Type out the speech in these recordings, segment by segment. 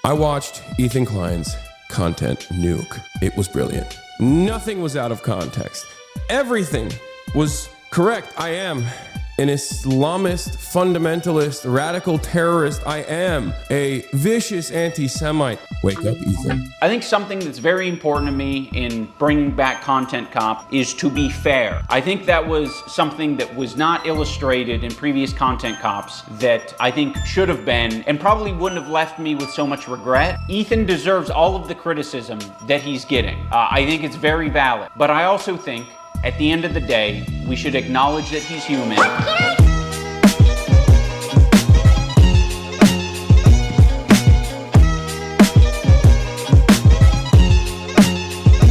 I watched Ethan Klein's content nuke. It was brilliant. Nothing was out of context. Everything was correct. I am an Islamist, fundamentalist, radical terrorist. I am a vicious anti-Semite. Wake up, Ethan. I think something that's very important to me in bringing back Content Cop is to be fair. I think that was something that was not illustrated in previous Content Cops that I think should have been and probably wouldn't have left me with so much regret. Ethan deserves all of the criticism that he's getting. I think it's very valid, but I also think at the end of the day, we should acknowledge that he's human.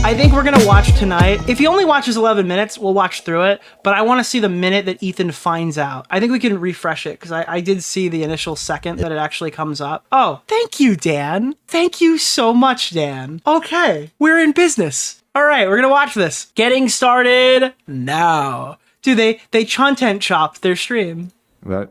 I think we're gonna watch tonight. If he only watches 11 minutes, we'll watch through it, but I wanna see the minute that Ethan finds out. I think we can refresh it, because I did see the initial second that it actually comes up. Oh, thank you, Dan. Thank you so much, Dan. Okay, we're in business. All right, we're gonna watch this. Getting started now. Dude, they content chopped their stream.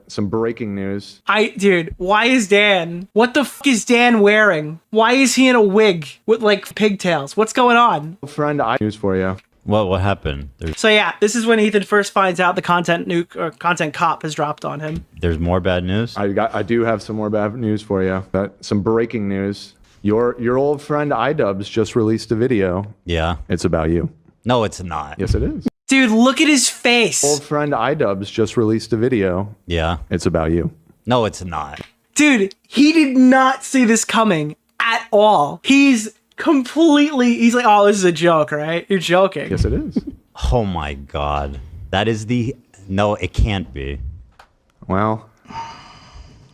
Some breaking news. Dude, why is Dan? What the fuck is Dan wearing? Why is he in a wig with like pigtails? What's going on? Friend, I news for you. What happened? So yeah, this is when Ethan first finds out the content nuke or content cop has dropped on him. There's more bad news? I do have some more bad news for you. Some breaking news. Your old friend iDubbbz just released a video. Yeah. It's about you. No, it's not. Yes, it is. Dude, look at his face. Old friend iDubbbz just released a video. Yeah. It's about you. No, it's not. Dude, he did not see this coming at all. He's like, oh, this is a joke, right? You're joking. Yes, it is. Oh my God. That is no, it can't be. Well.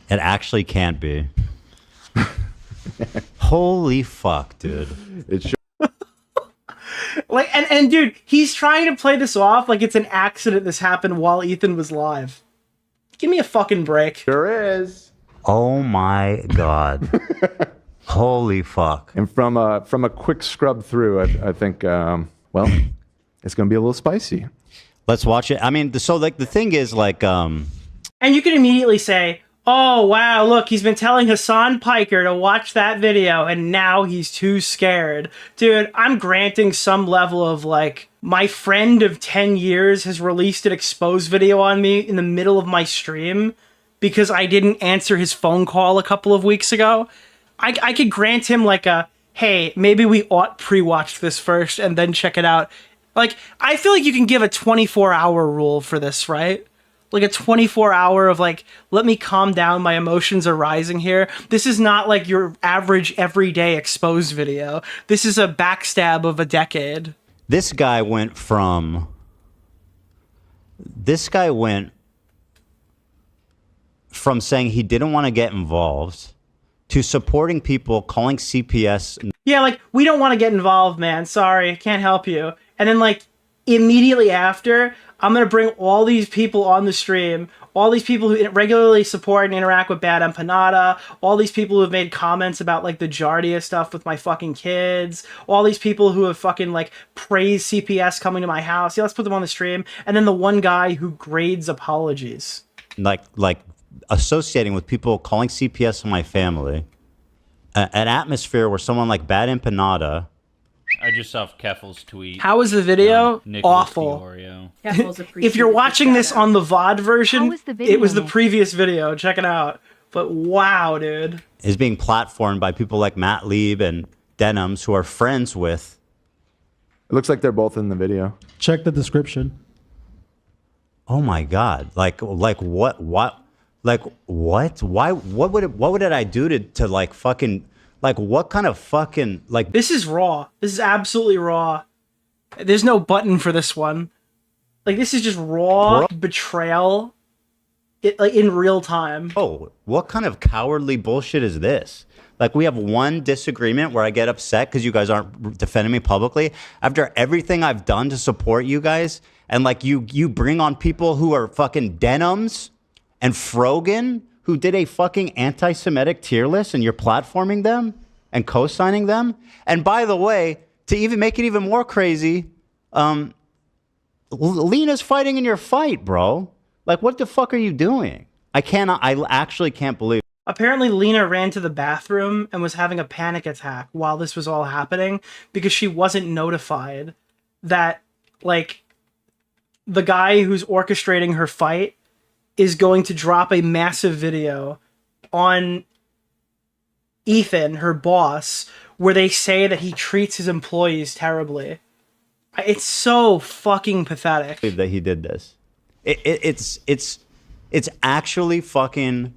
It actually can't be. Holy fuck, dude. It's like, and dude, he's trying to play this off like it's an accident this happened while Ethan was live. Give me a fucking break. Sure is. Oh my God. Holy fuck. And from a quick scrub through, I think, well, it's going to be a little spicy. Let's watch it. I mean, so like the thing is like, And you can immediately say, oh, wow, look, he's been telling Hasan Piker to watch that video, and now he's too scared. Dude, I'm granting some level of, like, my friend of 10 years has released an exposed video on me in the middle of my stream because I didn't answer his phone call a couple of weeks ago. I could grant him, like, hey, maybe we ought pre-watch this first and then check it out. Like, I feel like you can give a 24-hour rule for this, right? Like a 24-hour of like, let me calm down, my emotions are rising here. This is not like your average everyday exposed video. This is a backstab of a decade. This guy went from saying he didn't want to get involved to supporting people calling CPS. Yeah, like, we don't want to get involved, man. Sorry, can't help you. And then like immediately after, I'm going to bring all these people on the stream, all these people who regularly support and interact with Bad Empanada, all these people who have made comments about, like, the Giardia stuff with my fucking kids, all these people who have fucking, like, praised CPS coming to my house. Yeah, let's put them on the stream. And then the one guy who grades apologies. Like associating with people calling CPS on my family. An atmosphere where someone like Bad Empanada... I just saw Keffel's tweet. How was the video? Nicholas Awful. DeOrio. If you're watching this on the VOD version, it was the previous video. Check it out. But wow, dude. Is being platformed by people like Matt Lieb and Denims, who are friends with. It looks like they're both in the video. Check the description. Oh my God! Like what? Like what? Why? What would I do to like fucking? Like, what kind of fucking, like... This is raw. This is absolutely raw. There's no button for this one. Like, this is just raw betrayal like, in real time. Oh, what kind of cowardly bullshit is this? Like, we have one disagreement where I get upset because you guys aren't defending me publicly. After everything I've done to support you guys, and, like, you bring on people who are fucking Denims and Frogan... who did a fucking anti-Semitic tier list, and you're platforming them and co-signing them. And by the way, to even make it even more crazy, Lena's fighting in your fight, bro. Like, what the fuck are you doing? I actually can't believe Apparently, Lena ran to the bathroom and was having a panic attack while this was all happening because she wasn't notified that, like, the guy who's orchestrating her fight is going to drop a massive video on Ethan, her boss, where they say that he treats his employees terribly. It's so fucking pathetic that he did this. It's actually fucking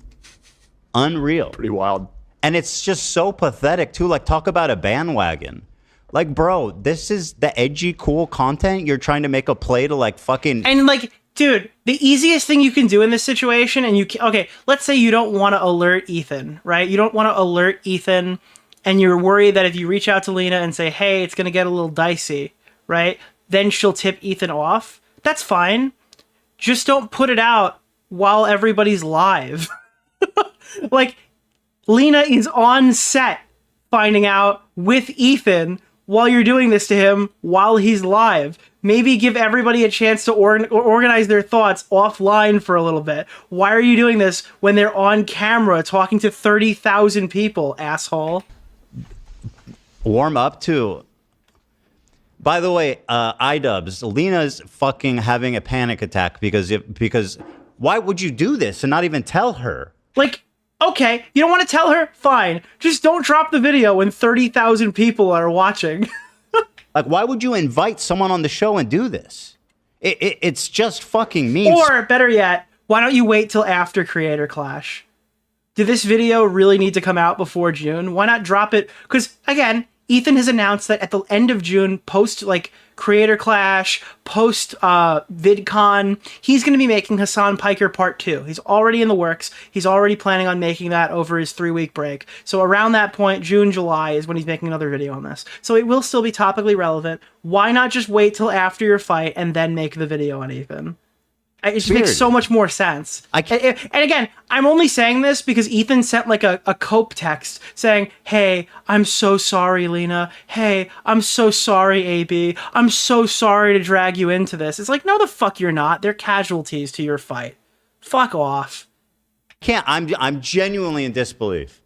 unreal. Pretty wild. And it's just so pathetic too. Like, talk about a bandwagon. Like, bro, this is the edgy, cool content you're trying to make a play to, like, fucking... And, like, dude, the easiest thing you can do in this situation, and okay, let's say you don't want to alert Ethan, right? You don't want to alert Ethan, and you're worried that if you reach out to Lena and say, hey, it's going to get a little dicey, right? Then she'll tip Ethan off. That's fine. Just don't put it out while everybody's live. Like, Lena is on set finding out with Ethan while you're doing this to him while he's live. Maybe give everybody a chance to organize their thoughts offline for a little bit. Why are you doing this when they're on camera talking to 30,000 people, asshole? Warm up to... By the way, iDubbbz, Lena's fucking having a panic attack because why would you do this and not even tell her? Like, okay, you don't want to tell her? Fine. Just don't drop the video when 30,000 people are watching. Like, why would you invite someone on the show and do this? It's just fucking mean. Or, better yet, why don't you wait till after Creator Clash? Did this video really need to come out before June? Why not drop it? Because, again, Ethan has announced that at the end of June, post, like, Creator Clash, post VidCon, he's going to be making Hasan Piker Part 2. He's already in the works. He's already planning on making that over his 3-week break. So around that point, June, July, is when he's making another video on this. So it will still be topically relevant. Why not just wait till after your fight and then make the video on Ethan? It just makes so much more sense. And again, I'm only saying this because Ethan sent like a cope text saying, hey, I'm so sorry, Lena. Hey, I'm so sorry, AB. I'm so sorry to drag you into this. It's like, no, the fuck you're not. They're casualties to your fight. Fuck off. I'm genuinely in disbelief.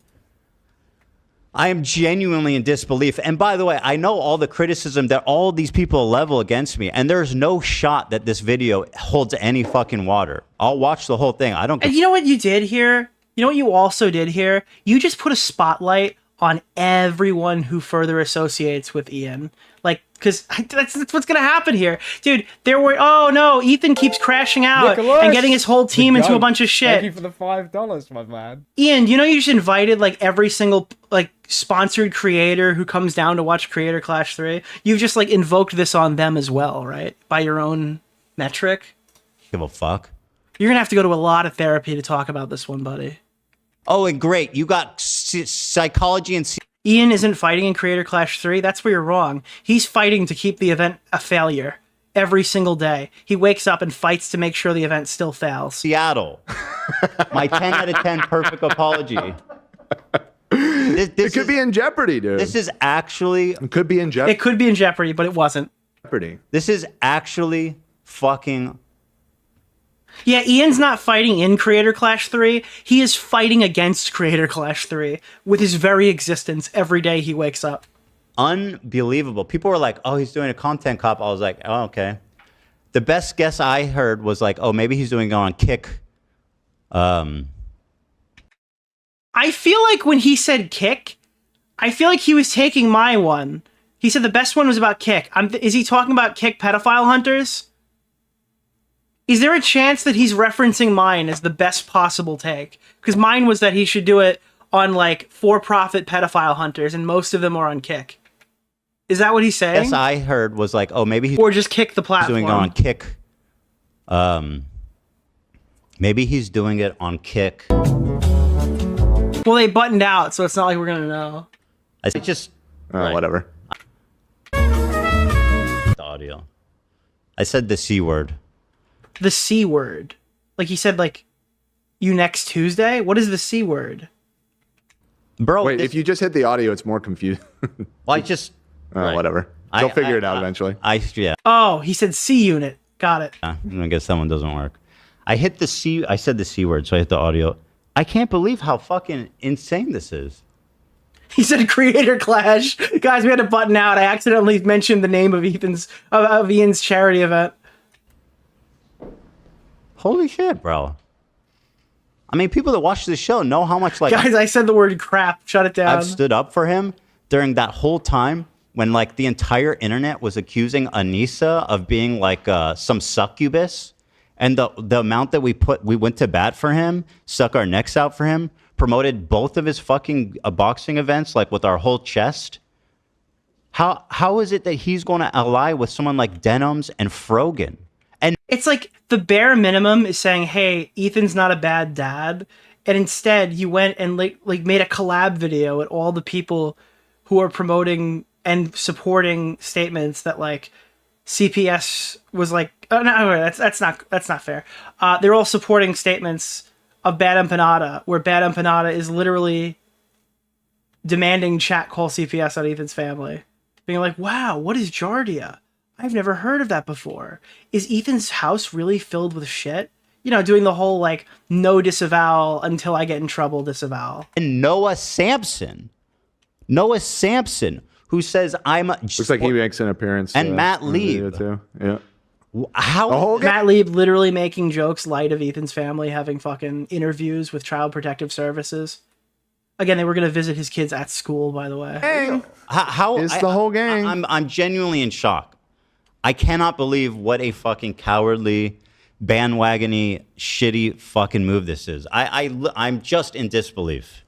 I am genuinely in disbelief. And by the way, I know all the criticism that all these people level against me, and there's no shot that this video holds any fucking water. I'll watch the whole thing. I don't. And you know what you did here? You know what you also did here? You just put a spotlight on everyone who further associates with Ian. Like, because that's what's going to happen here. Dude, there were, oh no, Ethan keeps crashing out and getting his whole team into a bunch of shit. Thank you for the $5, my man. Ian, you know you just invited like every single like sponsored creator who comes down to watch Creator Clash 3. You've just like invoked this on them as well, right? By your own metric. Give a fuck. You're going to have to go to a lot of therapy to talk about this one, buddy. Oh, and great. You got psychology and... Ian isn't fighting in Creator Clash 3. That's where you're wrong. He's fighting to keep the event a failure every single day. He wakes up and fights to make sure the event still fails. Seattle. My 10 out of 10 perfect apology. It could be in jeopardy, dude. This is actually... It could be in jeopardy. It could be in jeopardy, but it wasn't. Jeopardy. This is actually fucking... Yeah, Ian's not fighting in Creator Clash 3. He is fighting against Creator Clash 3 with his very existence every day he wakes up. Unbelievable. People were like, oh, he's doing a content cop. I was like, oh, okay. The best guess I heard was like, oh, maybe he's doing it on Kick. I feel like when he said Kick, I feel like he was taking my one. He said the best one was about Kick. Is he talking about Kick pedophile hunters? Is there a chance that he's referencing mine as the best possible take? Because mine was that he should do it on, like, for-profit pedophile hunters, and most of them are on Kick. Is that what he's saying? Yes, I heard was like, oh, maybe he's... Or just Kick the platform. Doing it on Kick. Maybe he's doing it on Kick. Well, they buttoned out, so it's not like we're going to know. I just... right. Whatever. The audio. I said the C word. The C word. Like he said, like, you next Tuesday? What is the C word? Bro, wait, if you just hit the audio, it's more confusing. Well, I just... right. Whatever. They'll figure it out eventually. Yeah. Oh, he said C unit. Got it. I guess that one doesn't work. I hit the C... I said the C word, so I hit the audio. I can't believe how fucking insane this is. He said creator clash. Guys, we had to button out. I accidentally mentioned the name of Ian's charity event. Holy shit, bro. I mean, people that watch this show know how much, like... Guys, I said the word crap. Shut it down. I've stood up for him during that whole time when, like, the entire internet was accusing Anissa of being, like, some succubus. And the amount that we went to bat for him, stuck our necks out for him, promoted both of his fucking boxing events, like, with our whole chest. How is it that he's going to ally with someone like Denims and Frogan? And it's like the bare minimum is saying, hey, Ethan's not a bad dad. And instead you went and like made a collab video with all the people who are promoting and supporting statements that like CPS was like, oh, no, that's not fair. They're all supporting statements of Bad Empanada, where Bad Empanada is literally demanding chat call CPS on Ethan's family. Being like, wow, what is Jardia? I've never heard of that before. Is Ethan's house really filled with shit? You know, doing the whole, like, no disavowal until I get in trouble disavowal. And Noah Sampson, who says I'm... Looks like he makes an appearance. And Matt Lieb. Too. Yeah. How? Matt Lieb literally making jokes light of Ethan's family having fucking interviews with Child Protective Services. Again, they were going to visit his kids at school, by the way. Gang. How is the whole gang? I'm genuinely in shock. I cannot believe what a fucking cowardly, bandwagony, shitty fucking move this is. I'm just in disbelief.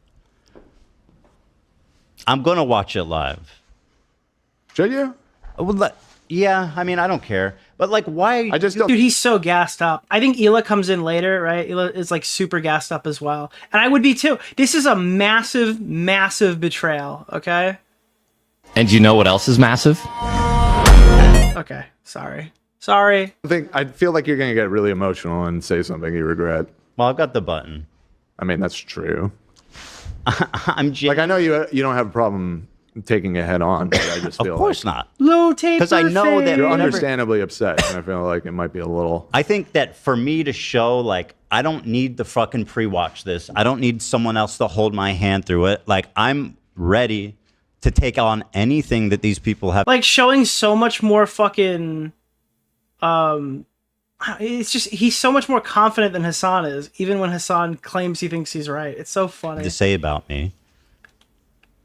I'm going to watch it live. Should you? Well, yeah, I mean, I don't care. But, like, why? I just don't. Dude, he's so gassed up. I think Hila comes in later, right? Hila is, like, super gassed up as well. And I would be, too. This is a massive, massive betrayal, okay? And you know what else is massive? Okay, sorry. I feel like you're going to get really emotional and say something you regret. Well, I've got the button. I mean, that's true. I know you don't have a problem taking it head on, but I just feel of course not. Low tape. Because I know that you're understandably upset, and I feel like it might be a little. I think that for me to show, like, I don't need to fucking pre-watch this. I don't need someone else to hold my hand through it. Like, I'm ready to take on anything that these people have. Like, showing so much more fucking... it's just, he's so much more confident than Hasan is, even when Hasan claims he thinks he's right. It's so funny. To say about me.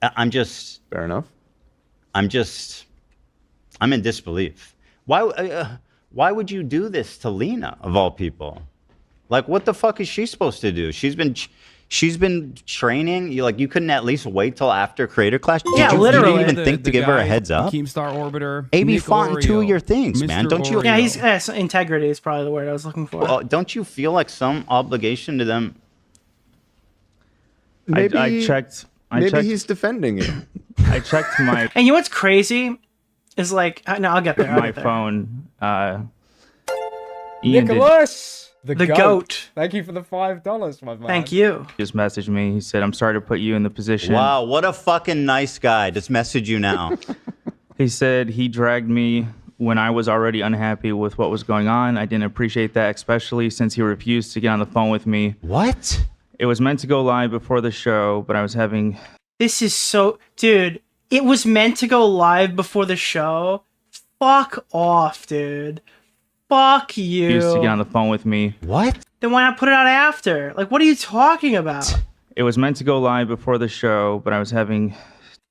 I'm just... Fair enough. I'm in disbelief. Why would you do this to Lena, of all people? Like, what the fuck is she supposed to do? She's been training. You couldn't at least wait till after Creator Clash? Yeah, literally. You didn't even think to give her a heads up? Keemstar Orbiter. AB Font, two of your things, man. Don't you? Yeah, he's integrity is probably the word I was looking for. Well, don't you feel like some obligation to them? Maybe I checked. Maybe he's defending you. I checked my And you know what's crazy is like, no, I'll get there. my phone. Ian Nicholas, the goat. Thank you for the $5, my man. Thank you. just messaged me. He said, "I'm sorry to put you in the position." Wow, what a fucking nice guy. Just message you now. He said he dragged me when I was already unhappy with what was going on. I didn't appreciate that, especially since he refused to get on the phone with me. What? It was meant to go live before the show, but I was having... This is so... Dude, it was meant to go live before the show? Fuck off, dude. Fuck you. Refused to get on the phone with me. What? Then why not put it out after? Like, what are you talking about? It was meant to go live before the show, but I was having...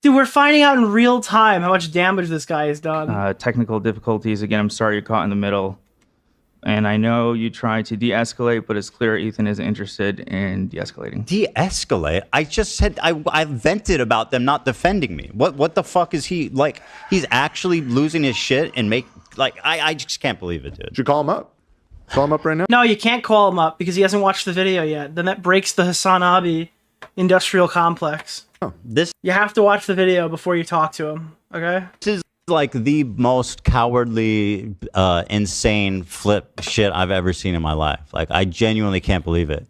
Dude, we're finding out in real time how much damage this guy has done. Technical difficulties. Again, I'm sorry you're caught in the middle. And I know you tried to de-escalate, but it's clear Ethan isn't interested in de-escalating. De-escalate? I just said I vented about them not defending me. What the fuck is he like? He's actually losing his shit and I just can't believe it, dude. Should you call him up? Call him up right now? No, you can't call him up because he hasn't watched the video yet. Then that breaks the Hasan Abi industrial complex. Oh, this You have to watch the video before you talk to him, okay? is like the most cowardly, insane flip shit I've ever seen in my life. Like, I genuinely can't believe it.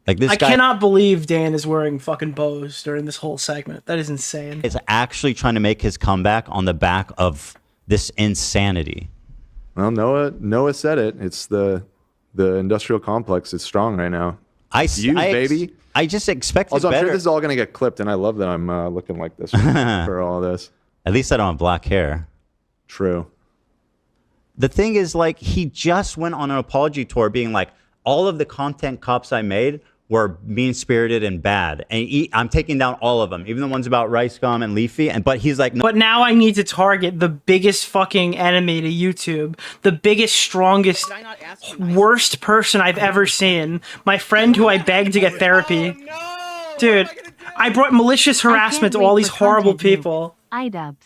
Like, this I guy cannot believe Dan is wearing fucking bows during this whole segment. That is insane. is actually trying to make his comeback on the back of this insanity. Well, Noah said it. It's the industrial complex is strong right now. Baby. I just expected Also, I'm better. sure this is all going to get clipped, and I love that I'm looking like this for all this. At least I don't have black hair. True. The thing is, like, he just went on an apology tour being like, all of the content cops I made were mean-spirited and bad. And I'm taking down all of them, even the ones about Rice Gum and Leafy. But he's like, no. But now I need to target the biggest fucking enemy to YouTube, the biggest, strongest, worst person I've ever seen. My friend who I begged to get therapy. Dude, I brought malicious harassment to all these horrible people. iDubbbz.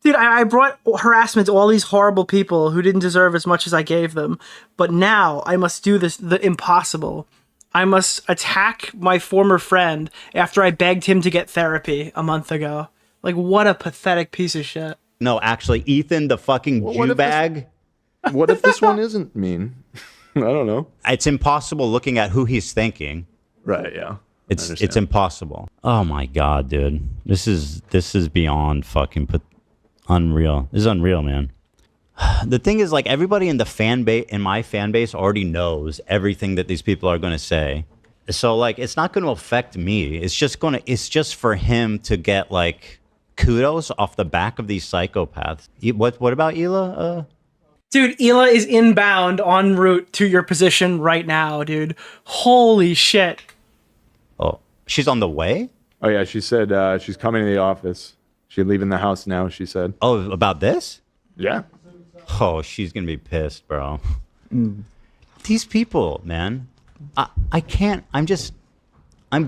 Dude, I brought harassment to all these horrible people who didn't deserve as much as I gave them. But now I must do the impossible. I must attack my former friend after I begged him to get therapy a month ago. Like, what a pathetic piece of shit. No, actually, Ethan, the fucking Jew bag. What if this one isn't mean? I don't know. It's impossible looking at who he's thinking. Right, yeah. It's impossible. Oh my God, dude. This is beyond fucking unreal. This is unreal, man. The thing is, like, everybody in the my fan base already knows everything that these people are going to say. So, like, it's not going to affect me. It's just for him to get, like, kudos off the back of these psychopaths. What about Hila? Dude, Hila is inbound en route to your position right now, dude. Holy shit. Oh, she's on the way? Oh, yeah, she said she's coming to the office. She's leaving the house now, she said. Oh, about this? Yeah. Oh, she's going to be pissed, bro. These people, man. I can't. I'm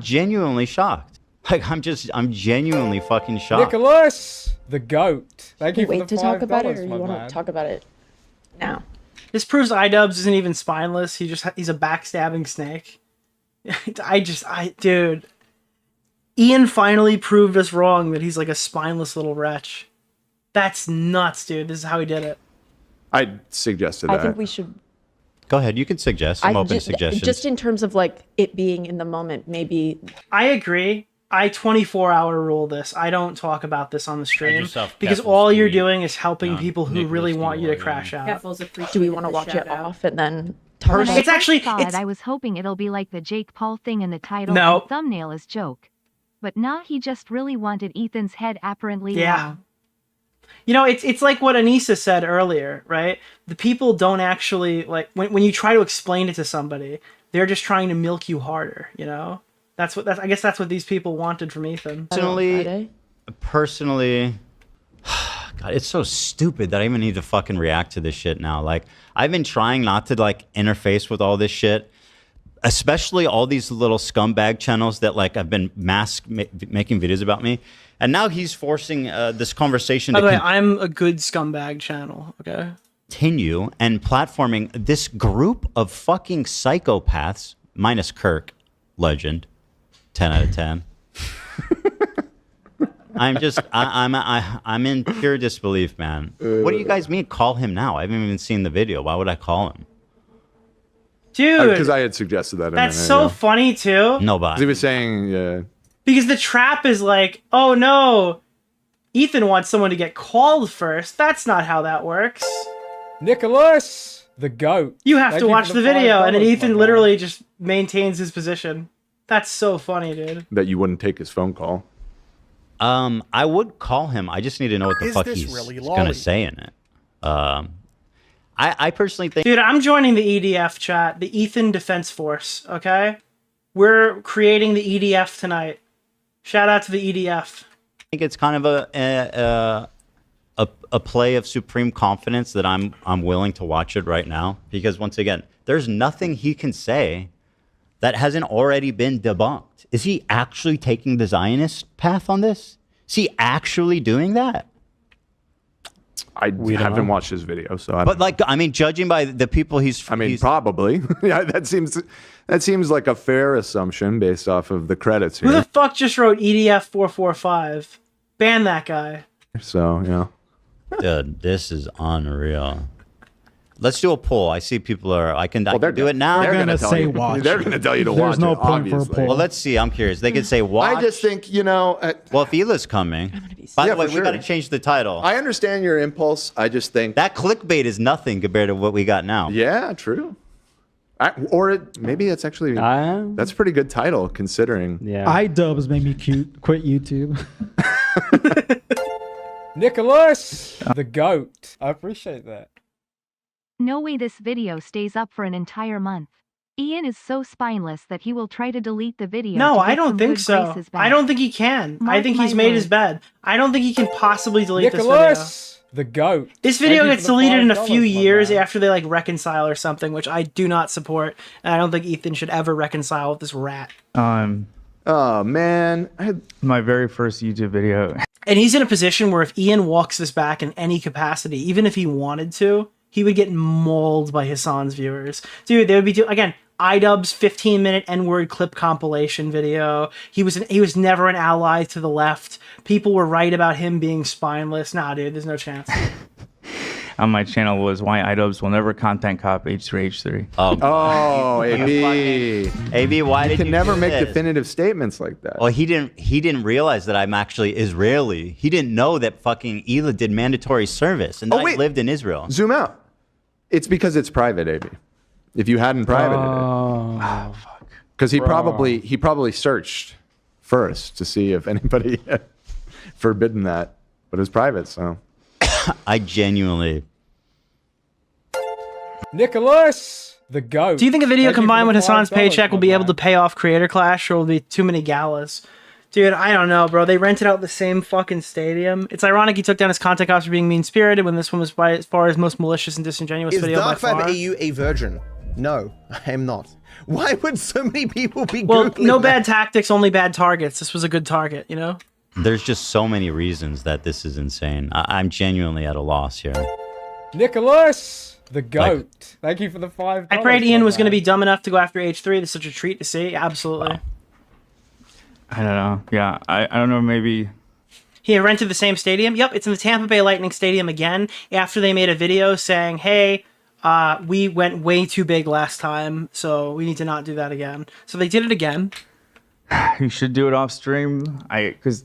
genuinely shocked. Like, I'm genuinely fucking shocked. Nicholas, the goat. Thank you for Wait the to talk about it, or $5, you my want man. to talk about it now? This proves iDubbbz isn't even spineless. He's a backstabbing snake. Dude. Ian finally proved us wrong that he's like a spineless little wretch. That's nuts, dude. This is how he did it. I suggested that. I think we should. Go ahead. You can suggest. I'm open to suggestions. Just in terms of like it being in the moment, maybe. I agree. I 24-hour rule this. I don't talk about this on the stream yourself because Keffel's all you're tweet doing is helping on people who Nicholas really want you to DeOrio. crash out. Do we want to watch it off and then? When I It's first actually- actually. saw it, I was hoping it'll be like the Jake Paul thing in the title. No. And thumbnail is joke. But nah, he just really wanted Ethan's head apparently. Yeah. now. You know, it's like what Anissa said earlier, right? The people don't actually, like, when you try to explain it to somebody, they're just trying to milk you harder, you know? I guess that's what these people wanted from Ethan. Personally, God, it's so stupid that I even need to fucking react to this shit now. Like, I've been trying not to, like, interface with all this shit, especially all these little scumbag channels that, like, have been making videos about me. And now he's forcing this conversation By to the way, I'm a good scumbag channel, okay? continue and platforming this group of fucking psychopaths, minus Kirk, legend, 10 out of 10. I'm in pure disbelief, man. What do you guys mean? Call him now? I haven't even seen the video. Why would I call him? Dude, because I had suggested that. that's so funny too. Nobody. He was saying, yeah. Because the trap is like, oh no, Ethan wants someone to get called first. That's not how that works. Nicholas, the goat. You have Thank to you watch for the video, and then $5, Ethan my literally just maintains his position. That's so funny, dude. That you wouldn't take his phone call. I would call him. I just need to know what the fuck he's going to say in it. I personally think... Dude, I'm joining the EDF chat, the Ethan Defense Force, okay? We're creating the EDF tonight. Shout out to the EDF. I think it's kind of a play of supreme confidence that I'm willing to watch it right now, because once again, there's nothing he can say that hasn't already been debunked. Is he actually taking the Zionist path on this? Is he actually doing that? I haven't watched his video, so I don't But like, I mean, judging by the people he's probably. Yeah, that seems like a fair assumption based off of the credits Who the here. fuck just wrote EDF 445? Ban that guy. So, yeah. Dude, this is unreal. Let's do a poll. I see people are. I can do it now. They're gonna say watch. They're gonna tell you to watch. There's no it, point for a obviously. poll. Well, let's see. I'm curious. They could say watch. I just think, well, if Hila's coming. By the way, we got to change the title. I understand your impulse. I just think that clickbait is nothing compared to what we got now. Yeah, true. Maybe that's actually that's a pretty good title considering. Yeah. iDubbbz made me quit YouTube. Nicholas, the goat. I appreciate that. No way this video stays up for an entire month. Ian is so spineless that he will try to delete the video. No, to I get don't some think good so. graces back. I don't think he can. I Mark think he's my made word. his bed. I don't think he can possibly delete Nicholas, the goat. this video. This video Thank you gets for the deleted in a $5, few my years man. after they like reconcile or something, which I do not support. And I don't think Ethan should ever reconcile with this rat. Oh man, My very first YouTube video. And he's in a position where if Ian walks this back in any capacity, even if he wanted to, he would get mauled by Hasan's viewers. Dude, they would be again, iDubbbz 15-minute N-word clip compilation video. He was never an ally to the left. People were right about him being spineless. Nah, dude, there's no chance. On my channel was why iDubbbz will never content cop H3H3. Oh, AB. AB, why did you you never do make this? definitive statements like that? Well, he didn't realize that I'm actually Israeli. He didn't know that fucking Hila did mandatory service and that I lived in Israel. Zoom out. It's because it's private, AB. If you hadn't privated it. Because he probably searched first to see if anybody had forbidden that. But it was private, so. I genuinely. Nicholas, the goat. Do you think a video Thank you combined for with the Hasan's $5, paycheck will my be able man. to pay off Creator Clash, or will be too many galas? Dude, I don't know, bro. They rented out the same fucking stadium. It's ironic he took down his content cops for being mean-spirited when this one was by far his most malicious and disingenuous video by far. Is EU a virgin? No, I am not. Why would so many people be Well, Googling no that? bad tactics, only bad targets. This was a good target, you know? There's just so many reasons that this is insane. I'm genuinely at a loss here. Nicholas, the goat. Thank you for the $5. I prayed Ian my was going to man. be dumb enough to go after H3. This is such a treat to see. Absolutely. I don't know. Yeah, I don't know. Maybe He rented the same stadium. Yep, it's in the Tampa Bay Lightning Stadium again after they made a video saying, hey, we went way too big last time, so we need to not do that again. So they did it again. you should do it off stream. Because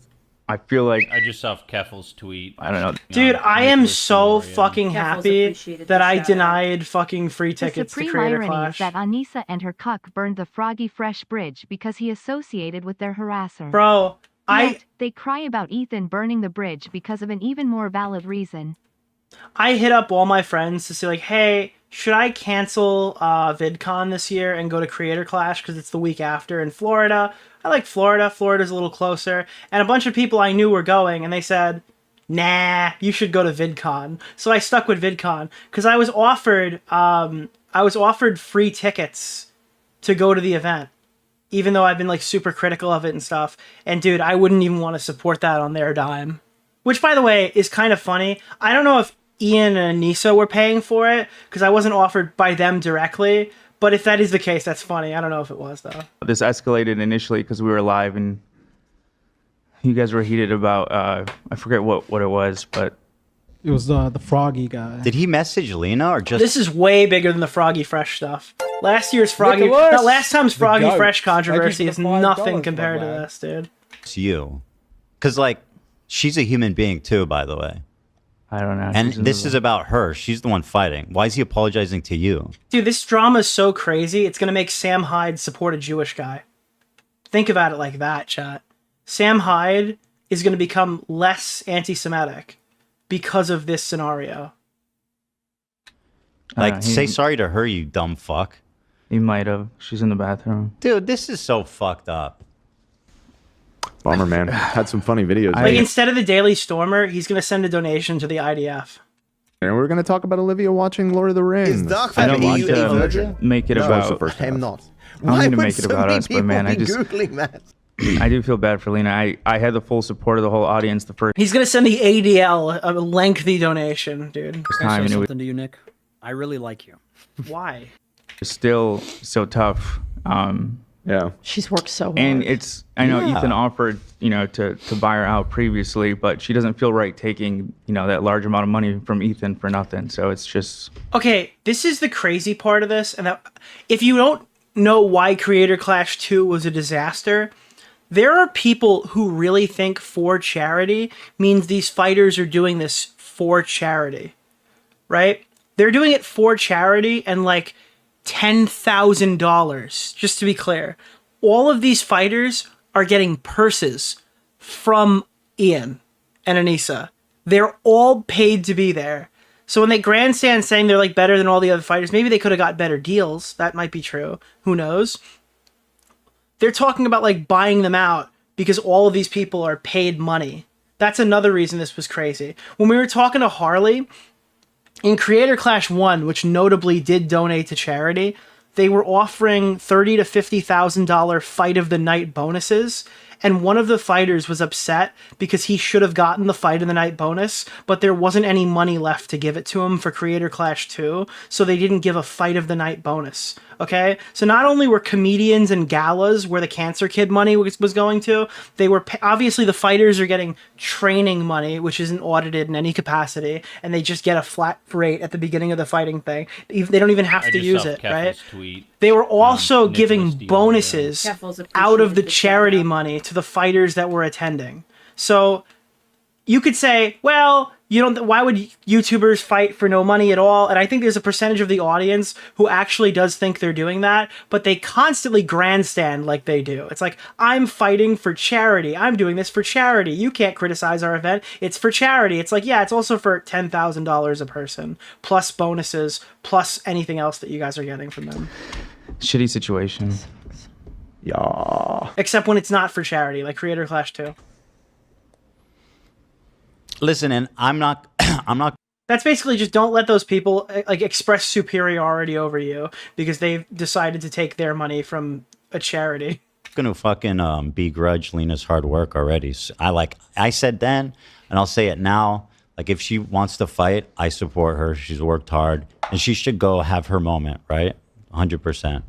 I feel like I just saw Keffel's tweet. I don't know. Dude, I am Nicholas so DeOrio. fucking happy that I denied fucking free The tickets to supreme Creator irony Clash. is that Anissa and her cuck burned the Froggy Fresh bridge because he associated with their harasser. Bro, Yet, they cry about Ethan burning the bridge because of an even more valid reason. I hit up all my friends to say, like, hey, should I cancel VidCon this year and go to Creator Clash because it's the week after in Florida? I like Florida. Florida's a little closer. And a bunch of people I knew were going, and they said, nah, you should go to VidCon. So I stuck with VidCon because I was offered free tickets to go to the event, even though I've been like super critical of it and stuff. And dude, I wouldn't even want to support that on their dime. Which, by the way, is kind of funny. I don't know if Ian and Anissa were paying for it because I wasn't offered by them directly. But if that is the case, that's funny. I don't know if it was, though. This escalated initially because we were live and you guys were heated about, I forget what it was, but... It was the Froggy guy. Did he message Lena or just... This is way bigger than the Froggy Fresh stuff. Last time's Froggy goat. Fresh controversy Thank is you for the $5, nothing compared to my man. this, dude. It's you? Because, like, she's a human being, too, by the way. I don't know. And this is about her. She's the one fighting. Why is he apologizing to you? Dude, this drama is so crazy, it's going to make Sam Hyde support a Jewish guy. Think about it like that, chat. Sam Hyde is going to become less anti-Semitic because of this scenario. Like, say sorry to her, you dumb fuck. He might have. She's in the bathroom. Dude, this is so fucked up. Bummer, man. Had some funny videos. Like, instead of the Daily Stormer, he's going to send a donation to the IDF. And we're going to talk about Olivia watching Lord of the Rings. Is Dark I Five don't want EU a to virgin? make it No, it's the about... first I am half. not. I don't Why mean to would make it so about many us, but people man, be I just... Googling that? I do feel bad for Lena. I had the full support of the whole audience the first He's going to send the ADL a lengthy donation, dude. time, and it was to you, Nick. I really like you. Why? still so tough. Yeah. She's worked so hard. And it's, I know Yeah. Ethan offered, to buy her out previously, but she doesn't feel right taking, that large amount of money from Ethan for nothing. So it's just... Okay, this is the crazy part of this. And that, if you don't know why Creator Clash 2 was a disaster, there are people who really think for charity means these fighters are doing this for charity, right? They're doing it for charity, and $10,000. Just to be clear, all of these fighters are getting purses from Ian and Anissa. They're all paid to be there. So when they grandstand saying they're like better than all the other fighters, maybe they could have got better deals. That might be true. Who knows? They're talking about like buying them out because all of these people are paid money. That's another reason this was crazy. When we were talking to Harley, in Creator Clash 1, which notably did donate to charity, they were offering $30,000 to $50,000 fight of the night bonuses. And one of the fighters was upset because he should have gotten the fight of the night bonus, but there wasn't any money left to give it to him for Creator Clash 2, so they didn't give a fight of the night bonus. Okay? So not only were comedians and galas where the Cancer Kid money was going to, they were obviously the fighters are getting training money, which isn't audited in any capacity, and they just get a flat rate at the beginning of the fighting thing. They don't even have to use it, right? They were also giving bonuses out of the charity money to the fighters that were attending. So you could say, well, why would YouTubers fight for no money at all? And I think there's a percentage of the audience who actually does think they're doing that, but they constantly grandstand like they do. It's like, I'm fighting for charity. I'm doing this for charity. You can't criticize our event. It's for charity. It's like, yeah, it's also for $10,000 a person, plus bonuses, plus anything else that you guys are getting from them. Shitty situation. Yeah. Except when it's not for charity, like Creator Clash 2. Listen, and I'm not. That's basically just don't let those people like express superiority over you because they've decided to take their money from a charity. Gonna fucking begrudge Lena's hard work already. So I said then, and I'll say it now. Like, if she wants to fight, I support her. She's worked hard, and she should go have her moment, right? 100%.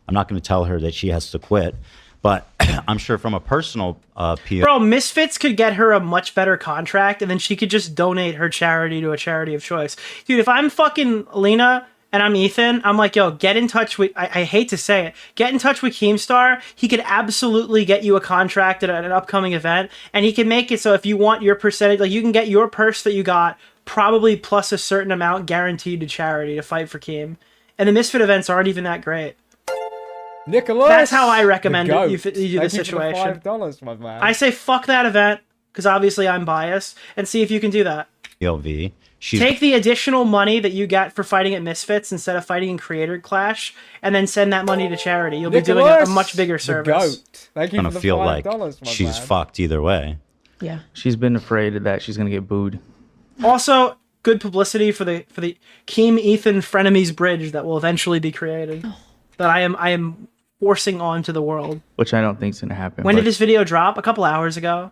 I'm not going to tell her that she has to quit, but I'm sure from a personal PR. Bro, Misfits could get her a much better contract, and then she could just donate her charity to a charity of choice. Dude, if I'm fucking Lena and I'm Ethan, I'm like, yo, get in touch with, I hate to say it, get in touch with Keemstar. He could absolutely get you a contract at an upcoming event, and he can make it so if you want your percentage, like you can get your purse that you got, probably plus a certain amount guaranteed to charity to fight for Keem. And the Misfit events aren't even that great. Nicholas, that's how I recommend it. You do the Thank situation. You for the $5, my man. I say fuck that event because obviously I'm biased, and see if you can do that. PLV. Take the additional money that you get for fighting at Misfits instead of fighting in Creator Clash, and then send that money to charity. You'll be doing a much bigger service. Thank you I'm gonna feel like she's fucked either way. Yeah, she's been afraid that she's gonna get booed. Also, good publicity for the Keem Ethan frenemies bridge that will eventually be created. That I am forcing onto the world. Which I don't think is gonna happen. When did this video drop? A couple hours ago.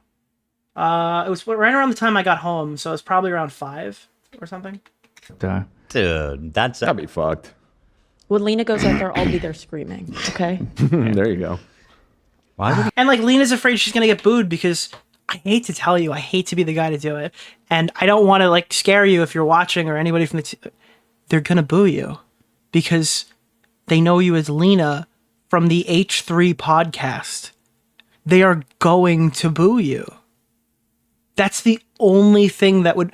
It was right around the time I got home, so it's probably around 5 or something. Dude, that'd be fucked. When Lena goes out there, I'll be there screaming. Okay. There you go. Why? And like Lena's afraid she's gonna get booed because I hate to tell you, I hate to be the guy to do it, and I don't want to like scare you if you're watching or anybody from they're gonna boo you because they know you as Lena from the H3 podcast. They are going to boo you. That's the only thing that would,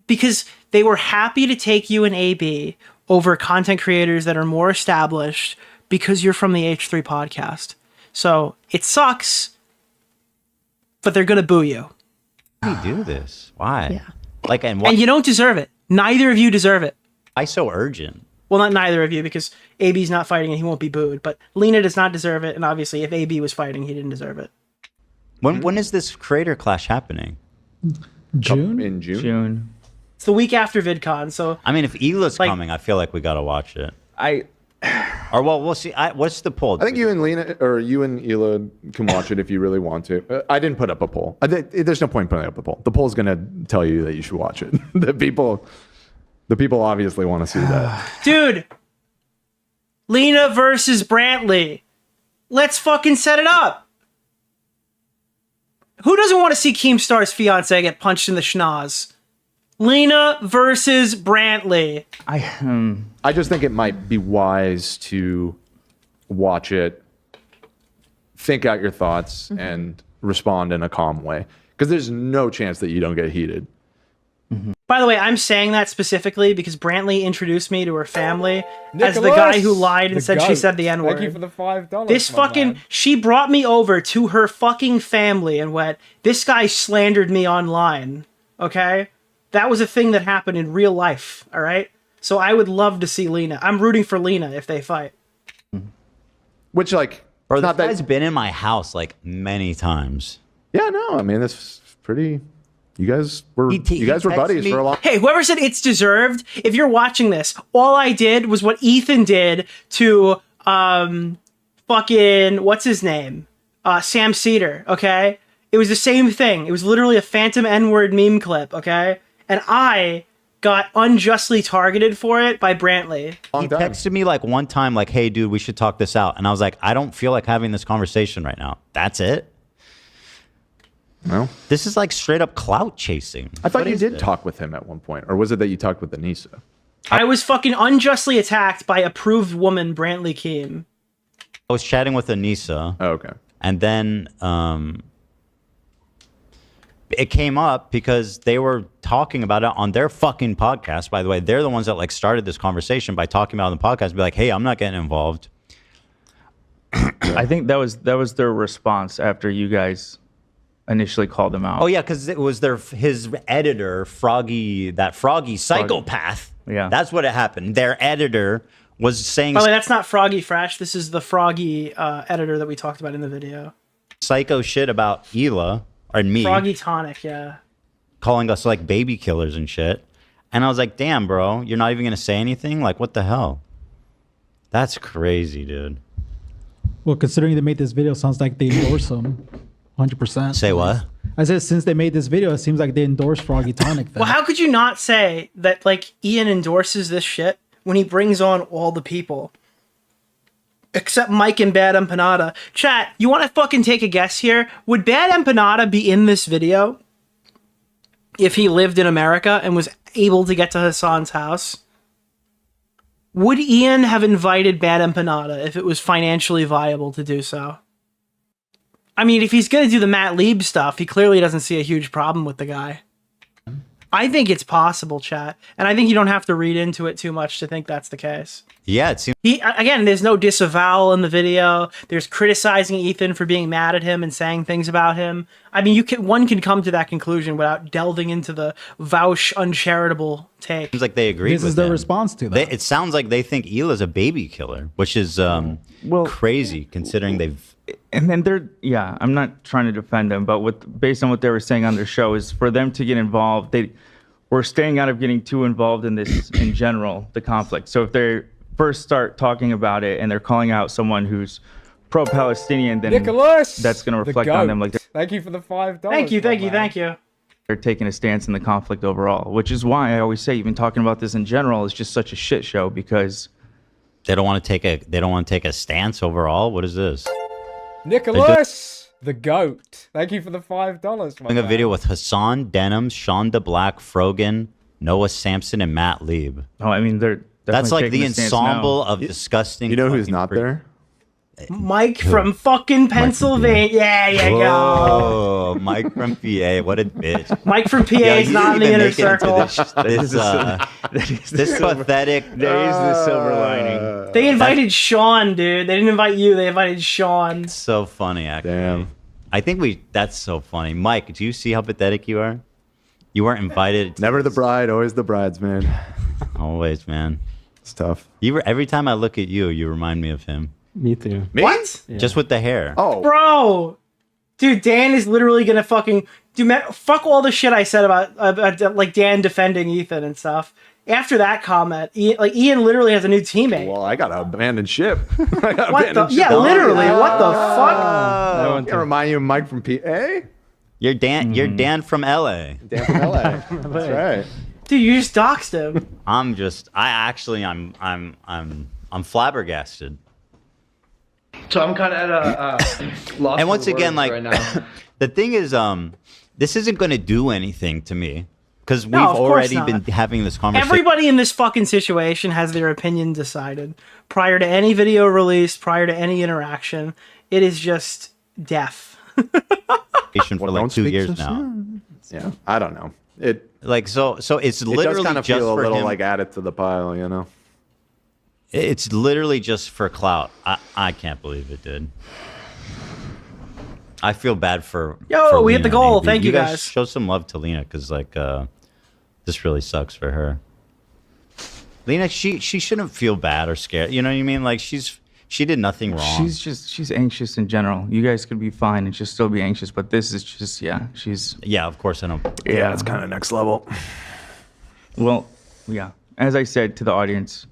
because they were happy to take you and AB over content creators that are more established because you're from the H3 podcast. So it sucks, but they're going to boo you. Why do we do this? Why? Yeah. Like, and you don't deserve it. Neither of you deserve it. Why so urgent? Well, not neither of you, because AB's not fighting and he won't be booed. But Lena does not deserve it, and obviously, if AB was fighting, he didn't deserve it. When is this Creator Clash happening? June? In June? June. It's the week after VidCon, so... I mean, if Hila's coming, I feel like we gotta watch it. Or, well, we'll see. What's the poll? I think you and Lena, or you and Hila can watch it if you really want to. I didn't put up a poll. There's no point putting up a poll. The poll's going to tell you that you should watch it. The people obviously want to see that. Dude! Lena versus Brantley. Let's fucking set it up! Who doesn't want to see Keemstar's fiance get punched in the schnoz? Lena versus Brantley. I just think it might be wise to watch it, think out your thoughts, and respond in a calm way. Because there's no chance that you don't get heated. By the way, I'm saying that specifically because Brantley introduced me to her family as the guy who lied and said she said the N-word. Thank you for the $5. This fucking... She brought me over to her fucking family and went, this guy slandered me online, okay? That was a thing that happened in real life, all right? So I would love to see Lena. I'm rooting for Lena if they fight. Which, like... Bro, this guy's been in my house, like, many times. Yeah, no, I mean, that's pretty... You guys were buddies for a long. Hey, whoever said it's deserved, if you're watching this, all I did was what Ethan did to fucking what's his name? Sam Cedar, okay? It was the same thing. It was literally a phantom N-word meme clip, okay? And I got unjustly targeted for it by Brantley. He texted me like one time, like, hey, dude, we should talk this out. And I was like, I don't feel like having this conversation right now. That's it? No. This is like straight up clout chasing. I thought you did talk with him at one point. Or was it that you talked with Anissa? I was fucking unjustly attacked by approved woman Brantley Keem. I was chatting with Anissa. Oh, okay. And then it came up because they were talking about it on their fucking podcast. By the way, they're the ones that like started this conversation by talking about it on the podcast. Be like, hey, I'm not getting involved. I think that was their response after you guys initially called him out. Oh yeah, because it was his editor, Froggy psychopath. Yeah, that's what it happened. Their editor was saying. By the way, that's not Froggy Fresh. This is the Froggy editor that we talked about in the video. Psycho shit about Hila and me. Froggy Tonic, yeah. Calling us like baby killers and shit. And I was like, damn, bro, you're not even gonna say anything? Like, what the hell? That's crazy, dude. Well, considering they made this video, sounds like they endorse him. 100%. Say what? I said since they made this video, it seems like they endorse Froggy Tonic. Well, how could you not say that, like, Ian endorses this shit when he brings on all the people? Except Mike and Bad Empanada. Chat, you want to fucking take a guess here? Would Bad Empanada be in this video if he lived in America and was able to get to Hasan's house? Would Ian have invited Bad Empanada if it was financially viable to do so? I mean, if he's going to do the Matt Lieb stuff, he clearly doesn't see a huge problem with the guy. I think it's possible, chat. And I think you don't have to read into it too much to think that's the case. Yeah, it seems... Again, there's no disavowal in the video. There's criticizing Ethan for being mad at him and saying things about him. I mean, one can come to that conclusion without delving into the vouch uncharitable take. Seems like they agree with This is their response to that. It sounds like they think Hila's a baby killer, which is crazy considering they've... And then I'm not trying to defend them, but based on what they were saying on their show, is for them to get involved, they were staying out of getting too involved in this in general, the conflict. So if they first start talking about it and they're calling out someone who's pro-Palestinian, then Nicholas, that's going to reflect on them. Like, thank you for the $5. Thank you. They're taking a stance in the conflict overall, which is why I always say even talking about this in general is just such a shit show because they don't want to take a stance overall. What is this? Nicholas, the GOAT. Thank you for the $5. Doing a video with Hasan, Denims, Shonda Black, Frogan, Noah Sampson, and Matt Lieb. Oh, I mean, that's like the ensemble of disgusting. You know who's not there? Mike from fucking Pennsylvania. Yeah, you go. Oh, Mike from PA. What a bitch. Mike from PA is not in the inner circle. This pathetic. There is the silver lining. They invited Sean, dude. They didn't invite you. They invited Sean. So funny, actually. Damn. I think that's so funny. Mike, do you see how pathetic you are? You weren't invited. Never the bride, always the bridesmaid. Always, man. It's tough. Every time I look at you, you remind me of him. Me too. Me? What? Yeah. Just with the hair. Oh. Bro. Dude, Dan is literally going to fucking... fuck all the shit I said about like Dan defending Ethan and stuff. After that comment, Ian literally has a new teammate. Well, I got to abandon ship. Yeah, literally. What the fuck? I can remind you of Mike from PA? You're Dan. You're Dan from LA. Dan from LA. That's right. Dude, you just doxed him. I'm flabbergasted. So I'm kind of at a loss. And once again, like right now. the thing is, this isn't going to do anything to me because we've No, of course already not. been having this conversation. Everybody in this fucking situation has their opinion decided prior to any video release, prior to any interaction. It is just death. For like 2 years now. Yeah, I don't know. It like so it's it does literally kind of just feel a for little him. like added to the pile, you know. It's literally just for clout. I can't believe it, dude. I feel bad for. Yo, for we hit Lena the goal. and AB. Thank you, guys. Show some love to Lena because like this really sucks for her. Lena, she shouldn't feel bad or scared. You know what I mean? Like she did nothing wrong. She's anxious in general. You guys could be fine and she'll still be anxious, but this is just she's of course I know. Yeah, it's kind of next level. Well, yeah. As I said to the audience,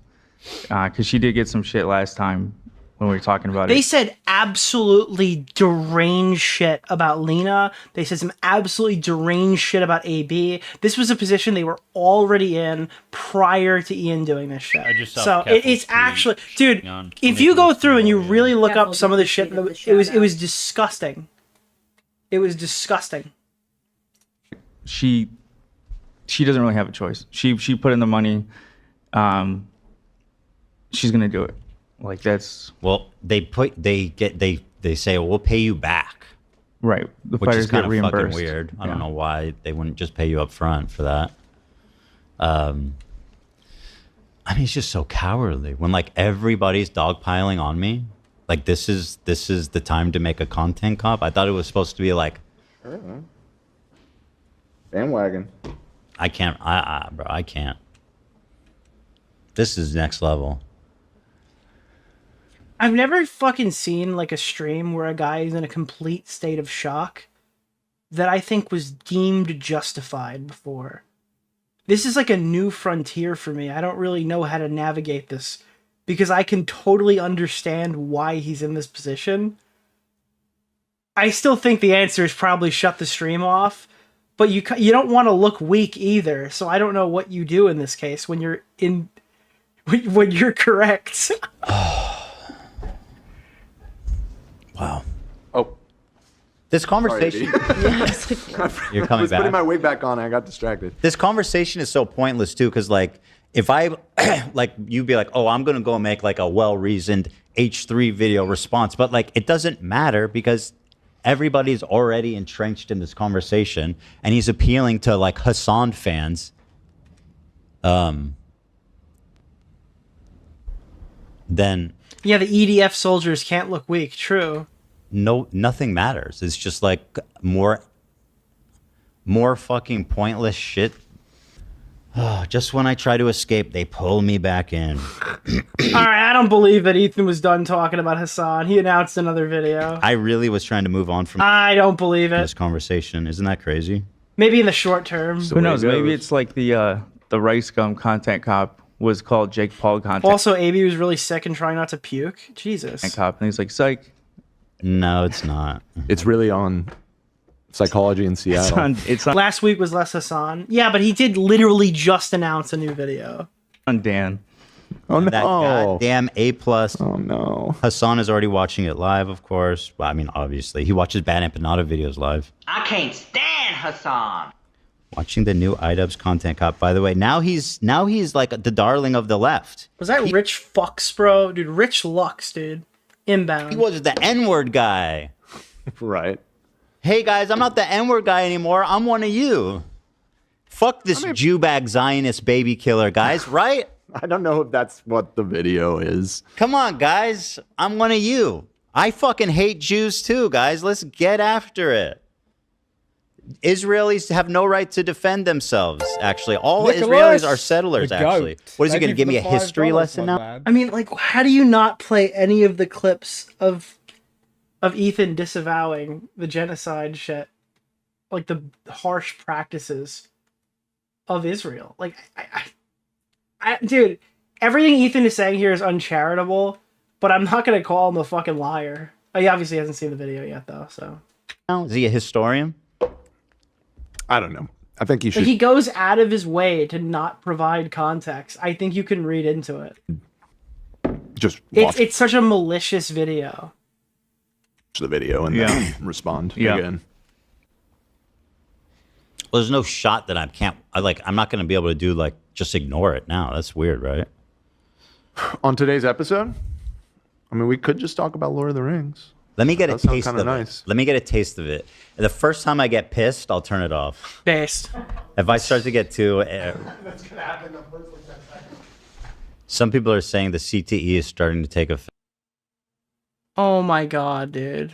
because she did get some shit last time when we were talking about They it. said absolutely deranged shit about Lena. They said some absolutely deranged shit about AB. This was a position they were already in prior to Ian doing this shit. I just saw So Keffel's it's actually, dude. on If you go Nicholas through and you DeOrio. really look up Keffel, some of the you shit, appreciated the it was shout-out. disgusting. It was disgusting. She doesn't really have a choice. She put in the money. She's gonna do it. Like that's Well, they say we'll pay you back. right. The Which fighters is kind get of fucking reimbursed. weird. I don't Yeah. know why they wouldn't just pay you up front for that. I mean, it's just so cowardly when like everybody's dogpiling on me. Like this is the time to make a content cop. I thought it was supposed to be like Bandwagon. I can't. Bro, I can't. This is next level. I've never fucking seen like a stream where a guy is in a complete state of shock that I think was deemed justified before. This is like a new frontier for me. I don't really know how to navigate this because I can totally understand why he's in this position. I still think the answer is probably shut the stream off, but you don't want to look weak either. So I don't know what you do in this case when you're correct. Wow. Oh. This conversation. You're coming I was back. putting my wig back on. I got distracted. This conversation is so pointless too, because like if I like you'd be like, oh, I'm gonna go make like a well-reasoned H3 video response, but like it doesn't matter because everybody's already entrenched in this conversation, and he's appealing to like Hasan fans. Then Yeah, the EDF soldiers can't look weak. True. nothing matters. It's just like more fucking pointless shit. Just when I try to escape, they pull me back in. All right, I don't believe that Ethan was done talking about Hasan. He announced another video. I really was trying to move on from I don't believe it. this conversation. Isn't that crazy? Maybe in the short term. Who knows? Maybe it's like the Rice Gum content cop was called Jake Paul content Also, AB was really sick and trying not to puke. Jesus. cop, and he's like, psych. No, it's not. It's really on Psychology in Seattle. It's on Last week was less Hasan. Yeah, but he did literally just announce a new video. Dan. Oh no! That goddamn A+. Oh no! Hasan is already watching it live, of course. Well, I mean, obviously, he watches Bad Empanada videos live. I can't stand Hasan. Watching the new iDubbbz content cop. By the way, now he's like the darling of the left. Was that Rich Fox, bro? Dude, Rich Lux, dude. Inbound. He was the N-word guy. Right. Hey guys, I'm not the N-word guy anymore. I'm one of you. Fuck this Jew bag Zionist baby killer, guys, right? I don't know if that's what the video is. Come on, guys. I'm one of you. I fucking hate Jews too, guys. Let's get after it. Israelis have no right to defend themselves, actually. All Nicholas, Israelis are settlers, the actually. goat. What is he Thank going to you give for me a the history $5, lesson my now? lad. I mean, like, how do you not play any of the clips of Ethan disavowing the genocide shit? Like, the harsh practices of Israel. Like, dude, everything Ethan is saying here is uncharitable, but I'm not going to call him a fucking liar. He obviously hasn't seen the video yet, though, so. Is he a historian? I don't know. I think he should. Like, he goes out of his way to not provide context. I think you can read into it. Just watch It's such a malicious video. the video and then respond again. Well, there's no shot that I'm not going to be able to do like just ignore it now. That's weird, right? On today's episode, I mean, we could just talk about Lord of the Rings. Let me get a That sounds taste of kinda it. nice. Let me get a taste of it. The first time I get pissed, I'll turn it off. Based. If I start to get too... some people are saying the CTE is starting to take effect. Oh my god, dude.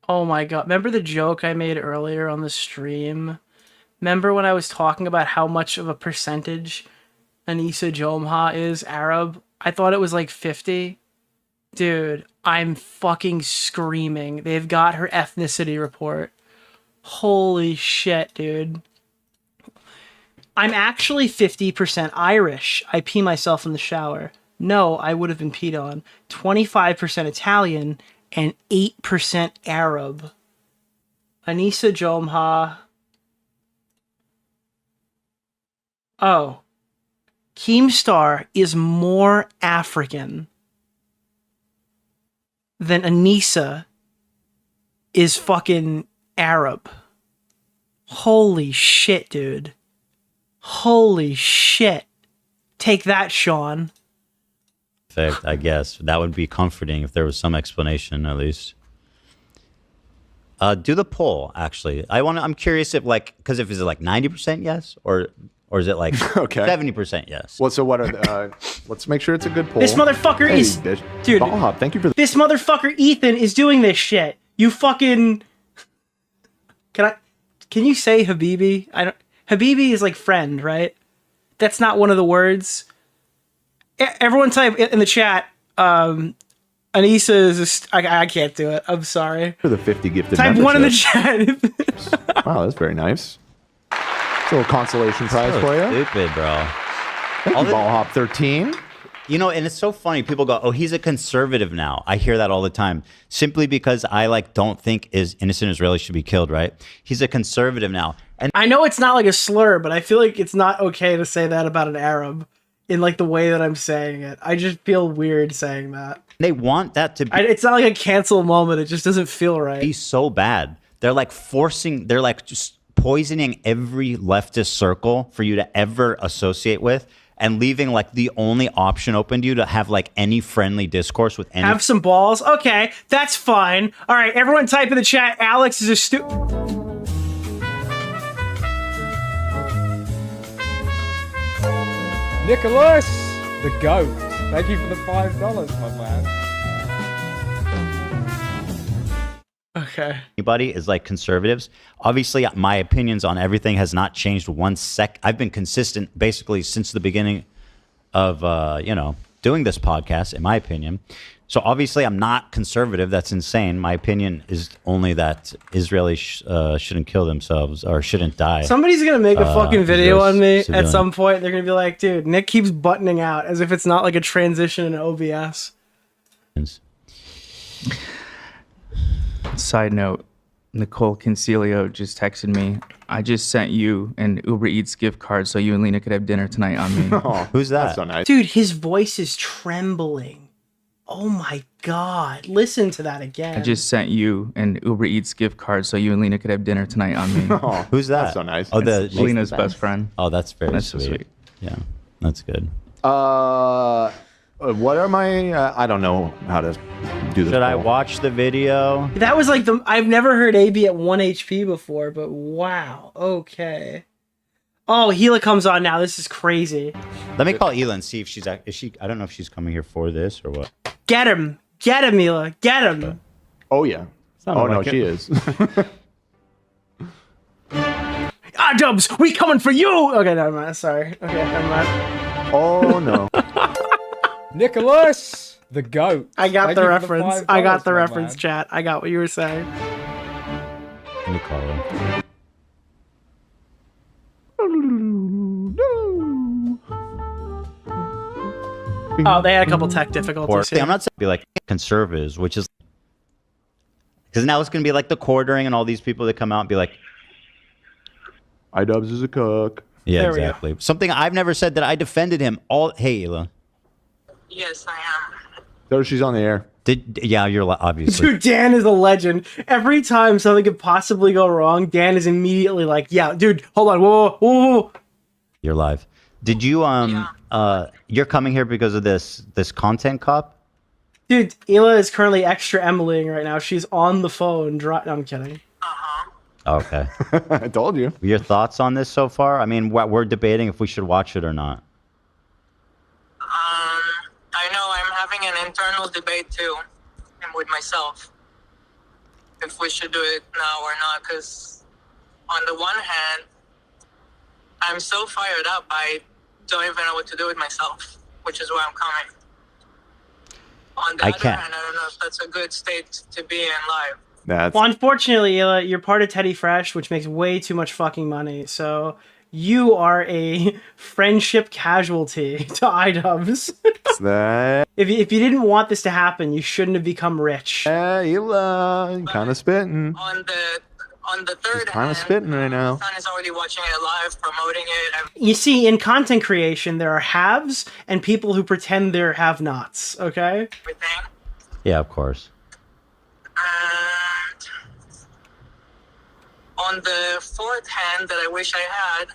Oh my god. Remember the joke I made earlier on the stream? Remember when I was talking about how much of a percentage Anissa Jomha is Arab? I thought it was like 50. Dude, I'm fucking screaming. They've got her ethnicity report. Holy shit, dude. I'm actually 50% Irish. I pee myself in the shower. No, I would have been peed on. 25% Italian and 8% Arab. Anissa Jomha. Oh. Keemstar is more African than Anissa is fucking Arab. Holy shit, dude. Holy shit. Take that, Sean. Fact, I guess. That would be comforting if there was some explanation, at least. Do the poll, actually. I'm curious if, like, because if is it like 90% yes? Or is it like 70% yes? Well, so what are the, let's make sure it's a good poll. This motherfucker is... Bitch. Dude. Ball hop, thank you for This motherfucker Ethan is doing this shit. You fucking... Can you say Habibi? Habibi is like friend, right? That's not one of the words. Everyone type in the chat, Anissa is... I can't do it. I'm sorry. For the 50 gifted Type membership. one in the chat. Wow, that's very nice. It's a little consolation prize So for you. stupid, bro. Thank you, Ball Hop 13. You know, and it's so funny. People go, "Oh, he's a conservative now." I hear that all the time, simply because I don't think innocent Israelis should be killed. Right? He's a conservative now, and I know it's not like a slur, but I feel like it's not okay to say that about an Arab in like the way that I'm saying it. I just feel weird saying that. they want that to be. It's not like a cancel moment. It just doesn't feel right. Be so bad. They're like just poisoning every leftist circle for you to ever associate with, and leaving like the only option open to you to have like any friendly discourse with any. Have some balls. Okay, that's fine. All right, everyone type in the chat. Alex is a Nicholas, the goat. Thank you for the $5, my man. Okay. Anybody is like conservatives. Obviously, my opinions on everything has not changed one sec. I've been consistent basically since the beginning of doing this podcast, in my opinion. So obviously, I'm not conservative. That's insane. My opinion is only that Israelis shouldn't kill themselves or shouldn't die. Somebody's gonna make a fucking video on me at civilian. some point. They're gonna be like, "Dude, Nick keeps buttoning out as if it's not like a transition in OBS." Side note, Nicole Concilio just texted me. I just sent you an Uber Eats gift card so you and Lena could have dinner tonight on me. Oh, who's that? That's so nice. Dude, his voice is trembling. Oh my god. Listen to that again. I just sent you an Uber Eats gift card so you and Lena could have dinner tonight on me. Oh, who's that? That's so nice. Oh, It's Lena's best friend. Oh, that's very That's so sweet. sweet. Yeah, that's good. What are my? I don't know how to do this. Should I poll. watch the video? That was like I've never heard AB at 1 HP before, but wow. Okay. Oh, Hila comes on now. This is crazy. Let me call Hila and see if she's. Is she? I don't know if she's coming here for this or what. Get him. Get him, Hila. Get him. Oh yeah. Oh no, like she it. is. iDubbbz, we coming for you. Okay, never mind. Sorry. Okay, never mind. Oh no. Nicholas, the goat. I got Thank the you for reference. $5, I got the my reference, man. chat. I got what you were saying. Let me call her. Oh, they had a couple tech difficulties. I'm not saying be like conservatives, which is because now it's gonna be like the quartering and all these people that come out and be like, iDubbbz is a cook. yeah, There we go. exactly. Something I've never said that I defended him. Hey, Hila. Yes, I am. There, she's on the air. Yeah, you're obviously. Dude, Dan is a legend. Every time something could possibly go wrong, Dan is immediately like, yeah, dude, hold on. Whoa, whoa, whoa. You're live. Did you you're coming here because of this content cop? Dude, Hila is currently extra Emilying right now. She's on the phone. No, I'm kidding. Okay. I told you. Your thoughts on this so far? I mean, we're debating if we should watch it or not. I know I'm having an internal debate too, and with myself, if we should do it now or not. Because on the one hand, I'm so fired up, I don't even know what to do with myself, which is why I'm coming. On the other hand, I don't know if that's a good state to be in live. Well, unfortunately, Hila, you're part of Teddy Fresh, which makes way too much fucking money. So you are a friendship casualty to iDubbbz. If you didn't want this to happen, you shouldn't have become rich. Hila, kind of spitting. On the third Kind of spitting right now. Hasan is already watching it live, promoting it. You see, in content creation, there are haves and people who pretend they're have-nots, okay? Yeah, of course. On the fourth hand that I wish I had,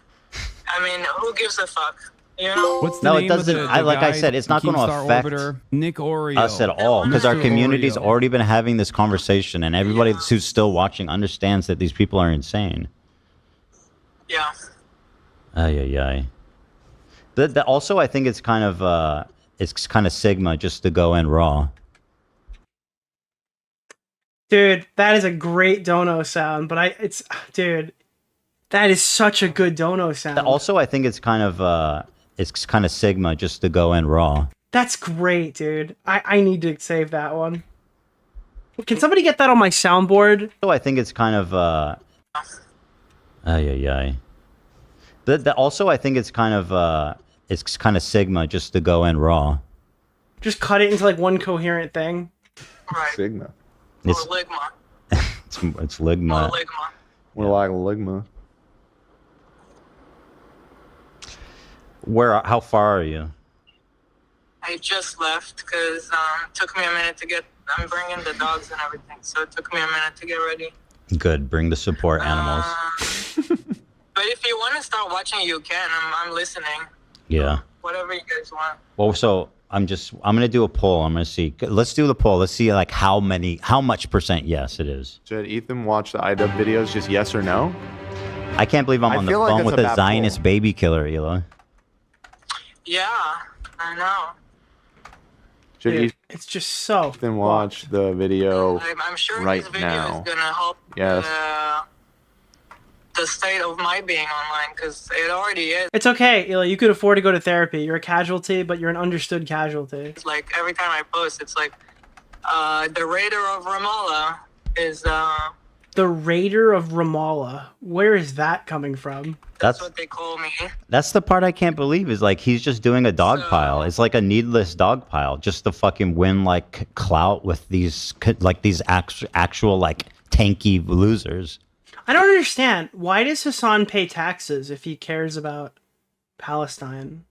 I mean, who gives a fuck? You know? What's the name of the Like I guy, said, it's not going to Keemstar affect Orbiter? Nick Oreo. us at all because our Mr. community's Oreo. already been having this conversation, and everybody who's still watching understands that these people are insane. Yeah. Ay, ay, ay. Also, I think it's kind of Sigma just to go in raw. Dude, that is a great dono sound, but dude, that is such a good dono sound. Also, I think it's kind of Sigma just to go in raw. That's great, dude. I need to save that one. Can somebody get that on my soundboard? So I think it's kind of ay, ay, ay. Also, I think it's kind of Sigma just to go in raw. Just cut it into like one coherent thing. Sigma. It's Ligma. it's Ligma. We're like Ligma. How far are you? I just left because it took me a minute to get. I'm bringing the dogs and everything, so it took me a minute to get ready. Good. Bring the support animals. But if you want to start watching, you can. I'm listening. Yeah. Whatever you guys want. Well, so I'm gonna do a poll. I'm gonna see. Let's do the poll. Let's see like how much percent yes it is. Should Ethan watch the iDub videos? Just yes or no? I can't believe I'm on the feel like phone it's with a a bad Zionist baby killer, Hila. Yeah, I know. Should it's just so. Ethan watch the video I'm sure right this video now? is gonna help Yes. the state of my being online, because it already is. It's okay, Hila. You could afford to go to therapy. You're a casualty, but you're an understood casualty. It's like every time I post, it's like the Raider of Ramallah is The Raider of Ramallah. Where is that coming from? that's what they call me. That's the part I can't believe is like he's just doing a dog pile. It's like a needless dog pile just to fucking win like clout with these actual like tanky losers. I don't understand. Why does Hasan pay taxes if he cares about Palestine?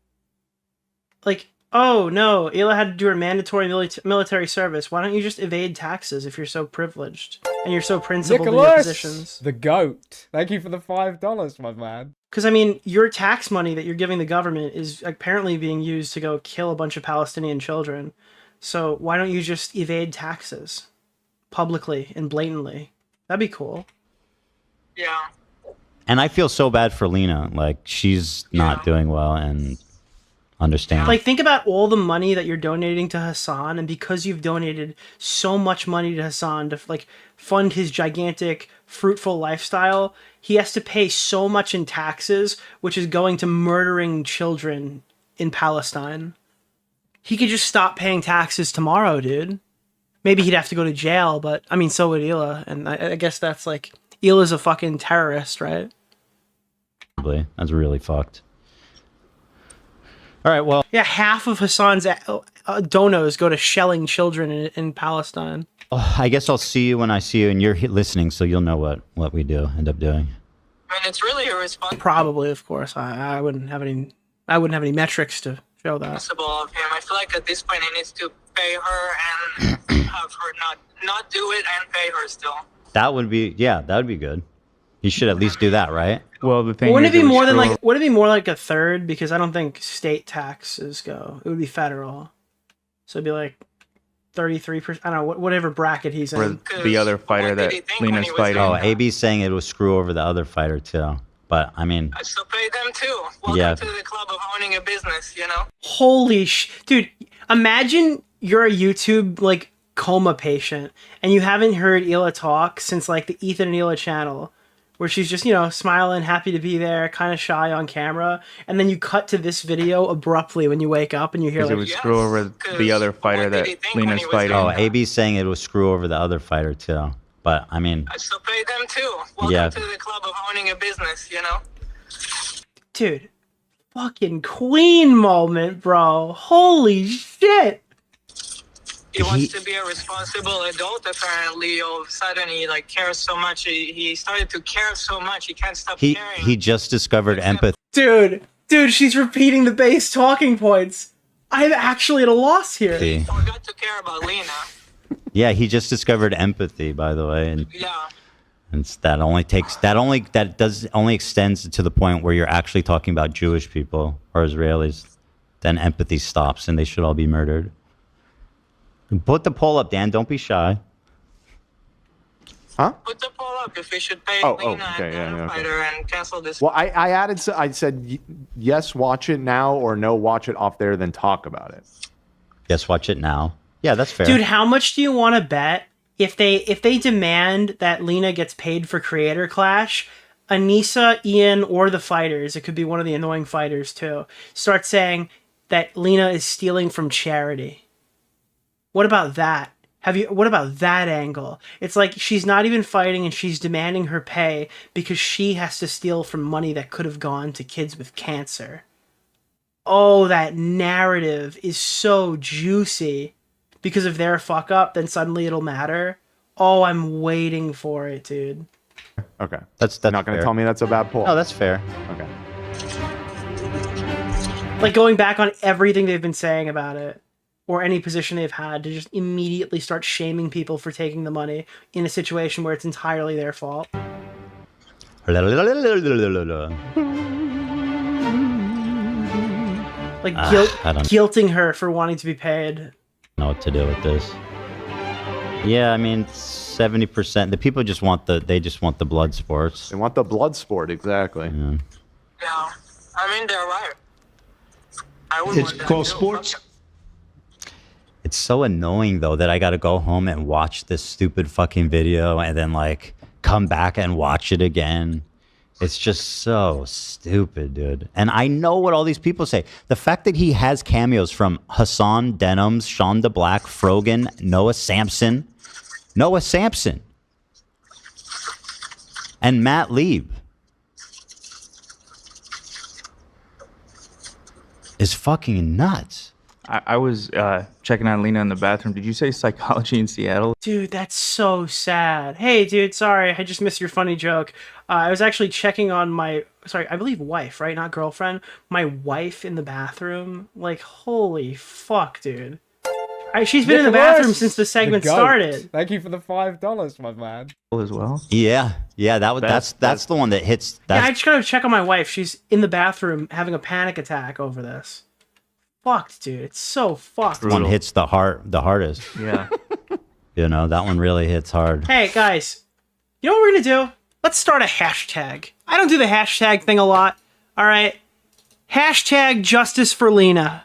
Like, oh no, Hila had to do her mandatory military service. Why don't you just evade taxes if you're so privileged and you're so principled in your positions? Nicholas, the goat. Thank you for the $5, my man. Because I mean, your tax money that you're giving the government is apparently being used to go kill a bunch of Palestinian children. So why don't you just evade taxes publicly and blatantly? That'd be cool. Yeah. And I feel so bad for Lena. Like she's not doing well and understand. Like, think about all the money that you're donating to Hasan, and because you've donated so much money to Hasan to like fund his gigantic, fruitful lifestyle, he has to pay so much in taxes, which is going to murdering children in Palestine. He could just stop paying taxes tomorrow, dude. Maybe he'd have to go to jail, but I mean, so would Hila, and I guess that's like Hila's a fucking terrorist, right? Probably. That's really fucked. All right, well. Yeah, half of Hasan's donos go to shelling children in Palestine. Oh, I guess I'll see you when I see you, and you're listening, so you'll know what we do end up doing. I mean, it's really irresponsible Probably, of course. I wouldn't have any metrics to show that. of him. I feel like at this point he needs to pay her and have her not do it and pay her still. That would be good. You should at least do that, right? Well, the thing Wouldn't it be more than like? Would it be more like a third? Because I don't think state taxes go. It would be federal. So it'd be like 33%. I don't know, whatever bracket he's For in. the other fighter that Lena's fighting. Oh, AB's saying it was screw over the other fighter too. But I mean, I still pay them too. Welcome yeah. to the club of owning a business, you know? Holy dude, imagine you're a YouTube like coma patient and you haven't heard Hila talk since like the Ethan and Hila channel, where she's just, you know, smiling, happy to be there, kind of shy on camera, and then you cut to this video abruptly when you wake up and you hear like, it was screw over the other fighter that Lena's fighting. Oh, AB's saying it was screw over the other fighter too. But I mean, I still pay them too. Welcome to the club of owning a business, you know? dude, fucking queen moment, bro. Holy shit. He wants to be a responsible adult, apparently. All of a sudden, he like cares so much. He started to care so much. He can't stop caring. He just discovered empathy. Dude, she's repeating the base talking points. I'm actually at a loss here. Forgot to care about Lena. Yeah, he just discovered empathy, by the way, and that only extends to the point where you're actually talking about Jewish people or Israelis. Then empathy stops, and they should all be murdered. Put the poll up, Dan. Don't be shy. Huh? Put the poll up if we should pay Oh, Lena okay, and fighter and cancel this. Well, I added. I said yes, watch it now, or no, watch it off there, then talk about it. Yes, watch it now. Yeah, that's fair. Dude, how much do you want to bet if they demand that Lena gets paid for Creator Clash, Anissa, Ian, or the fighters, it could be one of the annoying fighters too, start saying that Lena is stealing from charity? What about that? What about that angle? It's like she's not even fighting and she's demanding her pay because she has to steal from money that could have gone to kids with cancer. Oh, that narrative is so juicy. Because if they're a fuck up, then suddenly it'll matter. Oh, I'm waiting for it, dude. Okay. That's not going to tell me that's a bad poll. No, that's fair. Okay. Like going back on everything they've been saying about it, or any position they've had, to just immediately start shaming people for taking the money in a situation where it's entirely their fault. Like guilting her for wanting to be paid. Know what to do with this. Yeah, I mean, 70%. The people just want the blood sports. They want the blood sport, exactly. Yeah. Yeah, I mean, they're right. I would want that called too. sports. It's so annoying though that I got to go home and watch this stupid fucking video and then like come back and watch it again. It's just so stupid, dude. And I know what all these people say. The fact that he has cameos from Hasan, Denims, Sean the Black, Frogan, Noah Sampson, and Matt Lieb is fucking nuts. I was checking on Lena in the bathroom. Did you say psychology in Seattle? Dude, that's so sad. Hey, dude, sorry, I just missed your funny joke. I was actually checking on I believe wife, right? Not girlfriend. My wife in the bathroom. Like, holy fuck, dude. She's been in the bathroom since the segment started. Thank you for the $5, my man. As well. Yeah, that's the one that hits. Yeah, I just gotta check on my wife. She's in the bathroom having a panic attack over this. Fucked, dude. It's so fucked. That one hits the hardest. Yeah. You know, that one really hits hard. Hey, guys. You know what we're gonna do? Let's start a hashtag. I don't do the hashtag thing a lot. Alright? Hashtag justice for Lena.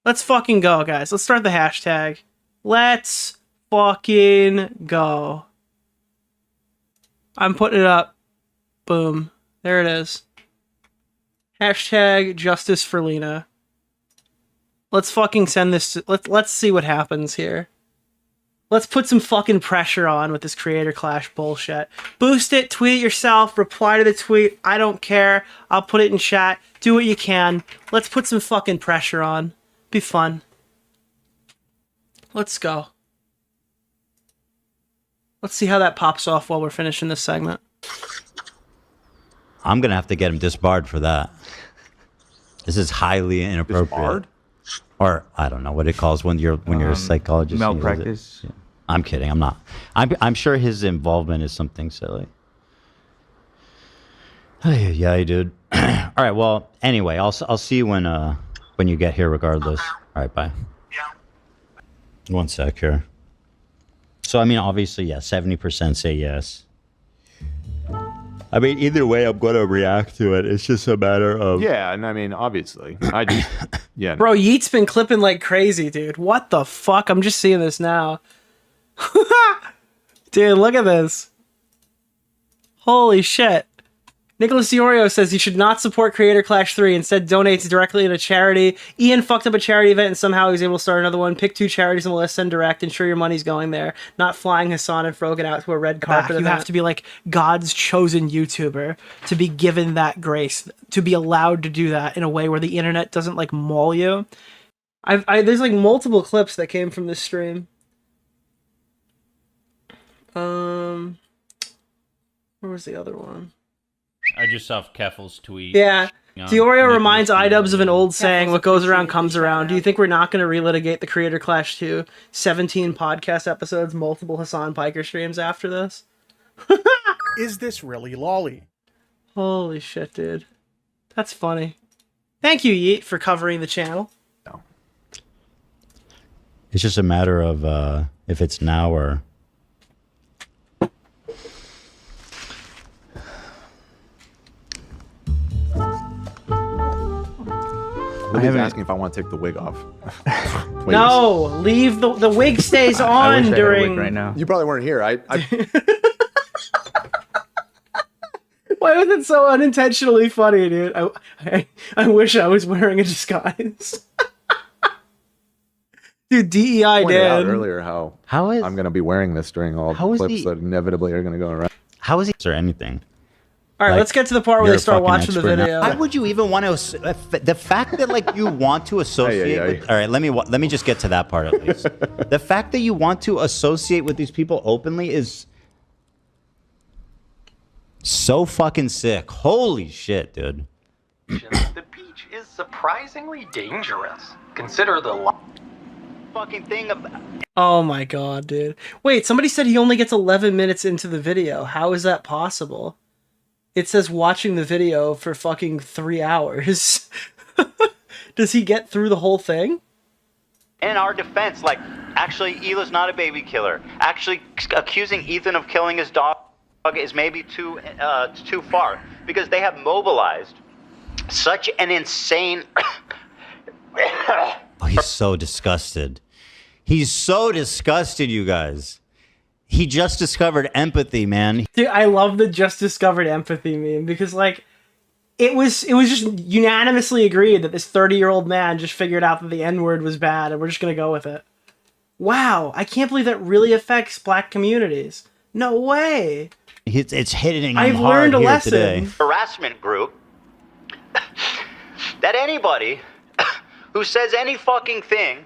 Let's fucking go, guys. Let's start the hashtag. Let's fucking go. I'm putting it up. Boom. There it is. Hashtag justice for Lena. Let's fucking send this to, let's see what happens here. Let's put some fucking pressure on with this Creator Clash bullshit. Boost it, tweet it yourself, reply to the tweet. I don't care. I'll put it in chat. Do what you can. Let's put some fucking pressure on. Be fun. Let's go. Let's see how that pops off while we're finishing this segment. I'm gonna have to get him disbarred for that. This is highly inappropriate. Disbarred? Or I don't know what it calls when you're a psychologist. Malpractice. Yeah. I'm kidding. I'm not. I'm sure his involvement is something silly. Yeah, dude. All right. Well, anyway, I'll see you when you get here. Regardless. All right. Bye. One sec here. So, I mean, obviously, yeah, 70% say yes. I mean, either way, I'm going to react to it. It's just a matter of... Yeah, and I mean, obviously. I just... Yeah. Bro, Yeet's been clipping like crazy, dude. What the fuck? I'm just seeing this now. Dude, look at this. Holy shit. Nicholas DeOrio says he should not support Creator Clash 3, instead donates directly to charity. Ian fucked up a charity event and somehow he was able to start another one. Pick 2 charities on the list, send direct, ensure your money's going there. Not flying Hasan and Frogan out to a red carpet. You have to be like God's chosen YouTuber to be given that grace, to be allowed to do that in a way where the internet doesn't like maul you. There's like multiple clips that came from this stream. Where was the other one? I just saw Keffel's tweet. Yeah. On DeOrio Nicholas reminds DeOrio. iDubbbz of an old saying, what goes around comes around. Do you think we're not going to relitigate the Creator Clash 2 17 podcast episodes, multiple Hasan Piker streams after this? Is this really lolly? Holy shit, dude. That's funny. Thank you, Yeet, for covering the channel. It's just a matter of if it's now or... He's asking if I want to take the wig off. No, leave the wig stays on during... right now. You probably weren't here. Why was it so unintentionally funny, dude? I wish I was wearing a disguise. Dude, DEI pointed out Dan. earlier how I'm going to be wearing this during all the clips that inevitably are going to go around. How is he or anything? All right, Like, let's get to the part where you're they a start fucking watching the expert now. video. Why would you even want to? The fact that like you want to associate. With, all right, let me just get to that part at least. The fact that you want to associate with these people openly is so fucking sick. Holy shit, dude. The beach is surprisingly dangerous. Consider the fucking thing of. Oh my god, dude. Wait, somebody said he only gets 11 minutes into the video. How is that possible? It says watching the video for fucking 3 hours. Does he get through the whole thing? In our defense, like, actually, Hila's not a baby killer. Actually, accusing Ethan of killing his dog is maybe too far, because they have mobilized such an insane... Oh, he's so disgusted. He's so disgusted, you guys. He just discovered empathy, man. Dude, I love the just discovered empathy meme because like it was just unanimously agreed that this 30-year-old man just figured out that the N-word was bad and we're just gonna go with it. Wow, I can't believe that really affects black communities. No way. It's hitting him I've hard learned a here lesson. today. Harassment group that anybody who says any fucking thing,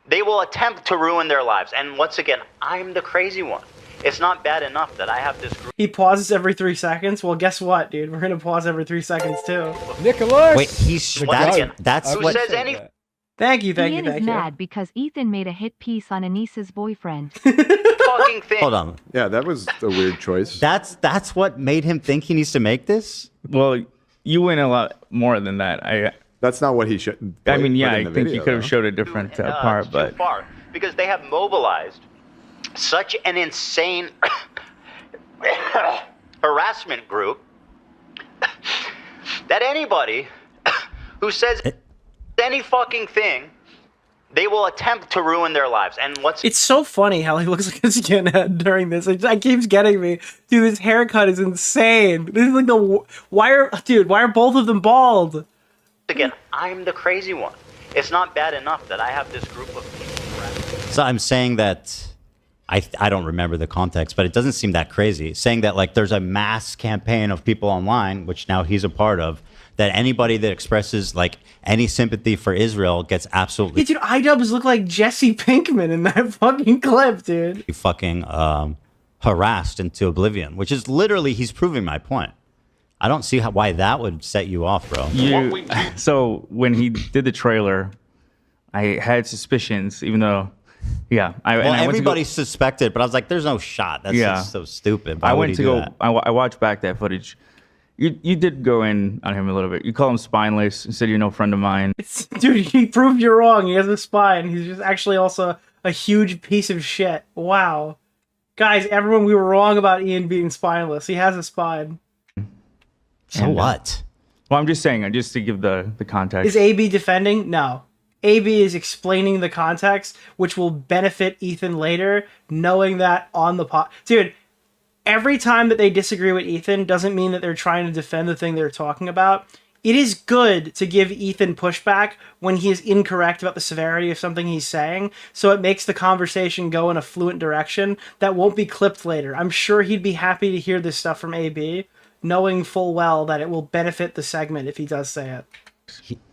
they will attempt to ruin their lives. And once again, I'm the crazy one. It's not bad enough that I have this group. He pauses every 3 seconds. Well, guess what, dude? We're gonna pause every 3 seconds too. Nicholas. Wait, that's who what says any. Thank you, thank Ian you, is thank you. mad because Ethan made a hit piece on Anissa's boyfriend. fucking thing. Hold on. Yeah, that was a weird choice. That's what made him think he needs to make this? Well, you win a lot more than that. That's not what he should. I mean, yeah, put I in the think video, you could have though. showed a different part, but Too far, because they have mobilized such an insane harassment group that anybody who says any fucking thing, they will attempt to ruin their lives. And what's It's so funny how he looks like a skinhead during this. It keeps getting me. Dude, this haircut is insane. This is like why are both of them bald? again, I'm the crazy one. It's not bad enough that I have this group of people. So I'm saying that I don't remember the context, but it doesn't seem that crazy. Saying that like there's a mass campaign of people online, which now he's a part of, that anybody that expresses like any sympathy for Israel gets absolutely Yeah, dude, iDubbbz look like Jesse Pinkman in that fucking clip, dude. fucking harassed into oblivion, which is literally, he's proving my point. I don't see why that would set you off, bro. So when he did the trailer, I had suspicions, even though, yeah. Everybody suspected, but I was like, there's no shot. That's just so stupid. Why I would went he to do go, that? I watched back that footage. You did go in on him a little bit. You call him spineless and said you're no friend of mine. Dude, he proved you're wrong. He has a spine. He's just actually also a huge piece of shit. Wow. Guys, everyone, we were wrong about Ian being spineless. He has a spine. So what? Well, I'm just saying, just to give the context. Is AB defending? No. AB is explaining the context, which will benefit Ethan later, knowing that on the pot. Dude, every time that they disagree with Ethan doesn't mean that they're trying to defend the thing they're talking about. It is good to give Ethan pushback when he is incorrect about the severity of something he's saying, so it makes the conversation go in a fluent direction that won't be clipped later. I'm sure he'd be happy to hear this stuff from AB, knowing full well that it will benefit the segment if he does say it.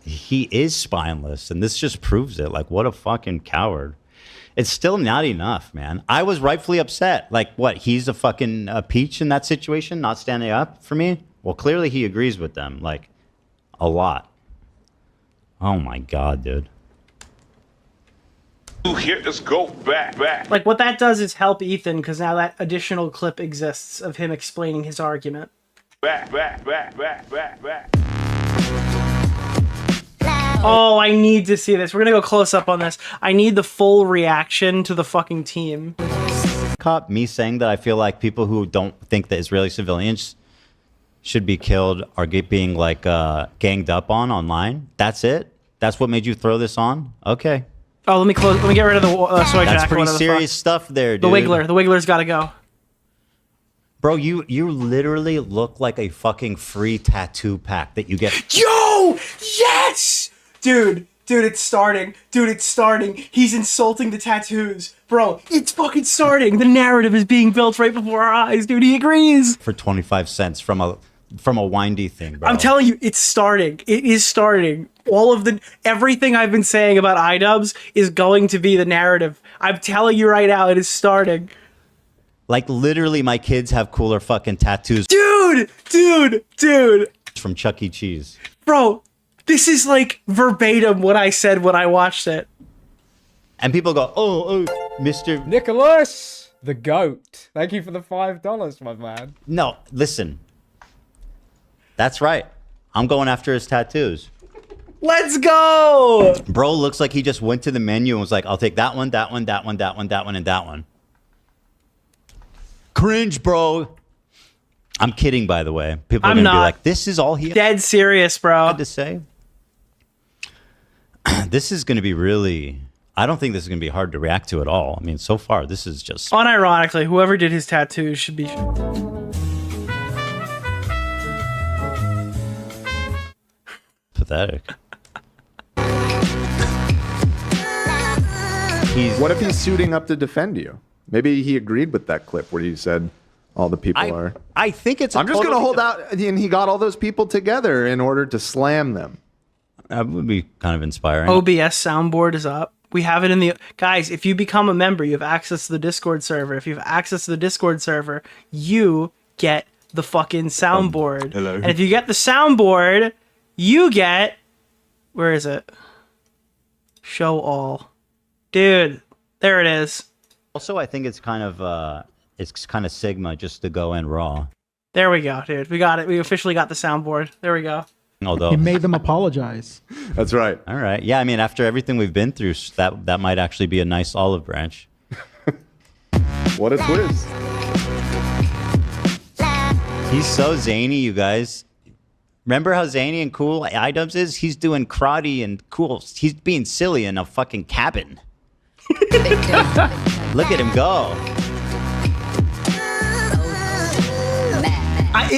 He is spineless, and this just proves it. Like, what a fucking coward. It's still not enough, man. I was rightfully upset. Like, what, he's a fucking peach in that situation, not standing up for me? Well, clearly he agrees with them, like, a lot. Oh my God, dude. Here, let's go back. Like, what that does is help Ethan, because now that additional clip exists of him explaining his argument. Back. Oh, I need to see this. We're gonna go close up on this. I need the full reaction to the fucking team. Cop me saying that I feel like people who don't think that Israeli civilians should be killed are being like ganged up on online. That's it? That's what made you throw this on? Okay. Oh, let me close. Let me get rid of the soy jack. That's pretty serious stuff there, dude. The Wiggler. The Wiggler's got to go. Bro, you literally look like a fucking free tattoo pack that you get. Yo! Yes! Dude, it's starting. Dude, it's starting. He's insulting the tattoos. Bro, it's fucking starting. The narrative is being built right before our eyes, dude. He agrees. For 25 cents from a windy thing, bro. I'm telling you, it's starting. It is starting. Everything I've been saying about iDubbbz is going to be the narrative. I'm telling you right now, it is starting. Like, literally, my kids have cooler fucking tattoos. Dude! From Chuck E. Cheese. Bro, this is like verbatim what I said when I watched it. And people go, oh, Mr. Nicholas, the goat. Thank you for the $5, my man. No, listen. That's right. I'm going after his tattoos. Let's go! Bro looks like he just went to the menu and was like, I'll take that one, that one, that one, that one, that one, and that one. Cringe, bro. I'm kidding, by the way. People are going to be like, this is all he dead serious, bro. Had to say. This is going to be really... I don't think this is going to be hard to react to at all. I mean, so far, this is just... Unironically, whoever did his tattoos should be... Pathetic. What if he's suiting up to defend you? Maybe he agreed with that clip where you said all the people are... I think it's... I'm just going to hold out, and he got all those people together in order to slam them. That would be kind of inspiring. OBS soundboard is up. We have it in the... Guys, if you become a member, you have access to the Discord server. If you have access to the Discord server, you get the fucking soundboard. Hello. And if you get the soundboard, you get... Where is it? Show all. Dude, there it is. Also, I think it's kind of Sigma just to go in raw. There we go, dude. We got it. We officially got the soundboard. There we go. Although He made them apologize. That's right. All right. Yeah, I mean, after everything we've been through, that might actually be a nice olive branch. What a twist. He's so zany, you guys. Remember how zany and cool iDubbbz is? He's doing karate and cool. He's being silly in a fucking cabin. Look at him go.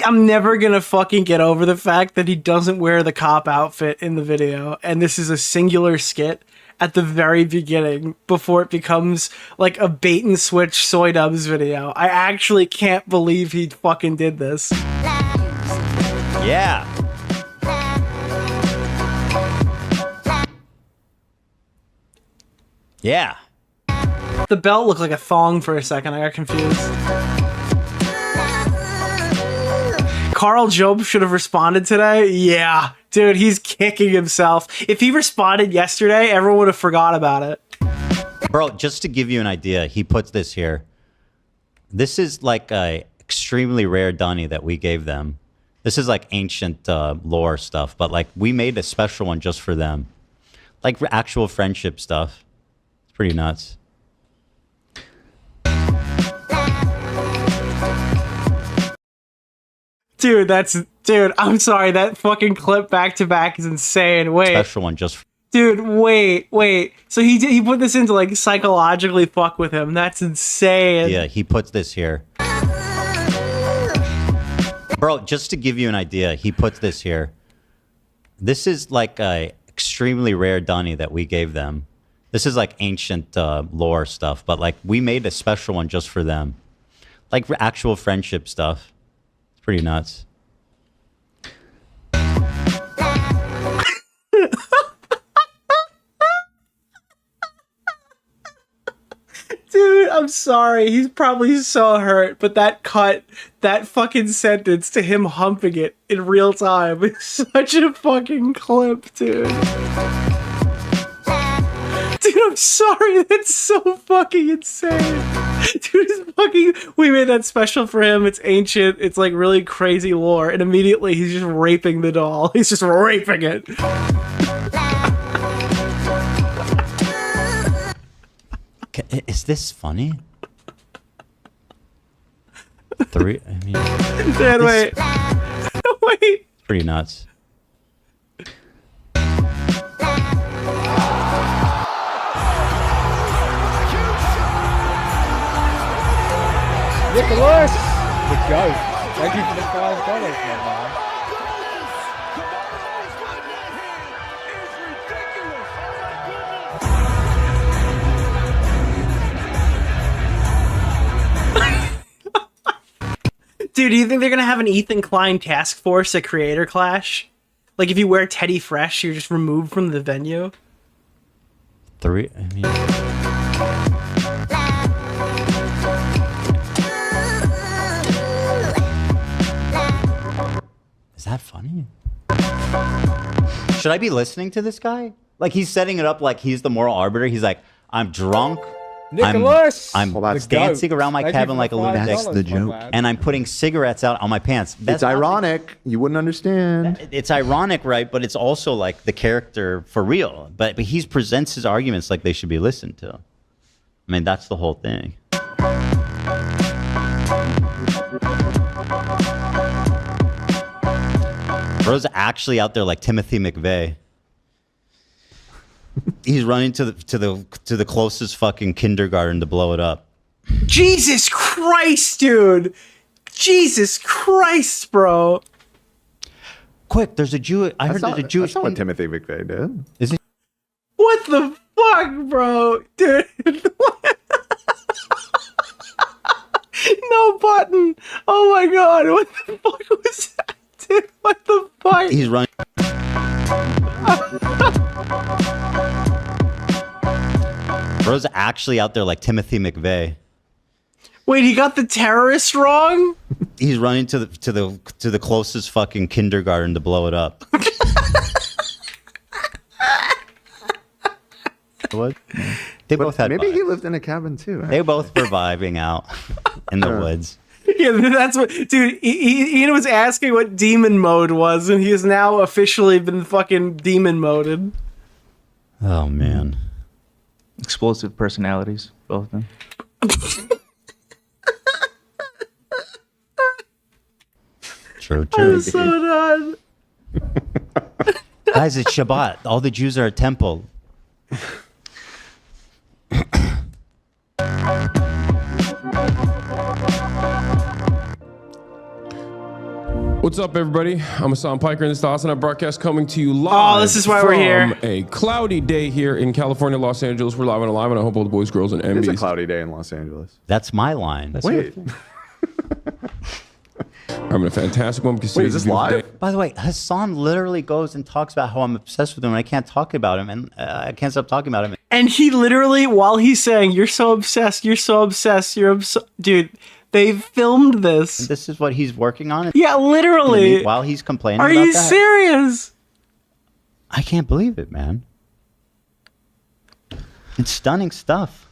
I'm never gonna fucking get over the fact that he doesn't wear the cop outfit in the video, and this is a singular skit at the very beginning before it becomes like a bait and switch iDubbbz video. I actually can't believe he fucking did this. Yeah. Yeah. The belt looked like a thong for a second. I got confused. Carl Job should have responded today. Yeah. Dude, he's kicking himself. If he responded yesterday, everyone would have forgot about it. Bro, just to give you an idea, he puts this here. This is like a extremely rare dunny that we gave them. This is like ancient lore stuff, but like we made a special one just for them. Like actual friendship stuff. It's pretty nuts. Dude, I'm sorry. That fucking clip back to back is insane. Wait. Special one just. Dude, wait. So he put this in to like psychologically fuck with him. That's insane. Yeah, he puts this here. Bro, just to give you an idea, he puts this here. This is like a extremely rare dunny that we gave them. This is like ancient lore stuff, but like we made a special one just for them. Like actual friendship stuff. It's pretty nuts. Dude, I'm sorry. He's probably so hurt, but that fucking sentence to him humping it in real time is such a fucking clip, dude. Dude, I'm sorry. That's so fucking insane. Dude, we made that special for him. It's ancient. It's like really crazy lore. And immediately he's just raping the doll. He's just raping it. Is this funny? I mean, Dad, wait. Wait. Pretty nuts. Nicholas, the goat. Thank you for the $5, my man. Dude, do you think they're gonna have an Ethan Klein task force at Creator Clash? Like if you wear Teddy Fresh, you're just removed from the venue? Is that funny? Should I be listening to this guy? Like he's setting it up like he's the moral arbiter. He's like, I'm drunk. Nicholas! I'm dancing around my cabin like a lunatic. That's the joke. And I'm putting cigarettes out on my pants. It's ironic. You wouldn't understand. It's ironic, right? But it's also like the character for real. But he presents his arguments like they should be listened to. I mean, that's the whole thing. Bro's actually out there like Timothy McVeigh. He's running to the closest fucking kindergarten to blow it up. Jesus Christ, dude! Jesus Christ, bro! Quick, there's a Jew. I heard there's a Jewish. That's not what Timothy McVeigh did. Is it? What the fuck, bro? Dude, no button. Oh my god, what the fuck was that, dude? What the fuck? He's running. Bro's actually out there like Timothy McVeigh. Wait, he got the terrorist wrong? He's running to the closest fucking kindergarten to blow it up. What? They both had. Maybe he lived in a cabin too. They both were vibing out in the woods. Yeah, that's what, dude. Ian was asking what demon mode was, and he has now officially been fucking demon moded. Oh man. Explosive personalities, both of them. True. I'm so done. Guys, it's Shabbat. All the Jews are at temple. What's up, everybody? I'm Hasan Piker, and this is the Hasan broadcast coming to you live. Oh, this is why we're here. From a cloudy day here in California, Los Angeles. We're live and alive, and I hope all the boys, girls, and MBs. It's a cloudy day in Los Angeles. That's my line. Wait. I'm having a fantastic one. Because Wait, is this live? By the way, Hasan literally goes and talks about how I'm obsessed with him, and I can't talk about him, and I can't stop talking about him. And he literally, while he's saying, "You're so obsessed, you're so obsessed, you're obsessed," dude. They filmed this. And this is what he's working on? Yeah, literally. While he's complaining Are about you that? serious? I can't believe it, man. It's stunning stuff.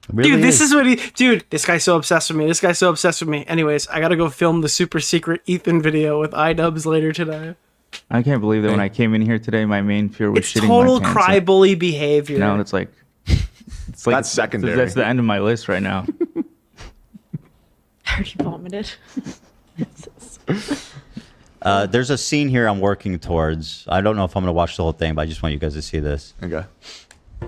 It really Dude, this is what he... Dude, this guy's so obsessed with me. This guy's so obsessed with me. Anyways, I gotta go film the super secret Ethan video with iDubbbz later today. I can't believe that when I came in here today, my main fear was It's shitting total my pants. cry bully behavior. No, it's like That's secondary. That's the end of my list right now. I already vomited. There's a scene here I'm working towards. I don't know if I'm going to watch the whole thing, but I just want you guys to see this. Okay.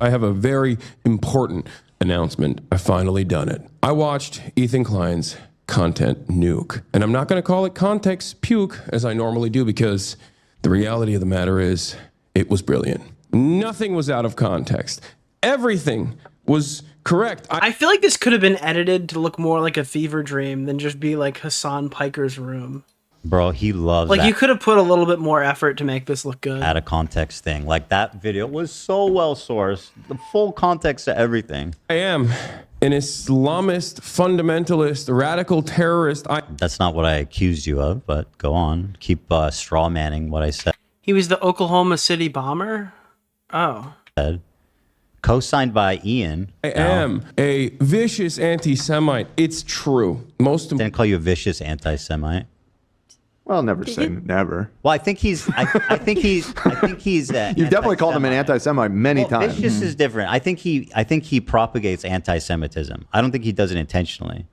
I have a very important announcement. I've finally done it. I watched Ethan Klein's content nuke. And I'm not going to call it context puke as I normally do because the reality of the matter is it was brilliant. Nothing was out of context. Everything was correct. I feel like this could have been edited to look more like a fever dream than just be like Hasan Piker's room. Bro, he loves Like that you could have put a little bit more effort to make this look good. out of context thing. Like that video was so well sourced. The full context to everything. I am an Islamist, fundamentalist, radical terrorist. That's not what I accused you of, but go on. Keep straw manning what I said. He was the Oklahoma City bomber? Oh. Co-signed by Ian. I am a vicious anti-Semite. It's true. Didn't call you a vicious anti-Semite. Well, never say never. Well, I think he's. I think he's. You've definitely called him an anti-Semite many times. Vicious is different. I think he propagates anti-Semitism. I don't think he does it intentionally.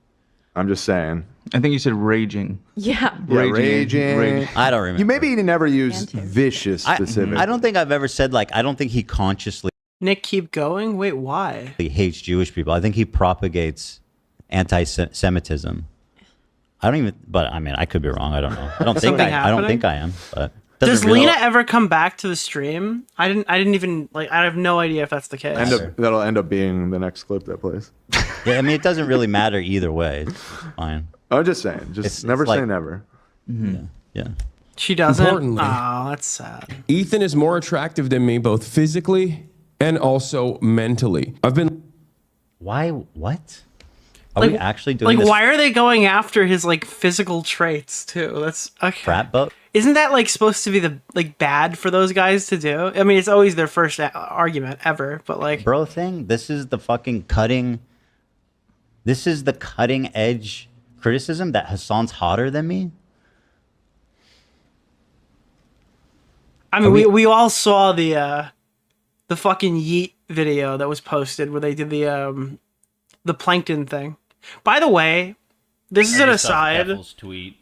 I'm just saying. I think you said raging. Yeah. Raging. I don't remember. You maybe never used vicious specific. I don't think I've ever said like. I don't think he consciously. Nick, keep going? Wait, why? He hates Jewish people. I think he propagates anti-Semitism. I don't even. But I mean, I could be wrong. I don't know. I don't think I am. But does Lena ever come back to the stream? I didn't even like. I have no idea if that's the case. That'll end up being the next clip that plays. Yeah, I mean, it doesn't really matter either way. It's fine. I'm just saying. Just never say never. Mm-hmm. Yeah. She doesn't. Importantly, oh, that's sad. Ethan is more attractive than me, both physically and also mentally. I've been. Why? What? Are we actually doing like this? why are they going after his like physical traits too? That's okay. Frat boat? Isn't that like supposed to be the like bad for those guys to do? I mean, it's always their first argument ever, but like bro thing. This is the fucking cutting. This is the cutting edge criticism that Hasan's hotter than me. I mean, we all saw the fucking Yeet video that was posted where they did the plankton thing. By the way, this is an aside.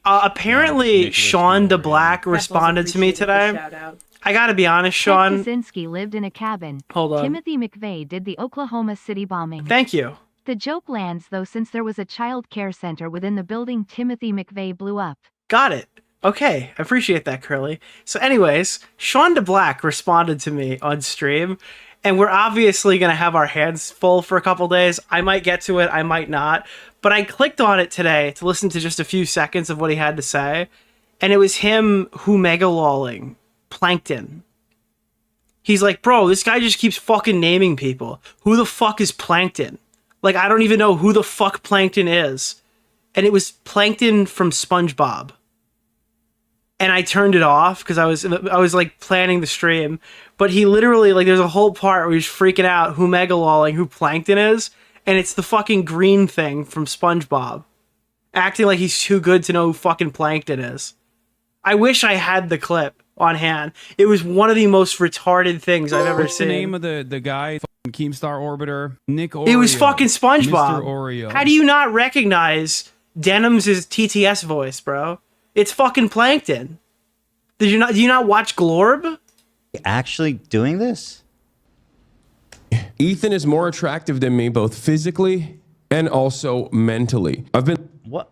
Apparently, Sean DeBlack responded to me today. I gotta be honest, Sean. Ted Kaczynski lived in a cabin. Hold on. Timothy McVeigh did the Oklahoma City bombing. Thank you. The joke lands though since there was a child care center within the building Timothy McVeigh blew up. Got it. Okay, I appreciate that, Curly. So anyways, Sean DeBlack responded to me on stream, and we're obviously going to have our hands full for a couple days. I might get to it, I might not. But I clicked on it today to listen to just a few seconds of what he had to say, and it was him who mega-lolling Plankton. He's like, bro, this guy just keeps fucking naming people. Who the fuck is Plankton? Like, I don't even know who the fuck Plankton is. And it was Plankton from SpongeBob. And I turned it off because I was like planning the stream, but he literally like there's a whole part where he's freaking out who megalolling who Plankton is, and it's the fucking green thing from SpongeBob, acting like he's too good to know who fucking Plankton is. I wish I had the clip on hand. It was one of the most retarded things I've ever What's seen. the name of the guy? Keemstar Orbiter? Nick Oreo. It was fucking SpongeBob. Mr. Oreo. How do you not recognize Denims' TTS voice, bro? It's fucking Plankton. Do you not watch Glorb? Actually doing this? Ethan is more attractive than me, both physically and also mentally. I've been. What?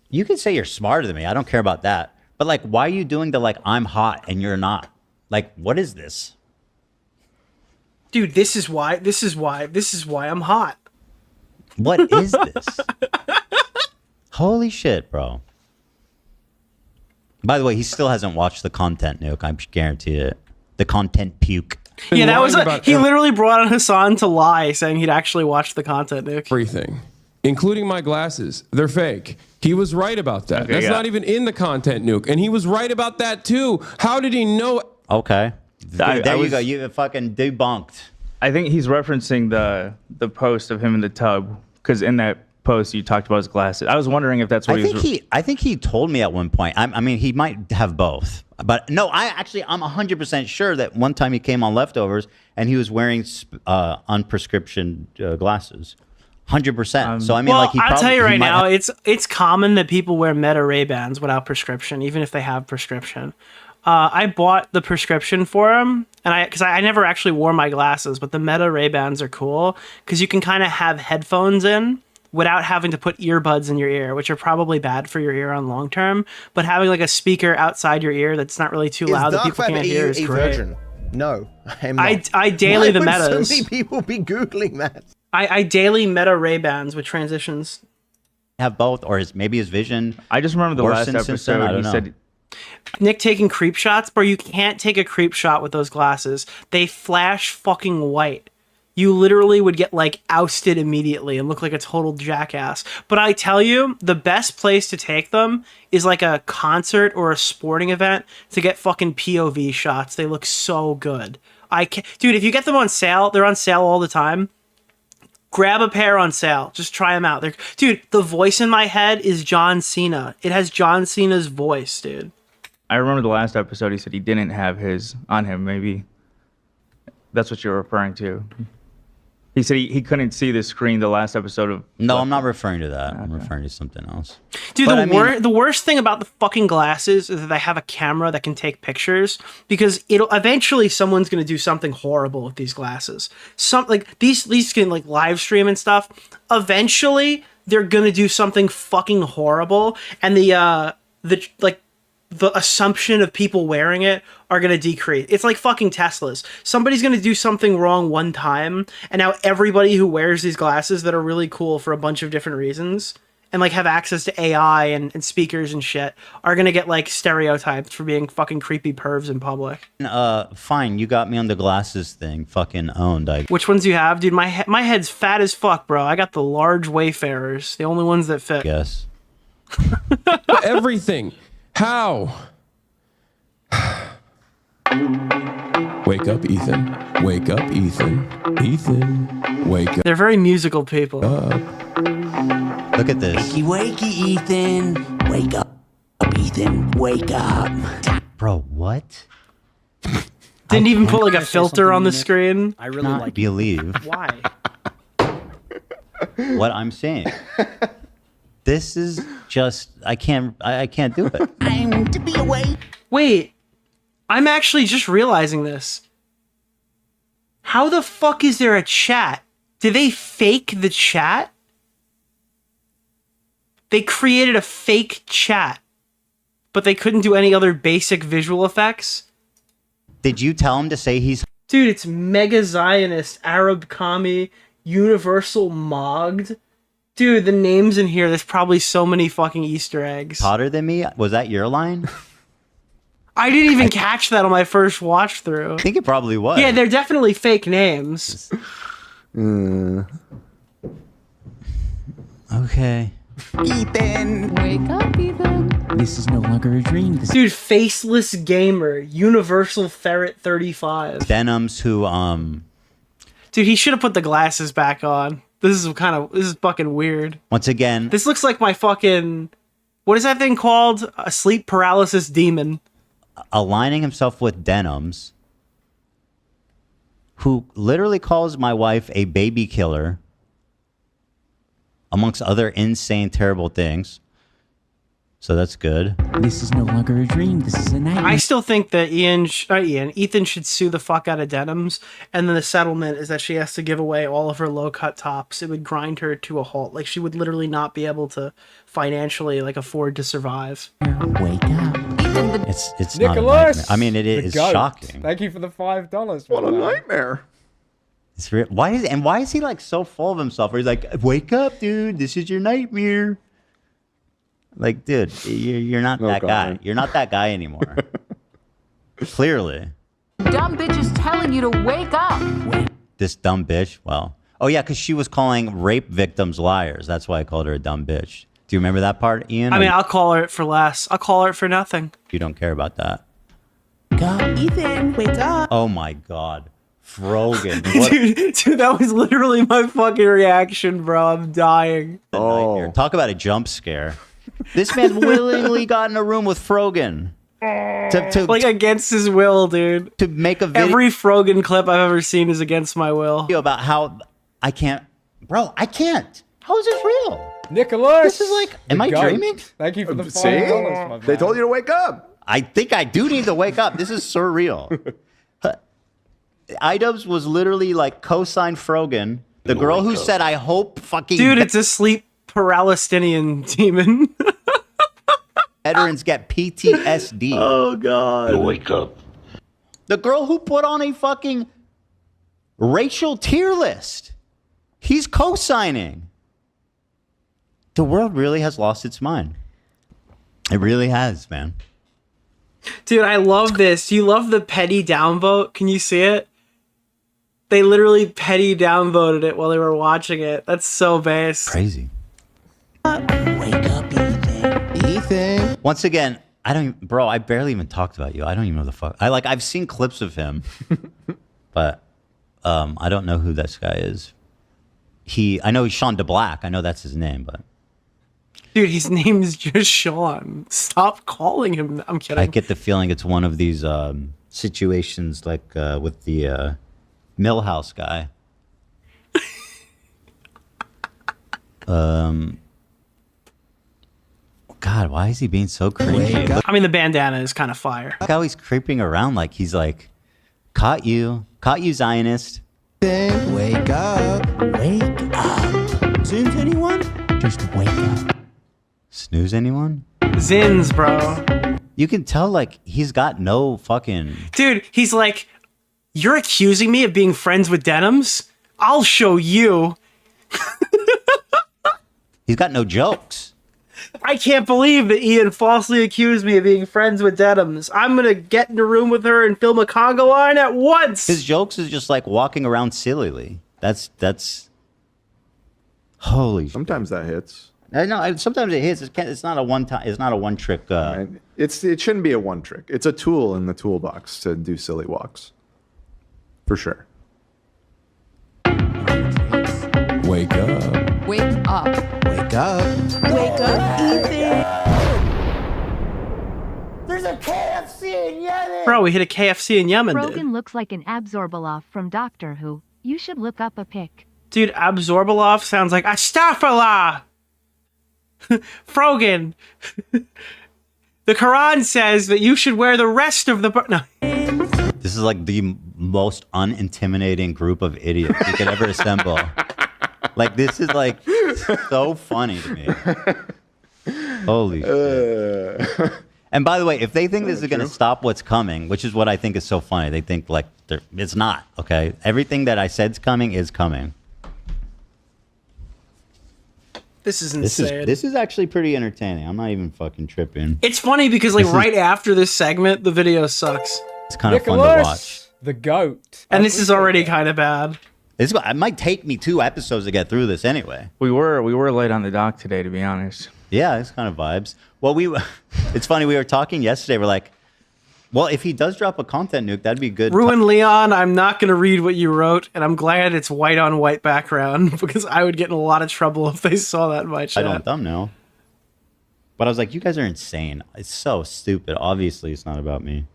You can say you're smarter than me. I don't care about that. But like, why are you doing the like I'm hot and you're not? Like, what is this? Dude, this is why I'm hot. What is this? Holy shit, bro. By the way, he still hasn't watched the content nuke. I guarantee it. The content puke. Yeah, that was he literally brought on Hasan to lie, saying he'd actually watched the content nuke. Everything, including my glasses, they're fake. He was right about that. Okay, That's yeah. not even in the content nuke, and he was right about that too. How did he know? Okay, there you go. You fucking debunked. I think he's referencing the post of him in the tub because in that post you talked about his glasses. I was wondering if that's what I think he told me at one point. I mean, he might have both, but no. I'm 100% sure that one time he came on Leftovers and he was wearing unprescription glasses. 100%. So I mean, well, like, I'll tell you right now, have... it's common that people wear Meta Ray-Bans without prescription, even if they have prescription. I bought the prescription for them, and because I never actually wore my glasses, but the Meta Ray-Bans are cool because you can kind of have headphones in without having to put earbuds in your ear, which are probably bad for your ear on long term. But having like a speaker outside your ear that's not really too loud that people can't hear is great. Virgin? No, I'm not. I daily the Why would Metas. so many people be googling that? I daily Meta Ray-Bans with transitions. Have both, or maybe his vision. I just remember the last worsened since then, episode. I don't He know. said Nick taking creep shots, bro. You can't take a creep shot with those glasses. They flash fucking white. You literally would get like ousted immediately and look like a total jackass. But I tell you, the best place to take them is like a concert or a sporting event to get fucking POV shots. They look so good. Dude, if you get them on sale, they're on sale all the time. Grab a pair on sale. Just try them out. Dude, the voice in my head is John Cena. It has John Cena's voice, dude. I remember the last episode. He said he didn't have his on him. Maybe that's what you're referring to. He said he couldn't see the screen the last episode of... No, I'm not referring to that. I'm referring to something else. Dude, But the worst thing about the fucking glasses is that they have a camera that can take pictures, because it'll eventually someone's going to do something horrible with these glasses. These can like live stream and stuff. Eventually, they're going to do something fucking horrible, and the assumption of people wearing it are going to decrease. It's like fucking Teslas. Somebody's going to do something wrong one time, and now everybody who wears these glasses that are really cool for a bunch of different reasons and like have access to AI and speakers and shit are going to get like stereotyped for being fucking creepy pervs in public. Fine, you got me on the glasses thing. Fucking owned. Which ones do you have? Dude, my head's fat as fuck, bro. I got the large Wayfarers, the only ones that fit. Yes. Everything. How? Wake up, Ethan. Wake up, Ethan. Ethan, wake up. They're very musical people. Look at this. Wakey, Ethan. Wake up, Ethan. Wake up. Bro, what? Didn't even put like a filter on the screen. I really Not like believe Why? what I'm saying. This is just I can't do it. I'm to be awake. Wait, I'm actually just realizing this. How the fuck is there a chat? Did they fake the chat? They created a fake chat, but they couldn't do any other basic visual effects? Did you tell him to say he's... Dude, it's Mega Zionist, Arab Commie, Universal Mogged. Dude, the names in here, there's probably so many fucking Easter eggs. hotter than me? Was that your line? I didn't even catch that on my first watch through. I think it probably was. Yeah, they're definitely fake names. Okay. Ethan. Wake up, Ethan. This is no longer a dream. Dude, Faceless Gamer, Universal Ferret 35. Denims who, Dude, he should have put the glasses back on. This is fucking weird. once again, This looks like my fucking... What is that thing called? A sleep paralysis demon. aligning himself with Denims, who literally calls my wife a baby killer, amongst other insane, terrible things. So that's good. This is no longer a dream. This is a nightmare. I still think that Ethan should sue the fuck out of Denims, and then the settlement is that she has to give away all of her low-cut tops. It would grind her to a halt. Like, she would literally not be able to financially, like, afford to survive. Wake up. It's not a Nicholas! nightmare. I mean, it The is goat. shocking. Thank you for the $5. What a nightmare. It's why is he like so full of himself? Where he's like, "Wake up, dude! This is your nightmare." Like, dude, you're not that guy. You're not that guy anymore. Clearly, Dumb bitch is telling you to wake up. this dumb bitch. Well, oh yeah, because she was calling rape victims liars. That's why I called her a dumb bitch. Do you remember that part, Ian? I mean, I'll call her it for less. I'll call her it for nothing. You don't care about that. Ethan, wake up. Oh my God, Frogan. Dude, that was literally my fucking reaction, bro. I'm dying. Talk about a jump scare. This man willingly got in a room with Frogan. Like against his will, dude. To make a video Every Frogan clip I've ever seen is against my will. about how I can't Bro, I can't. How is this real? Nicholas! This is like, am I dreaming? Thank you for the $5, See? my man. They told you to wake up. I think I do need to wake up. This is surreal. iDubbbz was literally like co-signed Frogan. The girl who said, I hope fucking... Dude, it's a sleep Palestinian demon. veterans get PTSD. Oh, God. Wake up. The girl who put on a fucking racial tier list. He's co-signing. The world really has lost its mind. It really has, man. Dude, I love this. You love the petty downvote? Can you see it? They literally petty downvoted it while they were watching it. That's so base. Crazy. Wake up, Ethan. Ethan. Once again, bro, I barely even talked about you. I don't even know the fuck. I've seen clips of him, but I don't know who this guy is. I know he's Sean DeBlack. I know that's his name, but. Dude, his name is just Sean. Stop calling him that. I'm kidding. I get the feeling it's one of these situations like with the Millhouse guy. God, why is he being so creepy? I mean, the bandana is kind of fire. Look how he's creeping around like he's like, caught you, Zionist. Wake up. Wake up. Snooze anyone? Just wake up. Snooze anyone? Zins, bro. You can tell like he's got no fucking... Dude, he's like, you're accusing me of being friends with Denims? I'll show you. He's got no jokes. I can't believe that Ian falsely accused me of being friends with Denims. I'm gonna get in a room with her and film a conga line at once. His jokes is just like walking around sillily. That's holy. Sometimes that hits. No, sometimes it hits. It's not a one time. It's not a one trick. Right. It shouldn't be a one trick. It's a tool in the toolbox to do silly walks, for sure. Wake up. Wake up. Wake up. Wake up, Ethan. There's a KFC in Yemen. Bro, we hit a KFC in Yemen, dude. Frogan looks like an Absorbaloff from Doctor Who. You should look up a pic. Dude, Absorbaloff sounds like Astaghfirullah. Frogan. The Quran says that you should wear the rest of the... No. This is like the most unintimidating group of idiots you could ever assemble. Like, this is like so funny to me. Holy shit. And by the way, if they think this is going to stop what's coming, which is what I think is so funny, they think like it's not, okay? Everything that I said's coming is coming. This is insane. This is actually pretty entertaining. I'm not even fucking tripping. It's funny because like right after this segment, the video sucks. It's kind of fun to watch. The goat. And this is already kind of bad. It might take me 2 episodes to get through this anyway. We were late on the dock today, to be honest. Yeah, it's kind of vibes. Well, it's funny. We were talking yesterday. We're like, well, if he does drop a content nuke, that'd be good. Ruin Leon, I'm not going to read what you wrote, and I'm glad it's white on white background because I would get in a lot of trouble if they saw that in my chat. I don't thumbnail. But I was like, you guys are insane. It's so stupid. Obviously, it's not about me.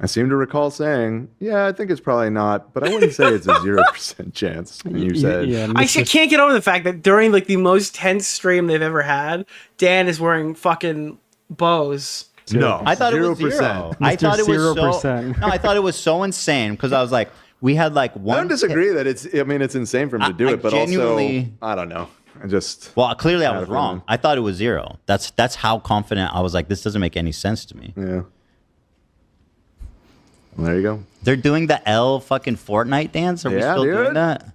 I seem to recall saying, yeah, I think it's probably not, but I wouldn't say it's a 0% chance. And you said, I can't get over the fact that during like the most tense stream they've ever had, Dan is wearing fucking bows. No, I thought 0%. It was 0. I thought it was 0%. So. No, I thought it was so insane because I was like, we had like one. I don't disagree that it's. I mean, it's insane for him to do it, but also, I don't know. I just. Well, clearly I was wrong. I thought it was 0. That's how confident I was. Like, this doesn't make any sense to me. Yeah. Well, there you go. They're doing the L fucking Fortnite dance. Are we still doing that?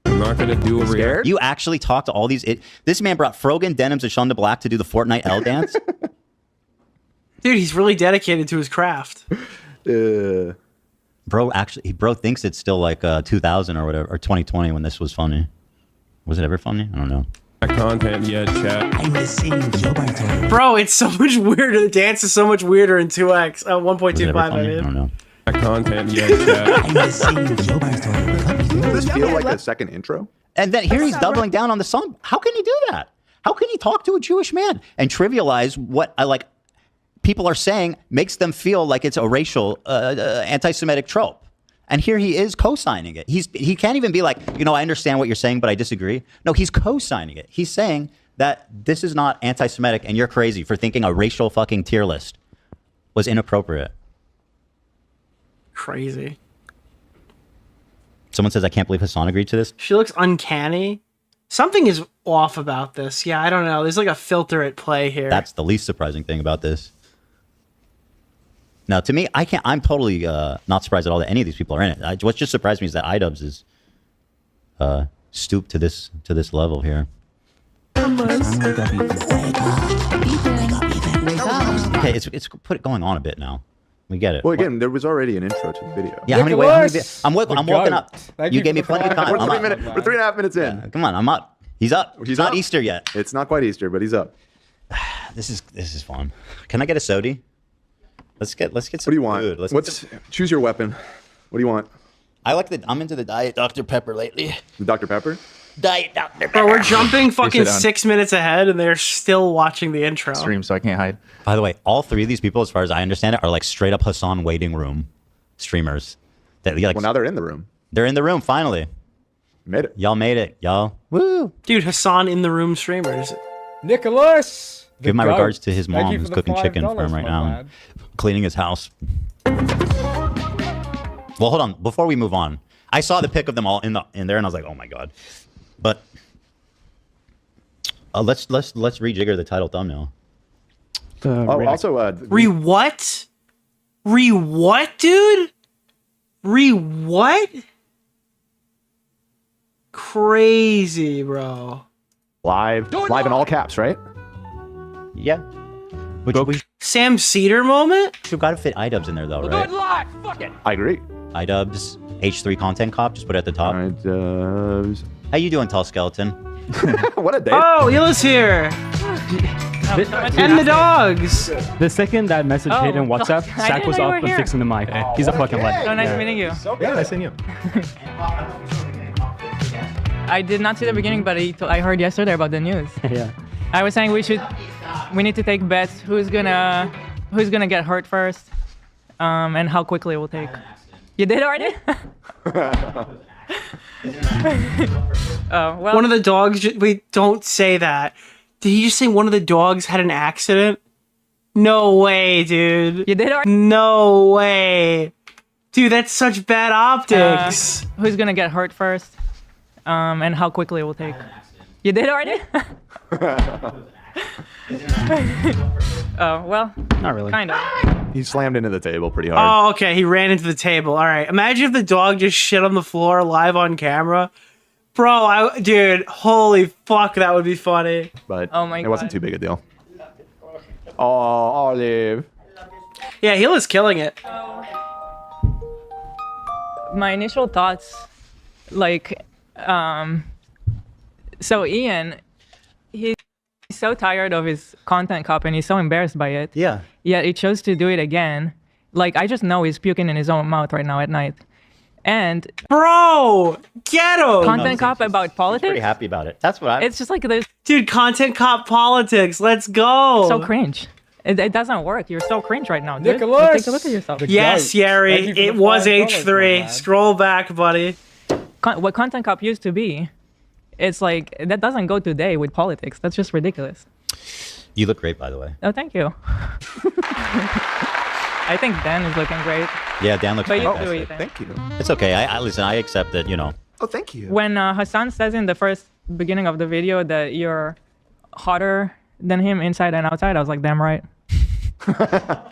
I'm not gonna do a react. You actually talked to all these. This man brought Frogan, Denims, and Sean DeBlack to do the Fortnite L dance. Dude, he's really dedicated to his craft. Bro thinks it's still like 2000 or whatever, or 2020 when this was funny. Was it ever funny? I don't know. Content yet, chat. I'm missing Joe Bartolo. Bro, it's so much weirder. The dance is so much weirder in 2x. 1.25, I mean. I don't know. Content yet, chat. I'm missing Joe Bartolo. Does this feel like a second intro? And then here he's doubling down on the song. How can he do that? How can he talk to a Jewish man and trivialize what people are saying makes them feel like it's a racial, anti-Semitic trope? And here he is co-signing it. He can't even be like, I understand what you're saying, but I disagree. No, he's co-signing it. He's saying that this is not anti-Semitic and you're crazy for thinking a racial fucking tier list was inappropriate. Crazy. Someone says, I can't believe Hasan agreed to this. She looks uncanny. Something is off about this. Yeah, I don't know. There's like a filter at play here. That's the least surprising thing about this. Now, to me, I'm totally not surprised at all that any of these people are in it. What just surprised me is that iDubbbz is stooped to this level here. Okay, it's going on a bit now. We get it. Well, again, there was already an intro to the video. Yeah, how many ways? I'm walking up. You gave me plenty of time. We're 3.5 minutes in. Yeah, come on, I'm up. He's up. He's not Easter yet. It's not quite Easter, but he's up. This is fun. Can I get a soda? Let's get some What do you want? Food. Choose your weapon. What do you want? I'm into the Diet Dr. Pepper lately. The Dr. Pepper? Diet Dr. Pepper. Bro, we're jumping fucking 6 minutes ahead and they're still watching the intro. Stream, so I can't hide. By the way, all three of these people, as far as I understand it, are like straight up Hasan waiting room streamers. Well, now they're in the room. They're in the room, finally. Made it. Y'all made it. Y'all. Woo. Dude, Hasan in the room streamers. Nicholas! Give my regards to his mom who's cooking chicken for him right now. And cleaning his house. Well, hold on. Before we move on, I saw the pic of them all in there and I was like, oh my God. But let's rejigger the title thumbnail. Also, Re-what? Re-what, dude? Re-what? Crazy, bro. Live in all caps, right? Yeah. Sam Cedar moment? You've got to fit iDubbbz in there though, right? Do it live. Fuck it. I agree. iDubbbz, H3 content cop, just put it at the top. iDubbbz. How you doing, tall skeleton? What a day. Oh, Hila's here. And the dogs. The second that message hit in WhatsApp, Zach was up and fixing the mic. He's a fucking legend. So nice meeting you. Yeah, nice seeing you. I did not see the beginning, but I heard yesterday about the news. Yeah. I was saying we need to take bets who's gonna get hurt first, and how quickly it will take. You did already? Oh well. One of the dogs. Wait, don't say that. Did he just say one of the dogs had an accident? No way, dude. You did already? No way, dude. That's such bad optics. Who's gonna get hurt first, and how quickly it will take. You did already? Oh, well, not really. Kind of. He slammed into the table pretty hard. Oh, okay. He ran into the table. All right. Imagine if the dog just shit on the floor live on camera. Bro, dude, holy fuck, that would be funny. But oh my it wasn't too big a deal. Oh, Olive. Yeah, Hila's killing it. My initial thoughts, so Ian, he's so tired of his content cop and he's so embarrassed by it. Yeah. Yet he chose to do it again. I just know he's puking in his own mouth right now at night. And bro, get him. Content cop about politics. Pretty happy about it. That's what I. It's just like this. Dude, content cop politics. Let's go. So cringe. It doesn't work. You're so cringe right now, dude. Nicholas! Take a look at yourself. Yes, Yeri. It was H3. Scroll back, buddy. What content cop used to be, it's like, that doesn't go today with politics. That's just ridiculous. You look great, by the way. Oh, thank you. I think Dan is looking great. Yeah, Dan looks great. great. But you do it. Thank you. It's okay. I listen. I accept that. Oh, thank you. When Hasan says in the first beginning of the video that you're hotter than him inside and outside, I was like, damn right.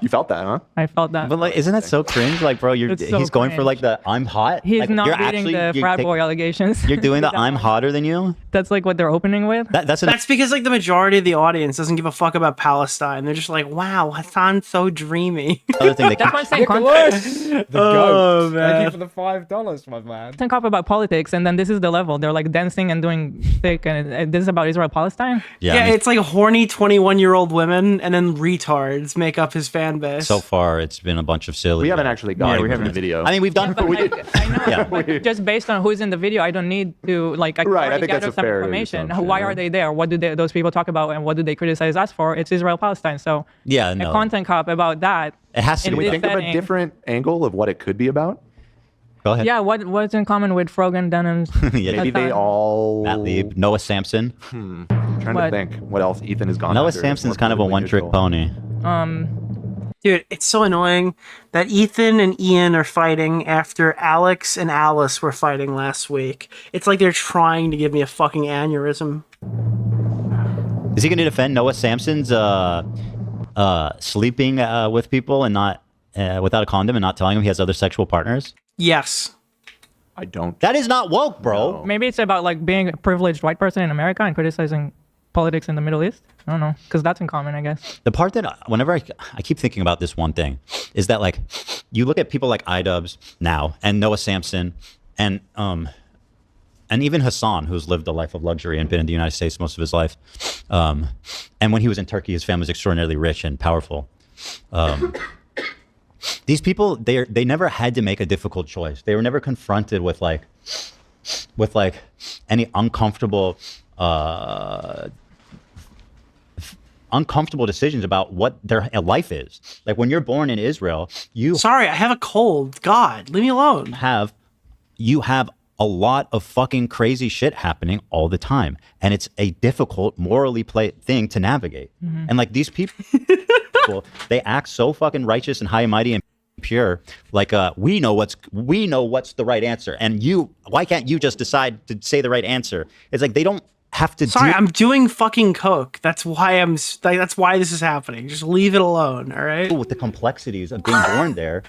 You felt that, huh? I felt that. But isn't that so cringe? Bro, he's going for the I'm hot. He's not reading the frat boy allegations. You're doing the I'm hotter than you. That's what they're opening with. That's because the majority of the audience doesn't give a fuck about Palestine. They're just like, wow, Hasan's so dreamy. Other thing That's why I'm saying Nicholas, the goat. man. Thank you for the $5, my man. Content cop about politics, and then this is the level. They're dancing and doing thick, and this is about Israel-Palestine. Yeah, it's like horny 21-year-old women, and then retards make up his fan base. So far, it's been a bunch of silly. We haven't actually gotten the video. I mean, we've done. I know. But just based on who's in the video, I don't need to I think gather some information. Why are they there? What do those people talk about, and what do they criticize us for? It's Israel-Palestine. So yeah, no. A content cop about that. It has to. Can we think of a different angle of what it could be about? Go ahead. Yeah, what's in common with Frogan and Denims? Yeah, Maybe they all. Matt Lieb, Noah Samson. I'm trying to think what else Ethan has gone. Noah after. Samson's kind of a one-trick pony. Dude, it's so annoying that Ethan and Ian are fighting after Alex and Alice were fighting last week. It's like they're trying to give me a fucking aneurysm. Is he going to defend Noah Samson's sleeping with people and not without a condom and not telling him he has other sexual partners? Yes. I don't. That is not woke, bro. Maybe it's about like being a privileged white person in America and criticizing politics in the Middle East. I don't know, because that's in common, I guess. The part that whenever I keep thinking about this one thing is that like you look at people like iDubbbz now and Noah Samson and even Hasan, who's lived a life of luxury and been in the United States most of his life. And when he was in Turkey, his family was extraordinarily rich and powerful. These people, they never had to make a difficult choice. They were never confronted with any uncomfortable decisions about what their life is. Like when you're born in Israel, Sorry, I have a cold. God, leave me alone. You have a lot of fucking crazy shit happening all the time. And it's a difficult, morally thing to navigate. Mm-hmm. And like these people, they act so fucking righteous and high and mighty and pure. Like we know what's the right answer. And why can't you just decide to say the right answer? It's like they don't have to. Sorry, I'm doing fucking coke. That's why that's why this is happening. Just leave it alone, all right? With the complexities of being born there,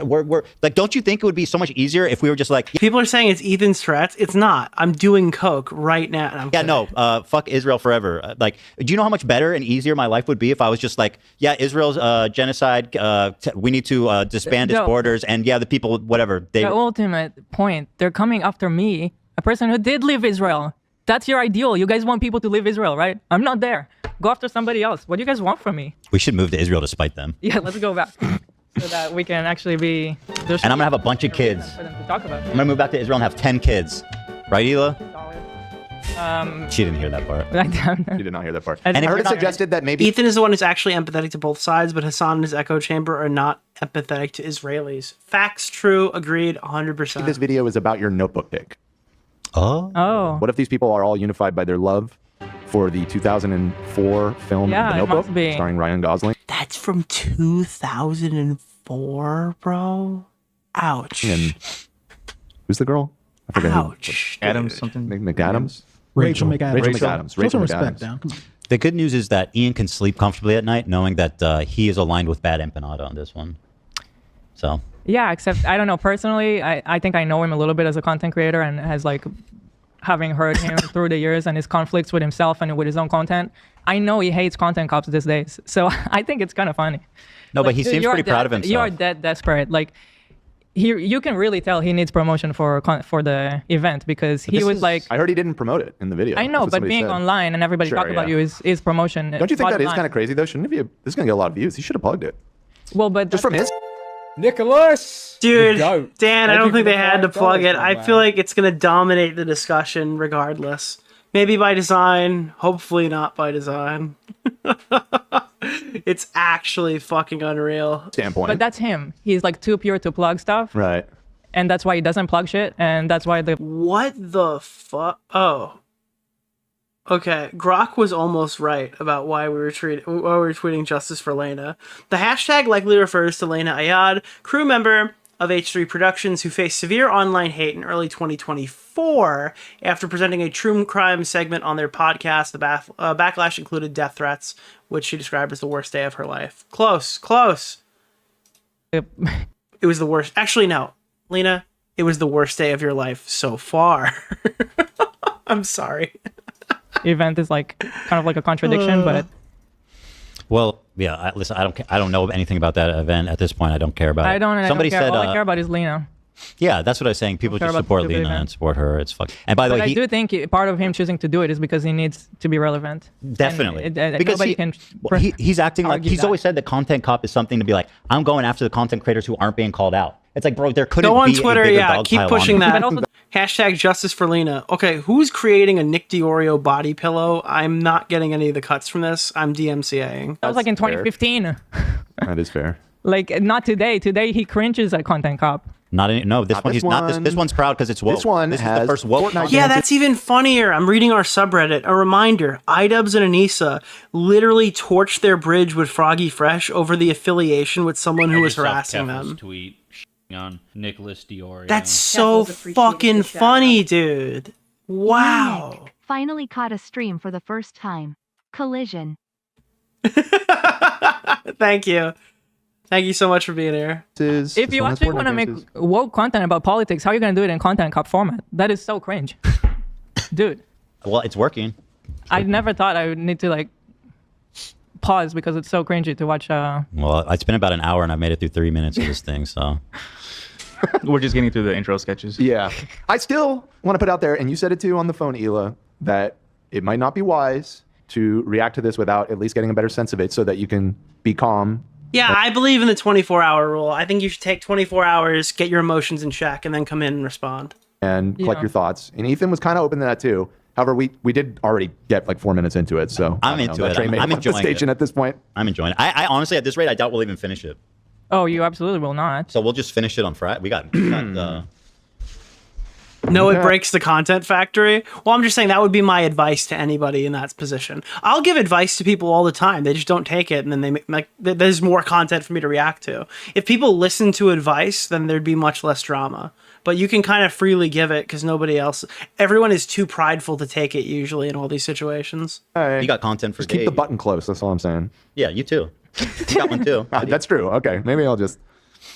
we're like, don't you think it would be so much easier if we were just like? People are saying it's Ethan's threats. It's not. I'm doing coke right now. And I'm yeah, no. Fuck Israel forever. Like, do you know how much better and easier my life would be if I was just like, yeah, Israel's genocide. We need to disband its borders, and yeah, the people, whatever. The ultimate point. They're coming after me, a person who did leave Israel. That's your ideal. You guys want people to leave Israel, right? I'm not there. Go after somebody else. What do you guys want from me? We should move to Israel to spite them. Yeah, let's go back so that we can actually be. And I'm gonna have a bunch of kids. For them to talk about. I'm gonna move back to Israel and have 10 kids. Right, Hila? She didn't hear that part. She did not hear that part. And I heard it suggested that maybe Ethan is the one who's actually empathetic to both sides, but Hasan and his echo chamber are not empathetic to Israelis. Facts, true, agreed, 100%. this video is about your notebook pick. Oh. What if these people are all unified by their love for the 2004 film Yeah, The it Notebook, must be. starring Ryan Gosling? That's from 2004, bro. Ouch. And who's the girl? I forget. Ouch. Adams something. McAdams? Rachel McAdams. Rachel McAdams. Show Rachel some respect McAdams. down. Come on. The good news is that Ian can sleep comfortably at night knowing that he is aligned with Bad Empanada on this one. So. Yeah, except I don't know. Personally, I think I know him a little bit as a content creator and has like having heard him through the years and his conflicts with himself and with his own content. I know he hates content cops these days. So I think it's kind of funny. No, but he seems pretty proud of himself. You are dead desperate. Like you can really tell he needs promotion for the event because he was like. I heard he didn't promote it in the video. I know, That's what but somebody being said. online and everybody talking about you is promotion. Don't you think that Bottom is line. kind of crazy though? Shouldn't it be? This is gonna get a lot of views. He should have plugged it. Well, but just from his. Nicholas, Dude, the goat. Dan, I Thank don't you think for they the had to plug $5, it. I my feel man. like it's going to dominate the discussion regardless. Maybe by design, hopefully not by design. It's actually fucking unreal. Standpoint. But that's him. He's like too pure to plug stuff. Right. And that's why he doesn't plug shit. And that's why the. What the fuck? Oh. Okay, Grok was almost right about why we were tweeting justice for Lena. The hashtag likely refers to Lena Ayad, crew member of H3 Productions, who faced severe online hate in early 2024 after presenting a true crime segment on their podcast. The backlash included death threats, which she described as the worst day of her life. Close. It was the worst. Actually, no. Lena, it was the worst day of your life so far. I'm sorry. Event is like kind of like a contradiction, but Well, yeah. Listen, I don't know anything about that event at this point. I don't care about it. I don't Somebody care. said. All I care about is Lena. Yeah, that's what I was saying. People care just about support the Lena event. and support her. It's fuck. And by the But way, I do think part of him choosing to do it is because he needs to be relevant. Definitely. And Because nobody can. he's acting like argue he's that. always said that content cop is something to be like, I'm going after the content creators who aren't being called out. It's like, bro, there couldn't Go on be Twitter, a bigger yeah. dog Keep pile pushing on. that. Hashtag justice for Lena. Okay, who's creating a Nick DeOrio body pillow? I'm not getting any of the cuts from this. I'm DMCAing. That was like in 2015. That is fair. Like not today. Today he cringes at content cop. Not any, no. This Not one. this He's not. This one. one's proud because it's woke. This one This is has the first woke. Fortnite Yeah, that's even funnier. I'm reading our subreddit. A reminder, iDubbbz and Anissa literally torched their bridge with Froggy Fresh over the affiliation with someone who was harassing them. Tweet on Nicholas DeOrio. That's so fucking funny, dude. Wow. Nick finally caught a stream for the first time. Collision. Thank you. Thank you so much for being here. If you actually want to make woke content about politics, how are you going to do it in content cop format? That is so cringe. Dude. Well, it's working. I never thought I would need to like pause because it's so cringy to watch. Well, it's been about an hour and I've made it through 3 minutes of this thing, so. We're just getting through the intro sketches. Yeah. I still want to put out there, and you said it too on the phone, Hila, that it might not be wise to react to this without at least getting a better sense of it so that you can be calm. Yeah, I believe in the 24-hour rule. I think you should take 24 hours, get your emotions in check, and then come in and respond. And collect your thoughts. And Ethan was kind of open to that too. However, we did already get like 4 minutes into it, so I'm into it. I'm enjoying the station it. at this point. I'm enjoying it. I honestly, at this rate, I doubt we'll even finish it. Oh, you absolutely will not. So we'll just finish it on Friday. We got No, it breaks the content factory. Well, I'm just saying that would be my advice to anybody in that position. I'll give advice to people all the time. They just don't take it, and then they make there's more content for me to react to. If people listen to advice, then there'd be much less drama. But you can kind of freely give it because everyone is too prideful to take it usually in all these situations. You got content for Just keep the button close. That's all I'm saying. Yeah, you too. You got one too. That's true. Okay, maybe I'll just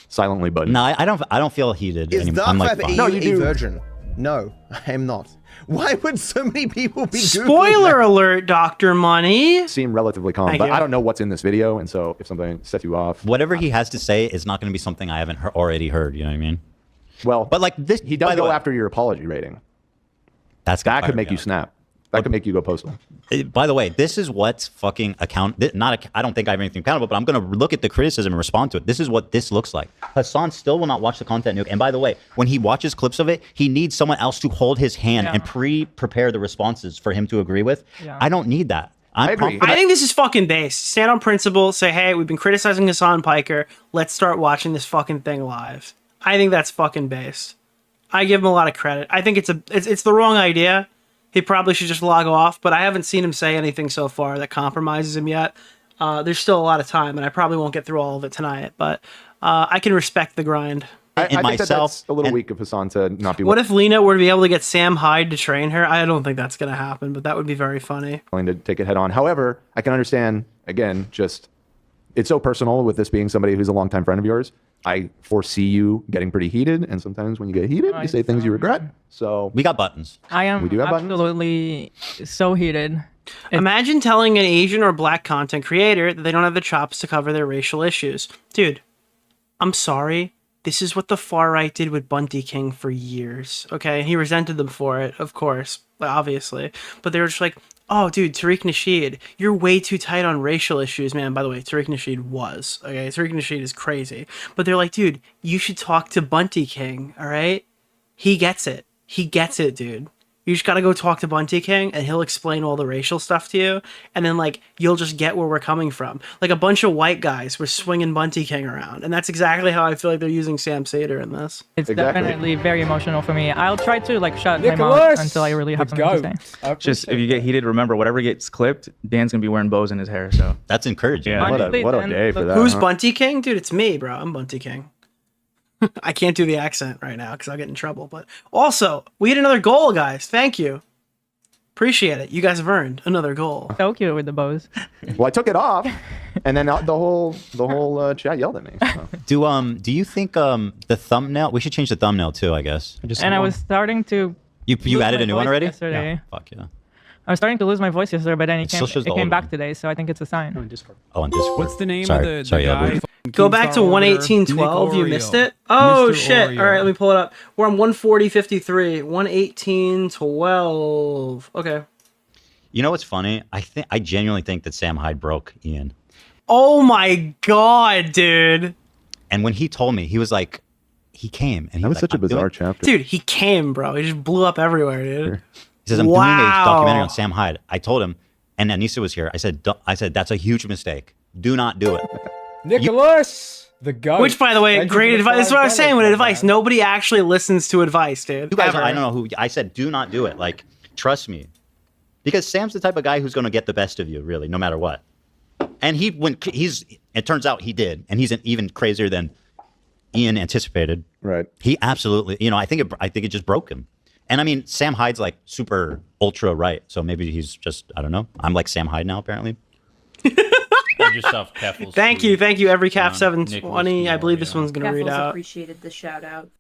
silently button. No, I don't feel heated Is anymore. Dark I'm like, Five fine. no, you do. Virgin? No, I am not. Why would so many people be Spoiler alert, Dr. Money. Seem relatively calm, Thank but you. I don't know what's in this video, and so if something sets you off, Whatever he has to say is not going to be something I haven't already heard. You know what I mean? well, But like this, he does go after your apology rating. That could make you snap. That could make you go postal. By the way, this is what's fucking I don't think I have anything accountable, but I'm going to look at the criticism and respond to it. This is what this looks like. Hasan still will not watch the content nuke. And by the way, when he watches clips of it, he needs someone else to hold his hand and prepare the responses for him to agree with. Yeah. I don't need that. I think this is fucking based. Stand on principle. Say, hey, we've been criticizing Hasan Piker. Let's start watching this fucking thing live. I think that's fucking based. I give him a lot of credit. I think it's the wrong idea. He probably should just log off, but I haven't seen him say anything so far that compromises him yet. There's still a lot of time, and I probably won't get through all of it tonight, but I can respect the grind. I think that's a little weak of Hasan to not be What if Lena were to be able to get Sam Hyde to train her? I don't think that's going to happen, but that would be very funny. willing to take it head on. However, I can understand, again, just it's so personal with this being somebody who's a longtime friend of yours. I foresee you getting pretty heated, and sometimes when you get heated, you say things you regret. So we got buttons. I am We do have buttons? absolutely so heated. Imagine telling an Asian or black content creator that they don't have the chops to cover their racial issues. Dude, I'm sorry. This is what the far right did with Bunty King for years. Okay, and he resented them for it, of course, obviously. But they were just like, oh, dude, Tariq Nasheed, you're way too tight on racial issues, man. By the way, Tariq Nasheed was. Okay, Tariq Nasheed is crazy. But they're like, dude, you should talk to Bunty King, all right? He gets it. He gets it, dude. You just gotta go talk to Bunty King, and he'll explain all the racial stuff to you, and then, like, you'll just get where we're coming from. Like, a bunch of white guys were swinging Bunty King around, and that's exactly how I feel like they're using Sam Sater in this. It's definitely very emotional for me. I'll try to, like, shut my mouth until I really have something to say. Just if you get heated, remember whatever gets clipped, Dan's gonna be wearing bows in his hair. So that's encouraging. Yeah, Honestly, what a day for that. Who's huh? Bunty King? Dude, it's me, bro. I'm Bunty King. I can't do the accent right now because I'll get in trouble. But also, we had another goal, guys. Thank you. Appreciate it. You guys have earned another goal. So cute with the bows. Well, I took it off, and then the whole chat yelled at me. So. Do you think the thumbnail? We should change the thumbnail too, I guess. And I was starting to. You added a new one already? Yesterday. Yeah. Fuck yeah. I was starting to lose my voice yesterday, but then It still shows it the came old back one. today, so I think it's a sign. Oh, on Discord. What's the name Sorry. of the Albert. guy? Go back to 118.12. You missed it? Oh, Mr. shit. Oreo. All right, let me pull it up. We're on 140.53. 118.12. Okay. You know what's funny? I genuinely think that Sam Hyde broke Ian. Oh my god, dude. And when he told me, he was like, he came. And he That was like, such a "I'm doing-" bizarre chapter. Dude, he came, bro. He just blew up everywhere, dude. He says, I'm doing a documentary on Sam Hyde. I told him, and Anissa was here. I said, that's a huge mistake. Do not do it. Nicholas! The goat. Which, by the way, Thank you great for the advice. That's what I was saying with $5, advice. Nobody actually listens to advice, dude. You guys, Ever. I don't know who. I said, do not do it. Like, trust me, because Sam's the type of guy who's going to get the best of you, really, no matter what. And it turns out he did, and he's even crazier than Ian anticipated. Right. He absolutely, I think it just broke him. And I mean, Sam Hyde's like super ultra right, so maybe he's just, I don't know. I'm like Sam Hyde now, apparently. Yourself, Keffels, thank you, every Cap Nicholas 720. I believe this one's gonna read Keffels out. appreciated the shout out.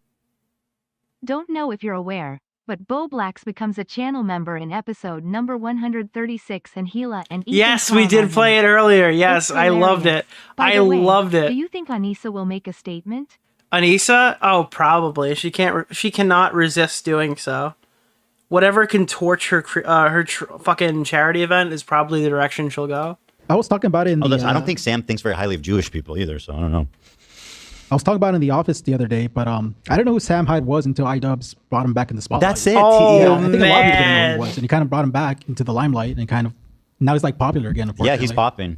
Don't know if you're aware, but Bo Blacks becomes a channel member in episode number 136 and Hila and Ethan Yes, we called did on play him. it earlier. It's Yes, I loved hilarious. it. By I the way, loved it. Do you think Anissa will make a statement? Anissa? Oh, probably. She cannot resist doing so. Whatever can torch her fucking charity event is probably the direction she'll go. I was talking about it in the. I don't think Sam thinks very highly of Jewish people either, so I don't know. I was talking about it in the office the other day, but I didn't know who Sam Hyde was until iDubbbz brought him back in the spotlight. That's it. Oh, I think a lot of people didn't know who man. he was, and he kind of brought him back into the limelight, and kind of now he's like popular again. Yeah, he's popping.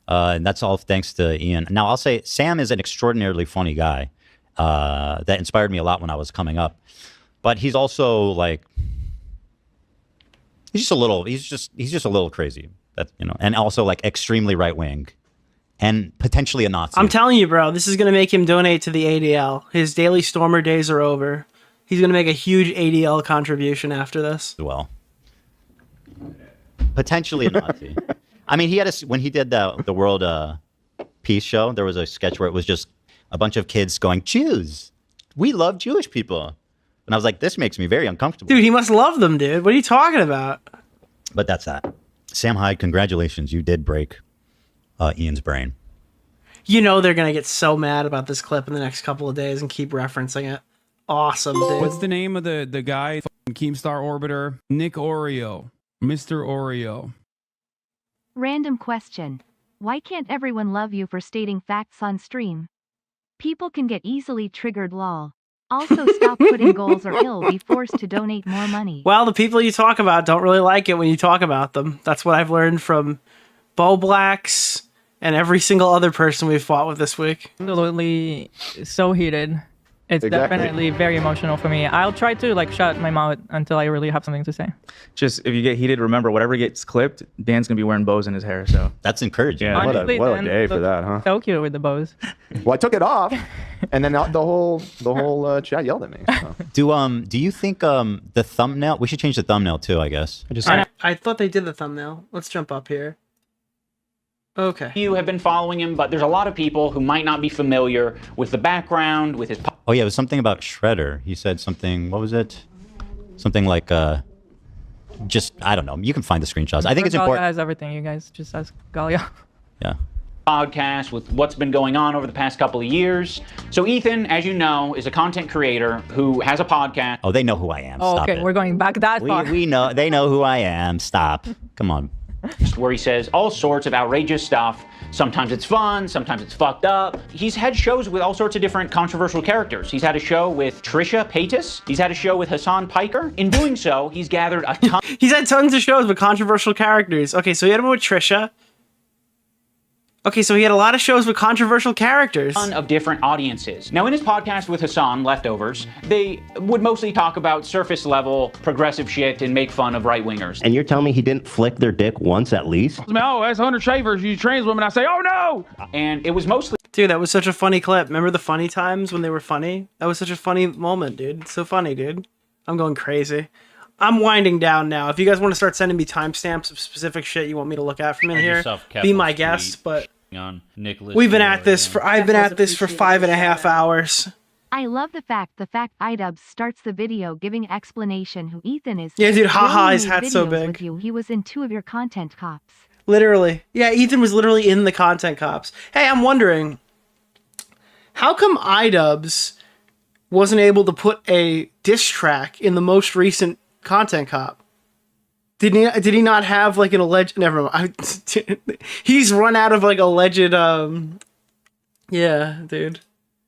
And that's all thanks to Ian. Now, I'll say Sam is an extraordinarily funny guy that inspired me a lot when I was coming up. But he's also like, he's just a little crazy. That, and also like extremely right wing and potentially a Nazi. I'm telling you, bro, this is going to make him donate to the ADL. His Daily Stormer days are over. He's going to make a huge ADL contribution after this. Well, potentially a Nazi. I mean, when he did the World Peace Show, there was a sketch where it was just a bunch of kids going, Jews, we love Jewish people. And I was like, this makes me very uncomfortable. Dude, he must love them, dude. What are you talking about? But that's that. Sam Hyde, congratulations. You did break Ian's brain. You know they're going to get so mad about this clip in the next couple of days and keep referencing it. Awesome, dude. What's the name of the guy? Keemstar Orbiter? Nick Oreo. Mr. Oreo. Random question. Why can't everyone love you for stating facts on stream? People can get easily triggered lol. Also stop putting goals or he'll be forced to donate more money. Well, the people you talk about don't really like it when you talk about them. That's what I've learned from Bo Blacks and every single other person we've fought with this week. Absolutely so heated. It's definitely very emotional for me. I'll try to shut my mouth until I really have something to say. Just if you get heated, remember whatever gets clipped, Dan's gonna be wearing bows in his hair. So that's encouraging. Yeah. Honestly, what a Dan day for looks that, huh? So cute with the bows. Well, I took it off, and then the whole chat yelled at me. So. Do you think the thumbnail? We should change the thumbnail too, I guess. I thought they did the thumbnail. Let's jump up here. Okay. You have been following him, but there's a lot of people who might not be familiar with the background, with his... Oh yeah, it was something about Shredder. He said something, what was it? Something like, just, I don't know. You can find the screenshots. I think it's Galia important. has everything. You guys just ask Galia. Yeah. Podcast with what's been going on over the past couple of years. So Ethan, as you know, is a content creator who has a podcast. Oh, they know who I am. Oh, Stop okay, it. we're going back that far. We know, they know who I am. Stop. Come on. Where he says all sorts of outrageous stuff. Sometimes it's fun, sometimes it's fucked up. He's had shows with all sorts of different controversial characters. He's had a show with Trisha Paytas. He's had a show with Hasan Piker. In doing so, he's gathered a ton. He's had tons of shows with controversial characters. Okay, so he had one with Trisha. Okay, so he had a lot of shows with controversial characters. Of different audiences. Now, in his podcast with Hasan, Leftovers, they would mostly talk about surface level progressive shit and make fun of right wingers. And you're telling me he didn't flick their dick once at least? Oh, that's 100 shavers, you trans women. I say, oh no! And it was mostly. Dude, that was such a funny clip. Remember the funny times when they were funny? That was such a funny moment, dude. It's so funny, dude. I'm going crazy. I'm winding down now. If you guys want to start sending me timestamps of specific shit you want me to look at from in here, be my guest. But on Nicholas we've been at this for. I've been at this for 5.5 hours. I love the fact iDubbbz starts the video giving explanation who Ethan is. Yeah, dude, haha, He his made hat's so videos big. with you. He was in 2 of your content cops. Literally. Yeah, Ethan was literally in the content cops. Hey, I'm wondering, how come iDubbbz wasn't able to put a diss track in the most recent content cop? Did he not have like an alleged... Never mind. He's run out of like alleged... Yeah, dude.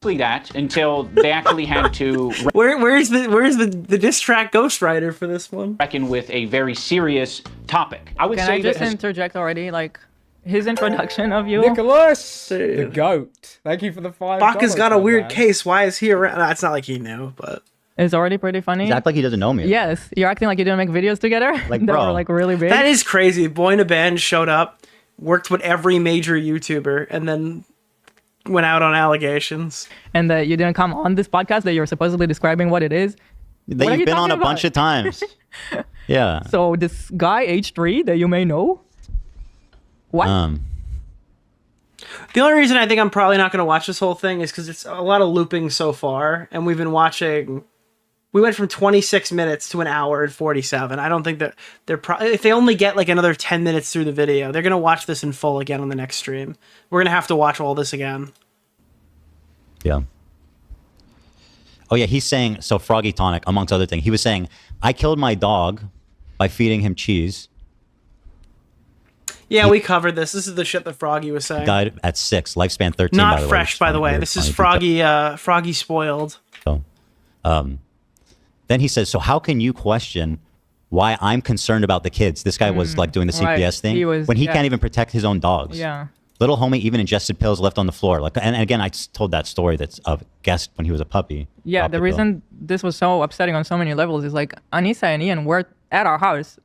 That until they actually had to where's the diss track ghostwriter for this one? Reckon with a very serious topic. I would Can say I just that interject already? Like, his introduction of you. Nicholas, the goat. Thank you for the $5. Baka's got a my weird man. case. Why is he around? It's not like he knew, but It's already pretty funny. He's act like he doesn't know me. Yes, you're acting like you didn't make videos together. Like, that bro. were like really big. that is crazy. Boy in a Band showed up, worked with every major YouTuber, and then went out on allegations. And that you didn't come on this podcast that you're supposedly describing what it is. That What are you've you been on talking a bunch of times. Yeah. So this guy H3 that you may know. What? The only reason I think I'm probably not going to watch this whole thing is because it's a lot of looping so far, and we've been watching. We went from 26 minutes to an hour and 47. I don't think that they're if they only get like another 10 minutes through the video, they're going to watch this in full again on the next stream. We're going to have to watch all this again. Yeah. Oh yeah, he's saying, so Froggy Tonic, amongst other things, he was saying, I killed my dog by feeding him cheese. Yeah, we covered this. This is the shit that Froggy was saying. Died at 6, lifespan 13. Not by the fresh, way, by the way. This is Froggy. Froggy spoiled. So, then he says, so how can you question why I'm concerned about the kids? This guy was like doing the CPS right. thing He was- when he yeah. can't even protect his own dogs. Yeah. Little homie even ingested pills left on the floor. Like, and again, I told that story that's of guest when he was a puppy. Yeah, Dropped the pill. reason this was so upsetting on so many levels is like Anissa and Ian were at our house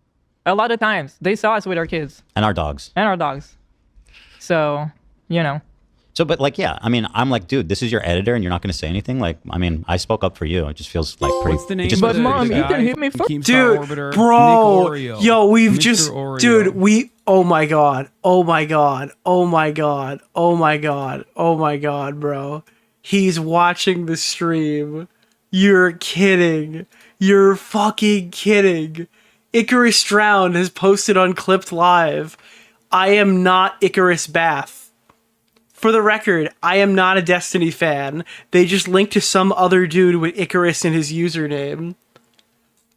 a lot of times. They saw us with our kids and our dogs. and our dogs. So, you know. So, but like, yeah, I mean, I'm like, dude, this is your editor, and you're not going to say anything. Like, I mean, I spoke up for you. It just feels like pretty. What's the name? it just But feels Mom, pretty you bad. can hit me for Dude, bro, yo, we've just, dude, we, oh my god, oh my god, oh my god, oh my god, oh my god, bro. He's watching the stream. You're kidding. You're fucking kidding. Icarus Drowned has posted on Clipped Live. I am not Icarus Bath. For the record, I am not a Destiny fan. They just linked to some other dude with Icarus in his username.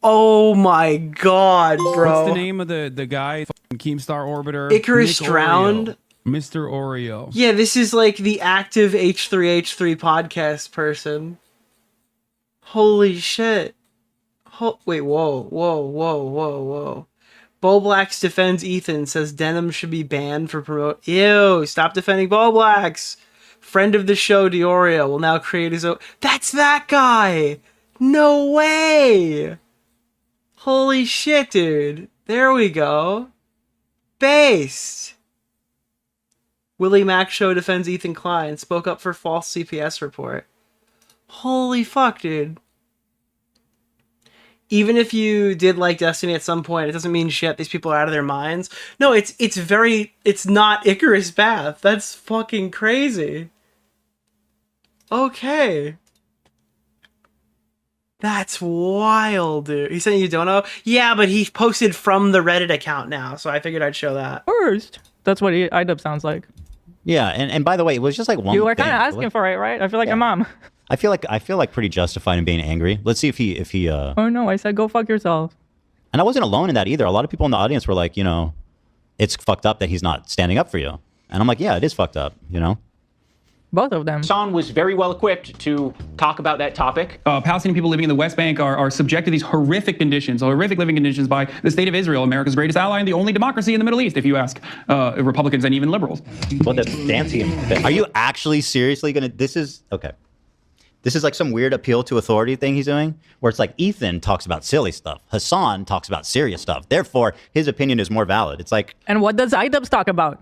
Oh my god, bro. What's the name of the guy? Keemstar Orbiter. Icarus Nick Drowned? Oreo. Mr. Oreo. Yeah, this is like the active H3H3 podcast person. Holy shit. Wait, whoa. Bo Blacks defends Ethan, says Denim should be banned for promote. Ew, stop defending Bo Blacks. Friend of the show, DeOrio, will now create his own. That's that guy! No way! Holy shit, dude. There we go. Based. Willie Mac Show defends Ethan Klein, spoke up for false CPS report. Holy fuck, dude. Even if you did like Destiny at some point, it doesn't mean shit. These people are out of their minds. No, it's not Icarus Bath. That's fucking crazy. Okay. That's wild, dude. He said you don't know? Yeah, but he posted from the Reddit account now, so I figured I'd show that. First. That's what iDubbbz sounds like. Yeah, and by the way, it was just like one. You were thing. kind of asking for it, right? I feel like your mom. I feel like pretty justified in being angry. Let's see if he. Oh no, I said go fuck yourself. And I wasn't alone in that either. A lot of people in the audience were like, you know, it's fucked up that he's not standing up for you. And I'm like, yeah, it is fucked up, you know. Both of them. Hasan was very well equipped to talk about that topic. Palestinian people living in the West Bank are subject to these horrific conditions, horrific living conditions by the state of Israel, America's greatest ally and the only democracy in the Middle East, if you ask Republicans and even liberals. Well, that's dancing. Are you actually seriously gonna? This is okay. This is like some weird appeal to authority thing he's doing, where it's like Ethan talks about silly stuff, Hasan talks about serious stuff. Therefore, his opinion is more valid. It's like, and what does iDubbbz talk about?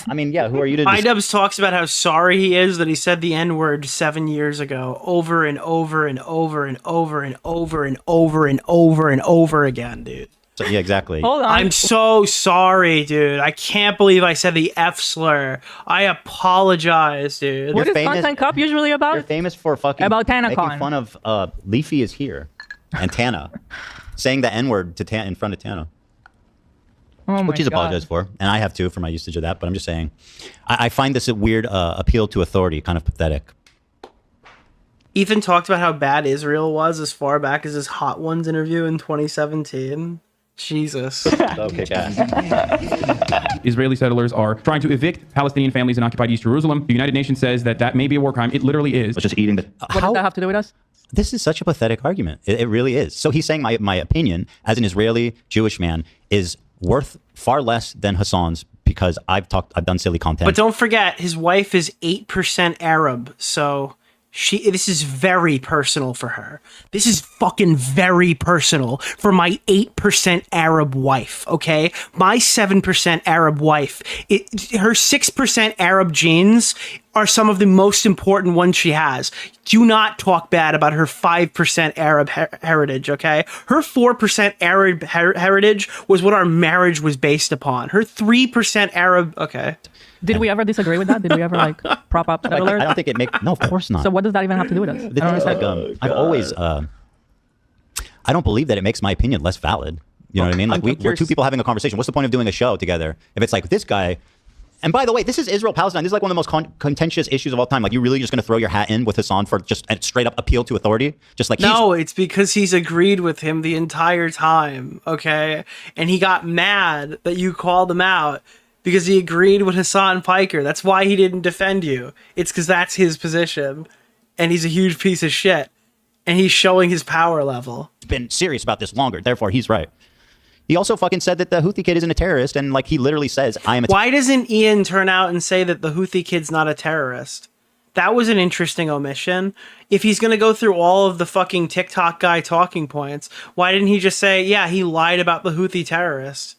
I mean, yeah, who are you to? iDubbbz talks about how sorry he is that he said the N-word 7 years ago, over and over and over and over and over and over and over and over again, dude. So, yeah, exactly. Hold on. I'm so sorry, dude. I can't believe I said the F slur. I apologize, dude. What is Content Cup usually about? You're famous for fucking about making TanaCon. fun of Leafy is here and Tana, saying the N-word to in front of Tana. Oh my Which he's God. apologized for, and I have too for my usage of that. But I'm just saying, I find this a weird appeal to authority, kind of pathetic. Ethan talked about how bad Israel was as far back as his Hot Ones interview in 2017. Jesus. Okay, guys. Israeli settlers are trying to evict Palestinian families in occupied East Jerusalem. The United Nations says that may be a war crime. It literally is. It's just eating the. What does that have to do with us? This is such a pathetic argument. It really is. So he's saying my opinion as an Israeli Jewish man is worth far less than Hasan's because I've done silly content. But don't forget, his wife is 8% Arab, so this is very personal for her. This is fucking very personal for my 8% Arab wife, okay? My 7% Arab wife, her 6% Arab genes are some of the most important ones she has. Do not talk bad about her 5% Arab heritage, okay? Her 4% Arab heritage was what our marriage was based upon. Her 3% Arab, okay. Did we ever disagree with that? Did we ever like prop up settlers? I don't think it makes. No, of course not. So what does that even have to do with us? The thing is, like, I've always, I don't believe that it makes my opinion less valid. You know what I mean? Like, we're two people having a conversation. What's the point of doing a show together if it's like this guy? And by the way, this is Israel-Palestine. This is like one of the most contentious issues of all time. Like, you really just going to throw your hat in with Hasan for just a straight up appeal to authority? Just like no, it's because he's agreed with him the entire time. Okay, and he got mad that you called him out. Because he agreed with Hasan Piker. That's why he didn't defend you. It's because that's his position. And he's a huge piece of shit. And he's showing his power level. He's been serious about this longer. Therefore, he's right. He also fucking said that the Houthi kid isn't a terrorist. And like, he literally says, I am a Why doesn't Ian turn out and say that the Houthi kid's not a terrorist? That was an interesting omission. If he's going to go through all of the fucking TikTok guy talking points, why didn't he just say, yeah, he lied about the Houthi terrorist?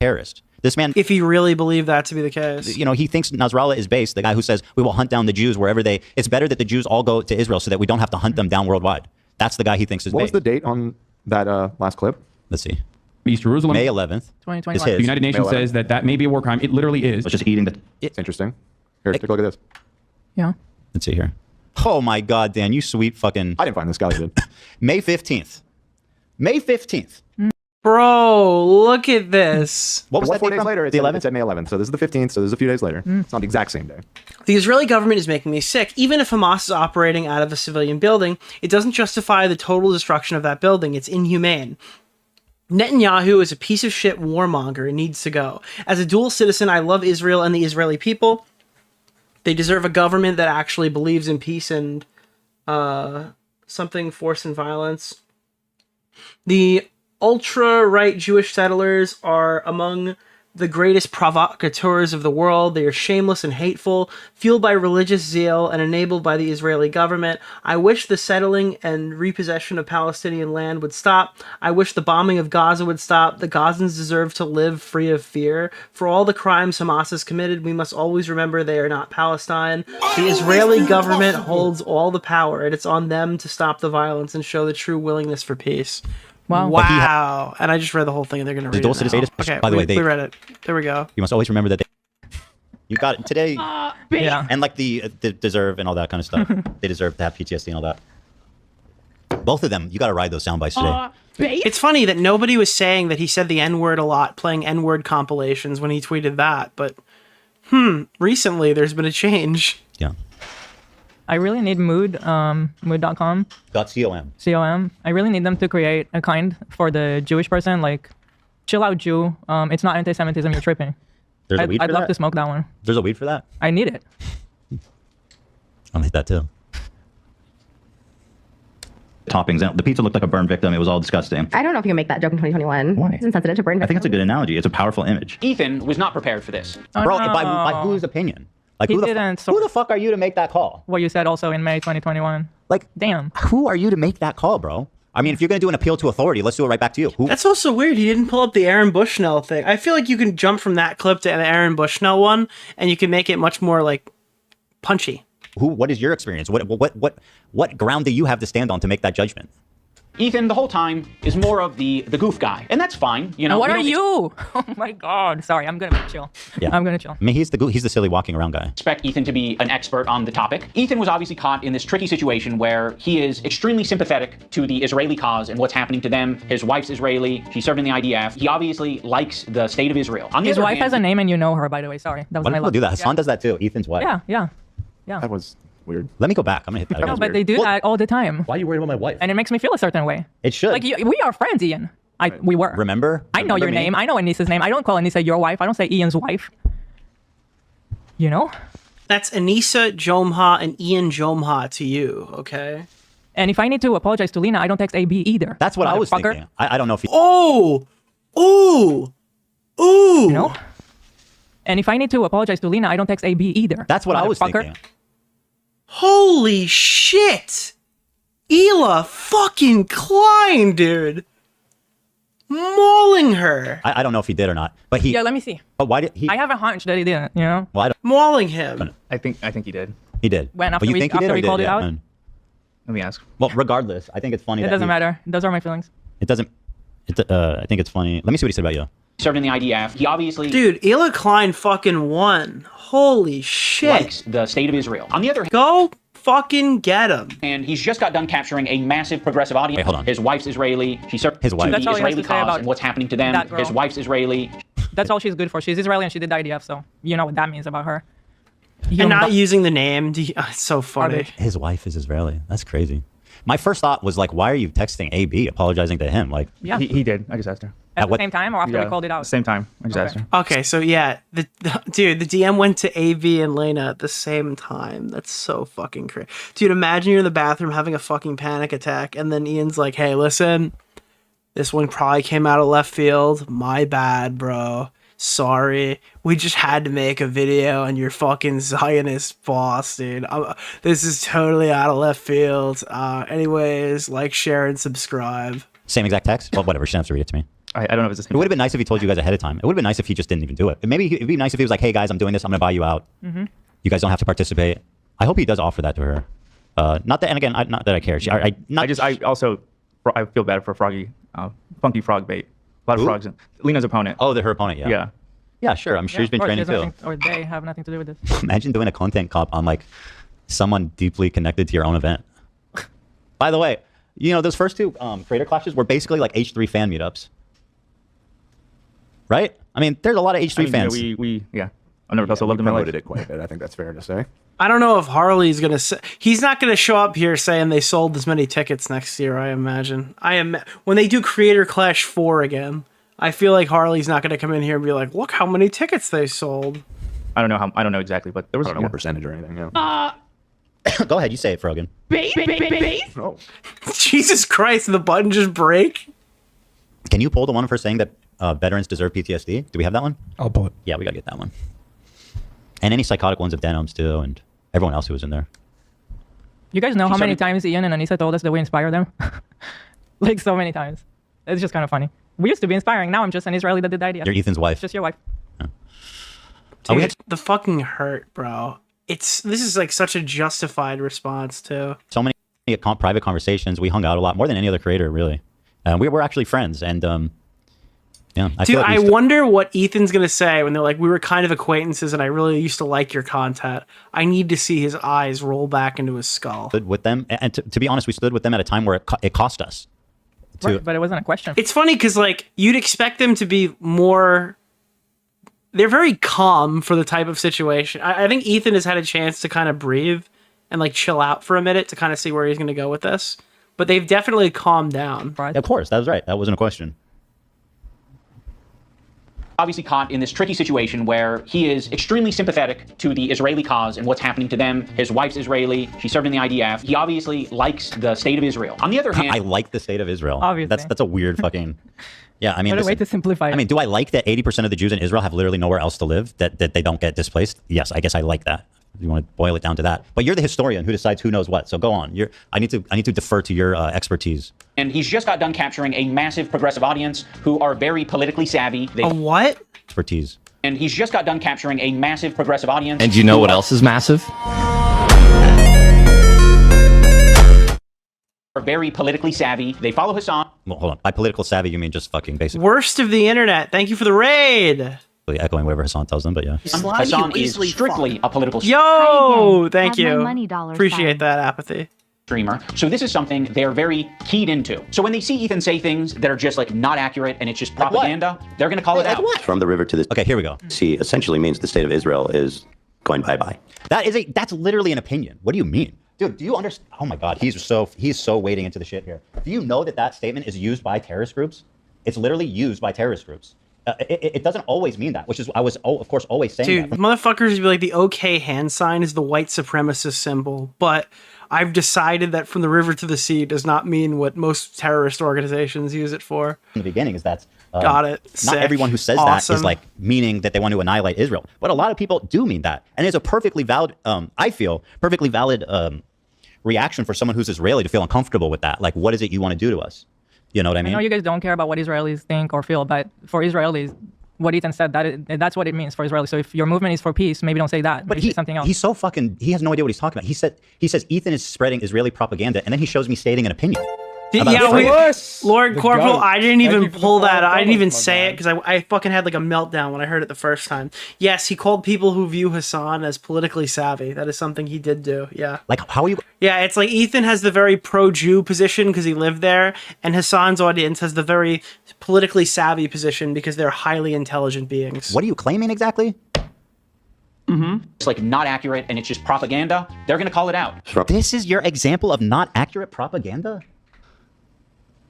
terrorist. This man, if he really believed that to be the case, you know, he thinks Nasrallah is based, the guy who says we will hunt down the Jews wherever it's better that the Jews all go to Israel so that we don't have to hunt them down worldwide. That's the guy he thinks is What based. was the date on that last clip? Let's see. East Jerusalem. May 11th. 2021. The United Nations says that may be a war crime. It literally is. It's just eating the... It's interesting. Here, take a look at this. Yeah. Let's see here. Oh my God, Dan, you sweet fucking... I didn't find this guy, did. May 15th. May 15th. Bro, look at this. What was that 4 days later? It's the 11th. It said May 11th. So this is the 15th. So this is a few days later. It's not the exact same day. The Israeli government is making me sick. Even if Hamas is operating out of a civilian building, it doesn't justify the total destruction of that building. It's inhumane. Netanyahu is a piece of shit warmonger and needs to go. As a dual citizen, I love Israel and the Israeli people. They deserve a government that actually believes in peace and something force and violence. The ultra-right Jewish settlers are among the greatest provocateurs of the world. They are shameless and hateful, fueled by religious zeal and enabled by the Israeli government. I wish the settling and repossession of Palestinian land would stop. I wish the bombing of Gaza would stop. The Gazans deserve to live free of fear. For all the crimes Hamas has committed, we must always remember they are not Palestine. The Israeli government holds all the power, and it's on them to stop the violence and show the true willingness for peace. Wow. Wow. And I just read the whole thing and they're going to read it now. Okay, by the way, we read it. There we go. You must always remember that you got it today. Yeah. And like the deserve and all that kind of stuff. They deserve to have PTSD and all that. Both of them, you got to ride those sound bites today. It's funny that nobody was saying that he said the N-word a lot, playing N-word compilations when he tweeted that. But, recently there's been a change. Yeah. I really need mood, mood.com. .com. .com. I really need them to create a kind for the Jewish person, like, chill out Jew. It's not anti-Semitism, you're tripping. There's a weed for I'd love that? to smoke that one. There's a weed for that? I need it. I'll hit that too. Toppings. The pizza looked like a burn victim. It was all disgusting. I don't know if you can make that joke in 2021. Why? It's insensitive to burn. I think it's a good analogy. It's a powerful image. Ethan was not prepared for this. Bro, by whose opinion? Like, He who didn't. the fuck are you to make that call? What you said also in May 2021. Like, damn. Who are you to make that call, bro? I mean, if you're going to do an appeal to authority, let's do it right back to you. Who? That's also weird. He didn't pull up the Aaron Bushnell thing. I feel like you can jump from that clip to the Aaron Bushnell one, and you can make it much more, like, punchy. What is your experience? What ground do you have to stand on to make that judgment? Ethan, the whole time, is more of the goof guy. And that's fine. You know, What we are don't you? Oh my God. Sorry, I'm going to chill. Yeah. I'm going to chill. I mean, he's the silly walking around guy. Expect Ethan to be an expert on the topic. Ethan was obviously caught in this tricky situation where he is extremely sympathetic to the Israeli cause and what's happening to them. His wife's Israeli. She served in the IDF. He obviously likes the state of Israel. On the His other wife hand, has a name and you know her, by the way. Sorry. That was Why my do people luck. do that? Hasan Yeah. does that too. Ethan's wife. Yeah. That was weird. Let me go back. I'm going to hit that No, again. but they do that all the time. Why are you worried about my wife? And it makes me feel a certain way. It should. Like, we are friends, Ian. We were. Remember? I know your Remember me? name. I know Anissa's name. I don't call Anissa your wife. I don't say Ian's wife. You know? That's Anissa Jomha and Ian Jomha to you, okay? And if I need to apologize to Lena, I don't text AB either. That's what I was Motherfucker. thinking. I don't know if he... Oh! Ooh! Ooh! You know? And if I need to apologize to Lena, I don't text AB either. That's what I was Motherfucker. thinking. Holy shit! Hila fucking Klein, dude. Mauling her. I don't know if he did or not, but he. Yeah, let me see. But why did he? I have a hunch that he didn't, you know? Well, I don't. Mauling him. I think he did. He did. When, after But you we- think he did after or we did? called it Yeah, out? man. Let me ask. Well, regardless, I think it's funny. It that doesn't he- matter. Those are my feelings. It doesn't. I think it's funny. Let me see what he said about you. Served in the IDF. He obviously Dude, Hila Klein fucking won. Holy shit. likes the state of Israel. On the other hand, Go fucking get him. and he's just got done capturing a massive progressive audience. Wait, hold on. His wife's Israeli. She served His wife. to That's the all he has Israeli to say cause about and what's happening to them. that girl. His wife's Israeli. That's all she's good for. She's Israeli and she did the IDF, so you know what that means about her. And not using the name. It's so funny. His wife is Israeli. That's crazy. My first thought was like, why are you texting AB apologizing to him? Like, Yeah. He did. I just asked her. At the what- same time or after we called it out? Same time. I just asked her. Okay, so yeah, dude, the DM went to AV and Lena at the same time. That's so fucking crazy. Dude, imagine you're in the bathroom having a fucking panic attack, and then Ian's like, "Hey, listen, this one probably came out of left field. My bad, bro. Sorry. We just had to make a video on your fucking Zionist boss, dude. This is totally out of left field. Anyways, like, share, and subscribe." same exact text. Well, whatever. She doesn't have to read it to me. I don't know if it's the same. It would have been nice if he told you guys ahead of time. It would have been nice if he just didn't even do it. Maybe it'd be nice if he was like, "Hey guys, I'm doing this. I'm gonna buy you out. Mm-hmm. You guys don't have to participate." I hope he does offer that to her. Not that, and again, not that I care. I feel bad for Froggy, Funky Frog Bait. A lot of Who? frogs. Lena's opponent. Oh, her opponent. Yeah. Yeah. Yeah, sure. I'm sure he's been Of course, training she has too. nothing- Or they have nothing to do with this. Imagine doing a content comp on like someone deeply connected to your own event. By the way, you know those first two creator clashes were basically like H3 fan meetups, right? I mean, there's a lot of H3 fans. I've never also loved him in my life. promoted it quite a bit. I think that's fair to say. I don't know if Harley's gonna say, he's not gonna show up here saying they sold as many tickets next year. I imagine. When they do Creator Clash 4 again, I feel like Harley's not gonna come in here and be like, "Look how many tickets they sold." I don't know exactly, but there was I don't know what percentage or anything. Go ahead, you say it, Frogan. Oh. Jesus Christ! Did the button just break? Can you pull the one for saying that veterans deserve PTSD? Do we have that one? I'll pull it. Yeah, we gotta get that one. And any psychotic ones of Denims too, and everyone else who was in there. You guys know how many started- times Ian and Anissa told us that we inspire them? Like so many times. It's just kind of funny. We used to be inspiring. Now I'm just an Israeli that did the idea. You're Ethan's wife. Just your wife. Dude, the fucking hurt, bro. This is like such a justified response too. So many private conversations. We hung out a lot more than any other creator, really. We were actually friends, and yeah. Dude, I wonder what Ethan's gonna say when they're like, "We were kind of acquaintances, and I really used to like your content." I need to see his eyes roll back into his skull. stood with them, and to be honest, we stood with them at a time where it cost us. Right, but it wasn't a question. It's funny because like you'd expect them to be more. They're very calm for the type of situation. I think Ethan has had a chance to kind of breathe and like chill out for a minute to kind of see where he's going to go with this. But they've definitely calmed down. Of course, that was right. That wasn't a question. Obviously caught in this tricky situation where he is extremely sympathetic to the Israeli cause and what's happening to them. His wife's Israeli. She served in the IDF. He obviously likes the state of Israel. On the other hand, I like the state of Israel. Obviously. That's a weird fucking. Yeah, I mean, What a way listen, to simplify it. I mean, do I like that 80% of the Jews in Israel have literally nowhere else to live? That they don't get displaced? Yes, I guess I like that. If you want to boil it down to that. But you're the historian who decides who knows what. So go on. I need to defer to your expertise. and he's just got done capturing a massive progressive audience who are very politically savvy. A what? Expertise. And he's just got done capturing a massive progressive audience. And do you know what else is massive? Are very politically savvy. They follow Hasan. Well, hold on. By political savvy, you mean just fucking basic. Worst of the internet. Thank you for the raid. Echoing whatever Hasan tells them, but yeah. Hasan is strictly a political Yo, thank Have my you. money dollar Appreciate sign. that apathy. streamer. So this is something they're very keyed into. So when they see Ethan say things that are just like not accurate and it's just propaganda, they're going to call it out. From the river to the Okay, here we go. sea essentially means the state of Israel is going bye-bye. That's literally an opinion. What do you mean? Dude, do you understand? Oh my God, he's so wading into the shit here. Do you know that statement is used by terrorist groups? It's literally used by terrorist groups. It doesn't always mean that, which is I was of course always saying Dude, that. motherfuckers be like the OK hand sign is the white supremacist symbol, but I've decided that from the river to the sea does not mean what most terrorist organizations use it for. In the beginning is that's Got it. Not Sick. everyone who says that is Awesome. like meaning that they want to annihilate Israel, but a lot of people do mean that, and it's a perfectly valid, I feel, perfectly valid reaction for someone who's Israeli to feel uncomfortable with that. Like, what is it you want to do to us? You know what I I mean? know you guys don't care about what Israelis think or feel, but for Israelis, what Ethan said, that's what it means for Israelis. So if your movement is for peace, maybe don't say that. But Maybe say something else. He's so fucking, he has no idea what he's talking about. He says Ethan is spreading Israeli propaganda, and then he shows me stating an opinion. about Yeah, Israel. Lord The Corporal, goat. I didn't Thank even you for the pull that. I didn't $5, even my say it because I fucking had like a meltdown when I heard it the first time. Yes, he called people who view Hasan as politically savvy. That is something he did do. Yeah. Like, how are you? Yeah, it's like Ethan has the very pro-Jew position because he lived there, and Hasan's audience has the very politically savvy position because they're highly intelligent beings. What are you claiming exactly? It's like not accurate and it's just propaganda. They're going to call it out. This is your example of not accurate propaganda?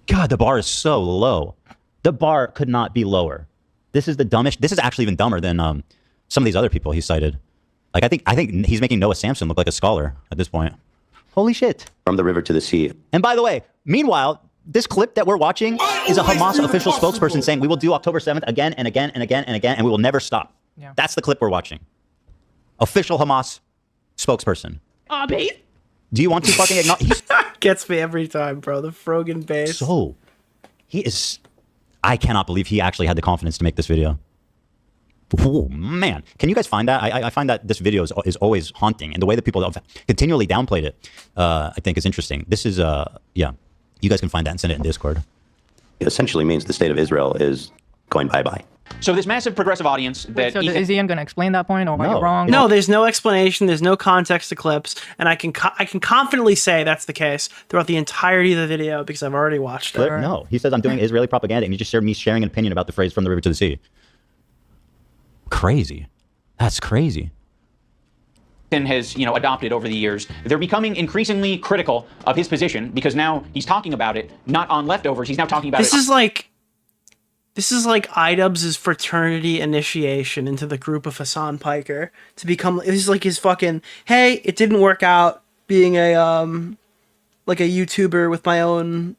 God, the bar is so low. The bar could not be lower. This is the dumbest. This is actually even dumber than some of these other people he cited. Like, I think he's making Noah Samson look like a scholar at this point. Holy shit. From the river to the sea. And by the way, meanwhile, this clip that we're watching is a Hamas official spokesperson saying we will do October 7th again and again and again and again, and we will never stop. Yeah. That's the clip we're watching. Official Hamas spokesperson. Do you want to fucking acknowledge? Gets me every time, bro. The Frogan base. So, he is... I cannot believe he actually had the confidence to make this video. Oh, man. Can you guys find that? I find that this video is always haunting, and the way that people have continually downplayed it, I think is interesting. This is, yeah. You guys can find that and send it in Discord. It essentially means the state of Israel is going bye-bye. So this massive progressive audience that So is Ian going to explain that point or why you're wrong? No, there's no explanation. There's no context to clips, and I can confidently say that's the case throughout the entirety of the video because I've already watched it. No, he says I'm doing Israeli propaganda, and he just shared me sharing an opinion about the phrase "from the river to the sea." Crazy. That's crazy. has adopted over the years, they're becoming increasingly critical of his position because now he's talking about it not on leftovers. He's now talking about This it. is like iDubbbz's fraternity initiation into the group of Hasan Piker to become. This is like his fucking. Hey, it didn't work out being a like a YouTuber with my own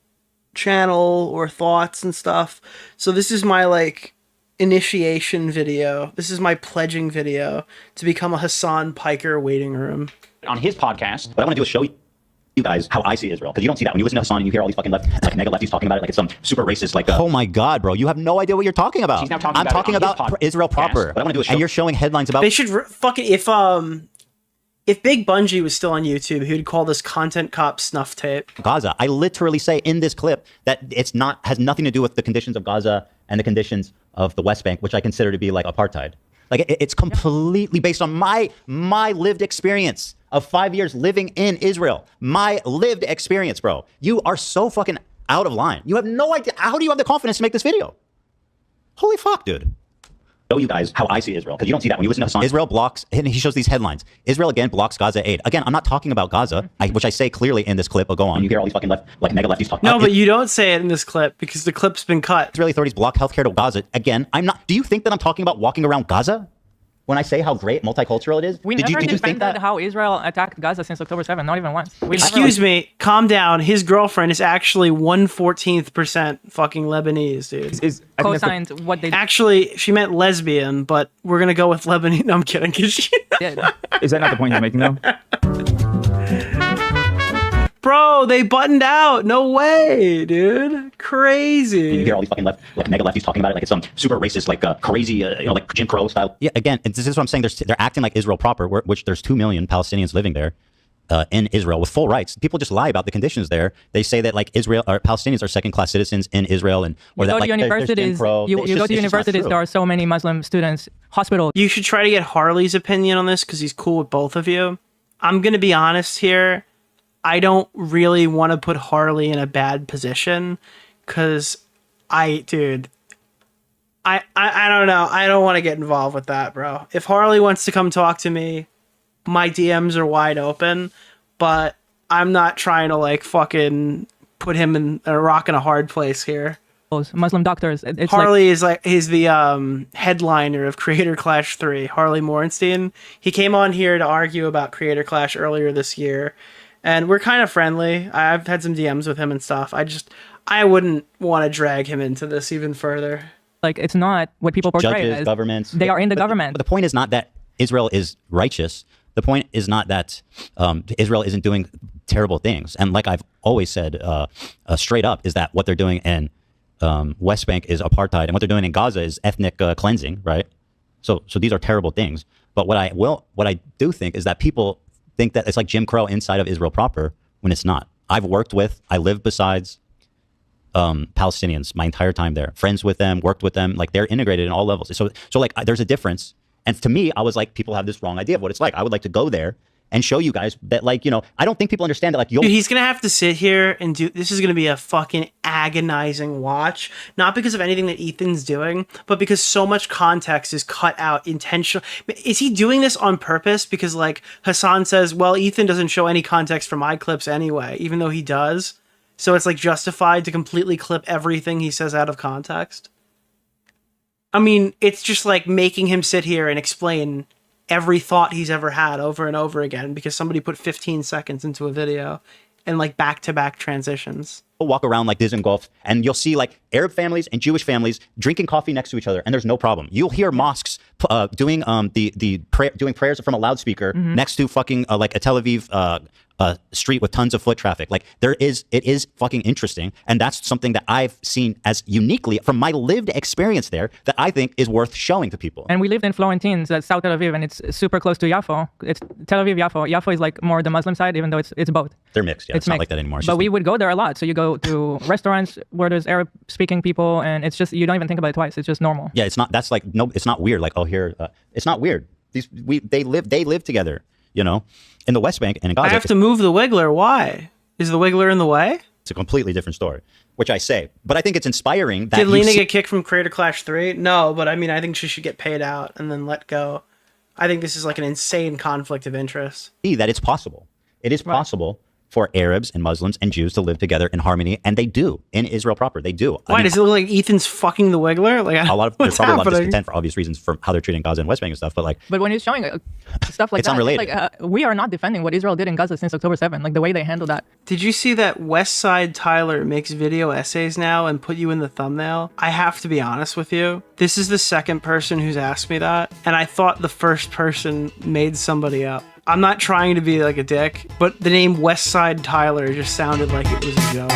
channel or thoughts and stuff. So this is my like initiation video. This is my pledging video to become a Hasan Piker waiting room. On his podcast. What I want to do is show you guys how I see Israel, because you don't see that when you listen to Hasan and you hear all these fucking mega lefties talking about it like it's some super racist Oh my God, bro! You have no idea what you're talking about. He's now talking I'm about talking it on about his Israel proper. What I want to do is show and you're showing headlines about. They should fucking if Big Bungie was still on YouTube, he would call this content cop snuff tape. Gaza. I literally say in this clip that it's not has nothing to do with the conditions of Gaza and the conditions of the West Bank, which I consider to be like apartheid. Like it's completely based on my lived experience of 5 years living in Israel. My lived experience, bro. You are so fucking out of line. You have no idea. How do you have the confidence to make this video? Holy fuck, dude. Show you guys how I see Israel, because you don't see that when you listen to Hasan. Israel blocks, and he shows these headlines. Israel again blocks Gaza aid. Again, I'm not talking about Gaza, which I say clearly in this clip, but go on. And you hear all these fucking mega lefties talking. No, but you don't say it in this clip because the clip's been cut. Israeli authorities block healthcare to Gaza. Again, I'm not. Do you think that I'm talking about walking around Gaza when I say how great multicultural it is? We did never you think defended how Israel attacked Gaza since October 7th, not even once. Excuse me, calm down. His girlfriend is actually 1/14% fucking Lebanese, dude. Co-signed what they Actually, she meant lesbian, but we're gonna go with Lebanese. No, I'm kidding. did. Is that not the point you're making, though? Bro, they buttoned out. No way, dude. Crazy. You hear all these fucking mega lefties talking about it like it's some super racist, crazy, like Jim Crow style. Yeah, again, this is what I'm saying. They're acting like Israel proper, which there's 2 million Palestinians living there in Israel with full rights. People just lie about the conditions there. They say that like Israel or Palestinians are second-class citizens in Israel, and or You that go like to universities. You go to it's just universities. not There are so many Muslim students. Hospital. You should try to get Harley's opinion on this because he's cool with both of you. I'm gonna be honest here. I don't really want to put Harley in a bad position because I don't know. I don't want to get involved with that, bro. If Harley wants to come talk to me, my DMs are wide open, but I'm not trying to like fucking put him in a rock and a hard place here. Muslim doctors. It's Harley is he's the headliner of Creator Clash 3, Harley Morenstein. He came on here to argue about Creator Clash earlier this year. And we're kind of friendly. I've had some DMs with him and stuff. I I wouldn't want to drag him into this even further. Like, it's not what people portray Judges, as. governments. They are in the But government. the point is not that Israel is righteous. The point is not that Israel isn't doing terrible things. And like I've always said, straight up, is that what they're doing in West Bank is apartheid, and what they're doing in Gaza is ethnic cleansing, right? So these are terrible things. But what I do think is that people think that it's like Jim Crow inside of Israel proper, when it's not. I lived besides Palestinians my entire time there, friends with them, worked with them, like they're integrated in all levels. So like there's a difference. And to me, I was like, people have this wrong idea of what it's like. I would like to go there and show you guys that, like, I don't think people understand that, like, Dude, he's gonna have to sit here and this is gonna be a fucking agonizing watch. Not because of anything that Ethan's doing, but because so much context is cut out intentionally. Is he doing this on purpose? Because, like, Hasan says, well, Ethan doesn't show any context for my clips anyway, even though he does. So it's, like, justified to completely clip everything he says out of context. I mean, it's just like making him sit here and explain every thought he's ever had over and over again because somebody put 15 seconds into a video and, like, back-to-back transitions. Walk around like this in Gulf, and you'll see like Arab families and Jewish families drinking coffee next to each other, and there's no problem. You'll hear mosques doing doing prayers from a loudspeaker next to fucking like a Tel Aviv street with tons of foot traffic. Like it is fucking interesting, and that's something that I've seen as uniquely from my lived experience there that I think is worth showing to people. And we lived in Florentines, that's South Tel Aviv, and it's super close to Yafo. It's Tel Aviv, Yafo. Yafo is like more the Muslim side, even though it's both. They're mixed. Yeah, it's not like that anymore. It's But just we would go there a lot. So you go to restaurants where there's Arab-speaking people, and it's just, you don't even think about it twice. It's just normal. Yeah, it's not. That's like no. It's not weird. Like, oh, here, it's not weird. They live together. In the West Bank and in Gaza. I have to move the Wiggler. Why? Is the Wiggler in the way? It's a completely different story, which I say. But I think it's inspiring that. Did Lena get kicked from Creator Clash 3? No, but I mean, I think she should get paid out and then let go. I think this is like an insane conflict of interest. See that it's possible. It is possible for Arabs and Muslims and Jews to live together in harmony, and they do in Israel proper. They do. Why does it look like Ethan's fucking the Wiggler? Like, a lot of there's probably a lot of discontent for obvious reasons for how they're treating Gaza and West Bank and stuff. But like, but when he's showing stuff like it's that, unrelated. it's like we are not defending what Israel did in Gaza since October 7th. Like the way they handled that. Did you see that West Side Tyler makes video essays now and put you in the thumbnail? I have to be honest with you. This is the second person who's asked me that, and I thought the first person made somebody up. I'm not trying to be like a dick, but the name West Side Tyler just sounded like it was a joke.